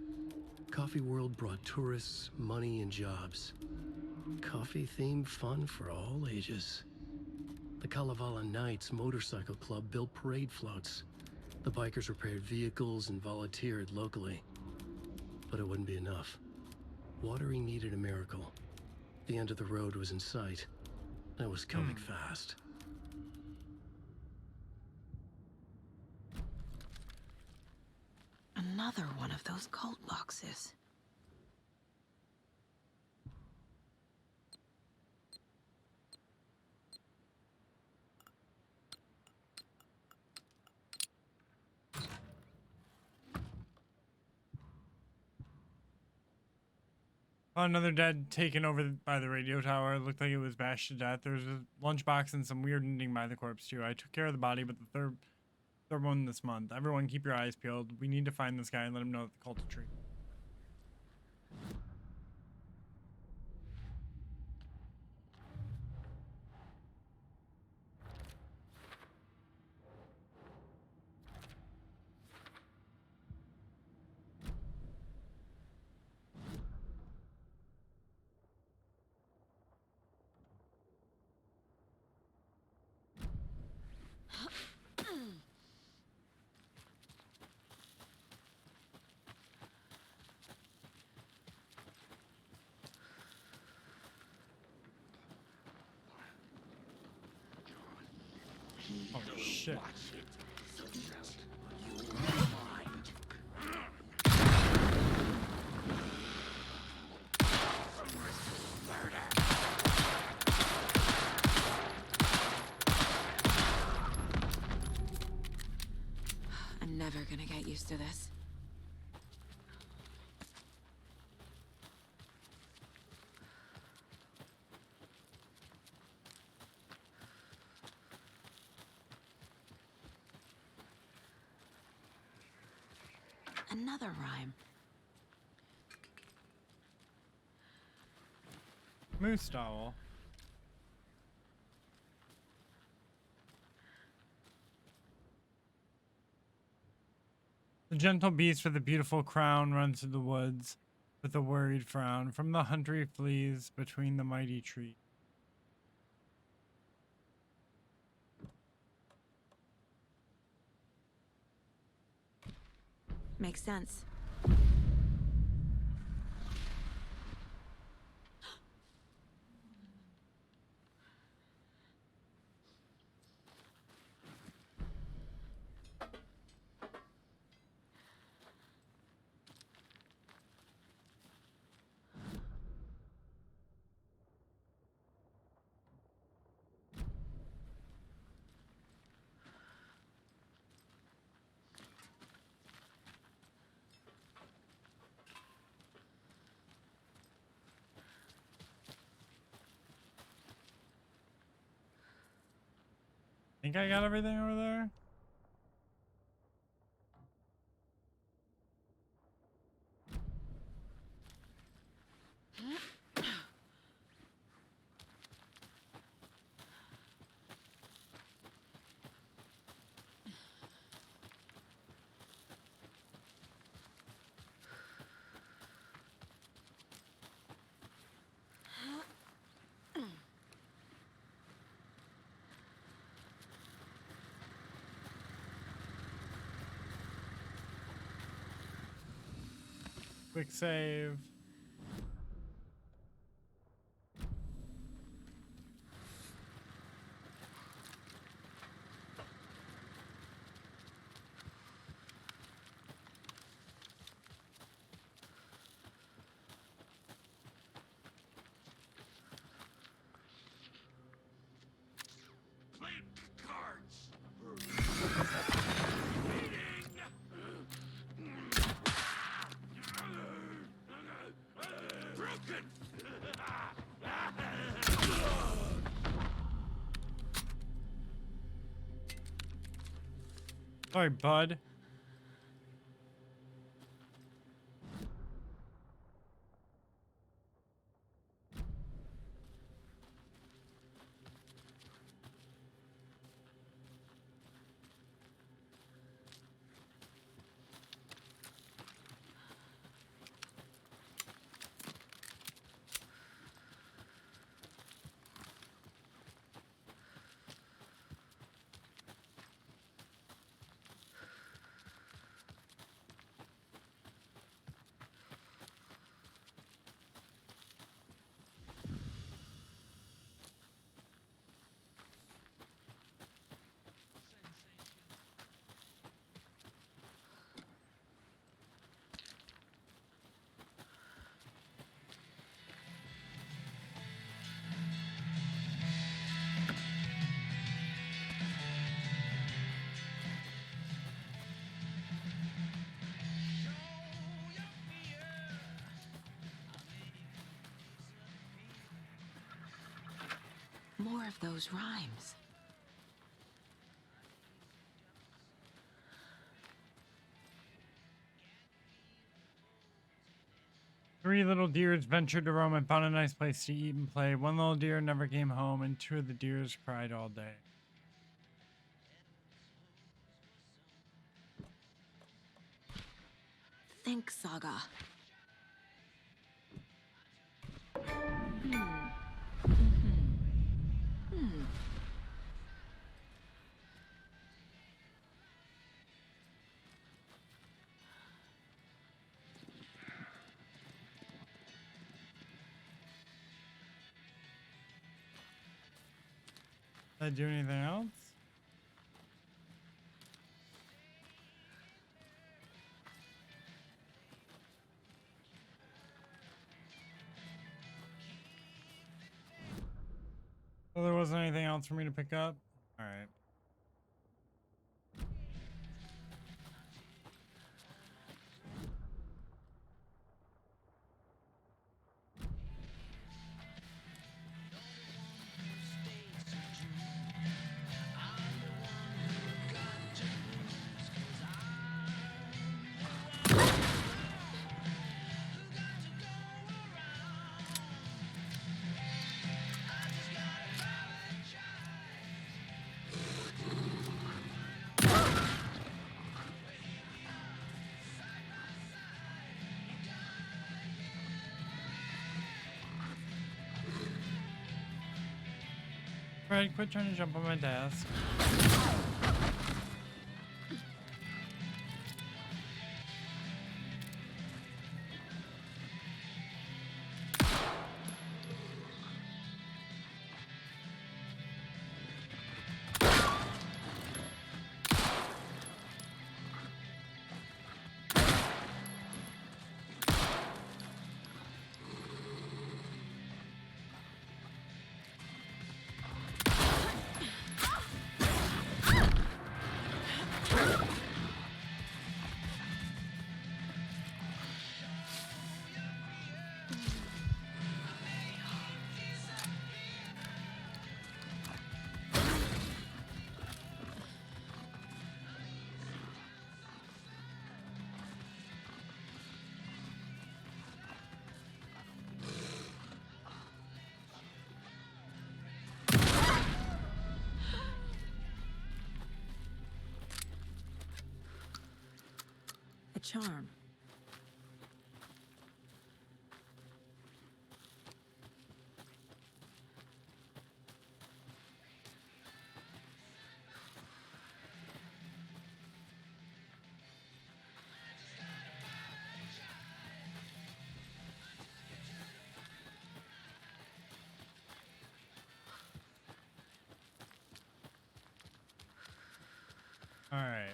Coffee World brought tourists, money, and jobs. Coffee-themed fun for all ages. The Kalevala Knights Motorcycle Club built parade floats. The bikers repaired vehicles and volunteered locally. But it wouldn't be enough. Watery needed a miracle. The end of the road was in sight. It was coming fast. Another one of those cult boxes. Another dead taken over by the radio tower. It looked like it was bashed to death. There was a lunchbox and some weird ending by the corpse too. I took care of the body, but the third one this month. Everyone keep your eyes peeled. We need to find this guy and let him know that the cult is true. Oh shit. So just you mind. I'm never gonna get used to this. Another rhyme. Moose Owl. The gentle beast with a beautiful crown runs through the woods with a worried frown. From the hunter he flees between the mighty trees. Makes sense. Think I got everything over there? Quick save. Sorry, bud. More of those rhymes. Three little deers ventured to roam and found a nice place to eat and play. One little deer never came home, and two of the deers cried all day. Think, Saga. Did I do anything else? So there wasn't anything else for me to pick up? Alright. Fred, quit trying to jump on my desk. A charm. All right.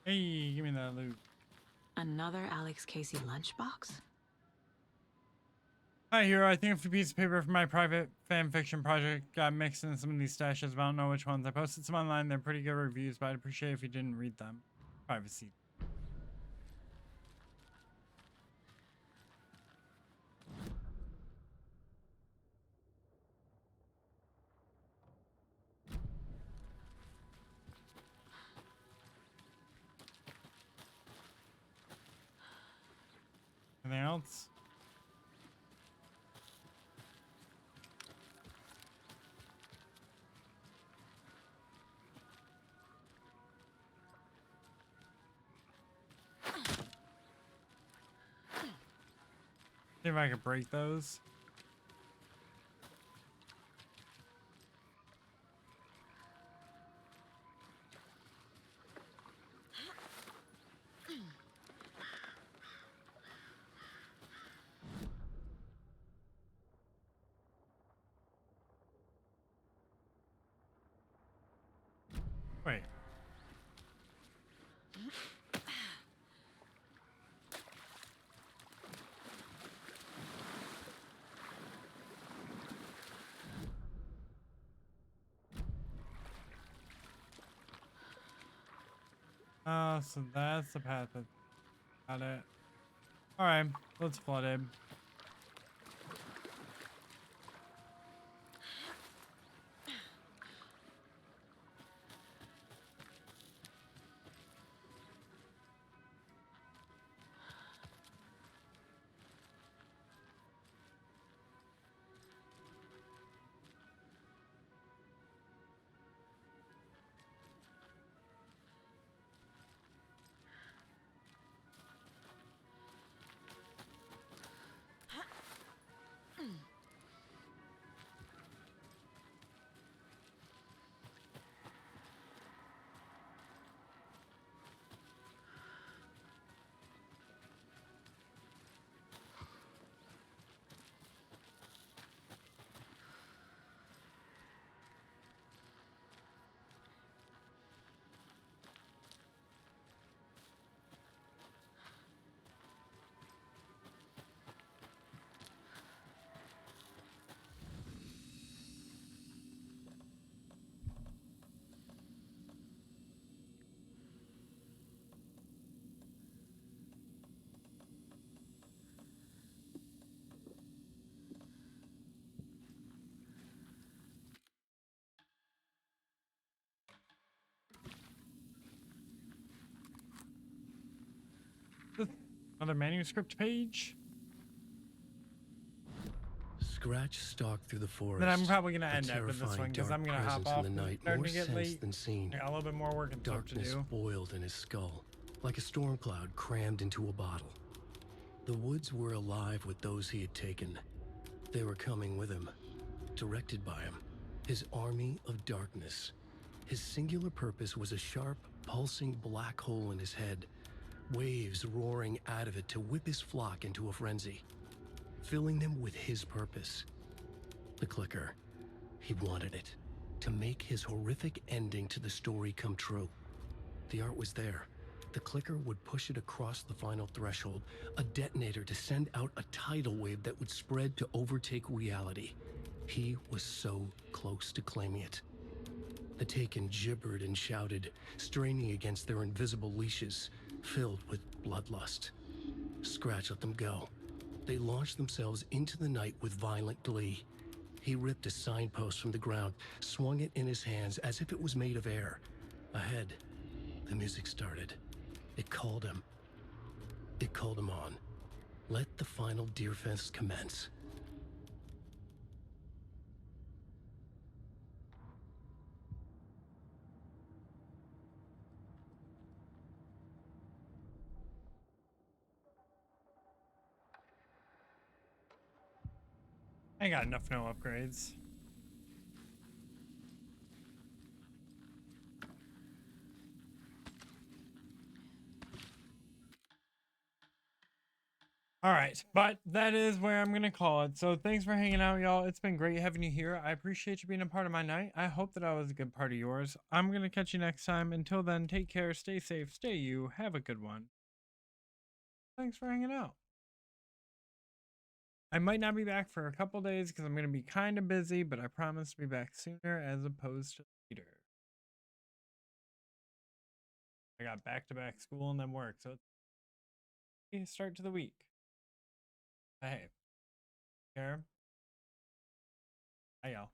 Hey, give me that loot. Another Alex Casey lunchbox? Hi, Hero. I think a few pieces of paper from my private fan fiction project got mixed in some of these stashes, but I don't know which ones. I posted some online. They're pretty good reviews, but I'd appreciate if you didn't read them. Privacy. Anything else? See if I could break those. Wait. Oh, so that's the path. Got it. Alright, let's flood it. Another manuscript page. Scratch stalked through the forest. Then I'm probably gonna a end after this terrifying one because dark I'm gonna hop presence off. in the night, It's starting more to get sense late. than seen. I got a little bit more work and stuff to Darkness do. boiled in his skull, like a storm cloud crammed into a bottle. The woods were alive with those he had taken. They were coming with him, directed by him. His army of darkness. His singular purpose was a sharp, pulsing black hole in his head, waves roaring out of it to whip his flock into a frenzy, filling them with his purpose. The clicker. He wanted it, to make his horrific ending to the story come true. The art was there. The clicker would push it across the final threshold, a detonator to send out a tidal wave that would spread to overtake reality. He was so close to claiming it. The Taken gibbered and shouted, straining against their invisible leashes, filled with bloodlust. Scratch let them go. They launched themselves into the night with violent glee. He ripped a signpost from the ground, swung it in his hands as if it was made of air. Ahead, the music started. It called him. It called him on. Let the final Deerfest commence. I ain't got enough no upgrades. All right, but that is where I'm gonna call it. So thanks for hanging out, y'all. It's been great having you here. I appreciate you being a part of my night. I hope that I was a good part of yours. I'm gonna catch you next time. Until then, take care, stay safe, stay you, have a good one. Thanks for hanging out. I might not be back for a couple days because I'm gonna be kind of busy, but I promise to be back sooner as opposed to later. I got back-to-back school and then work, so it's a start to the week. Hey, care. Hi, y'all.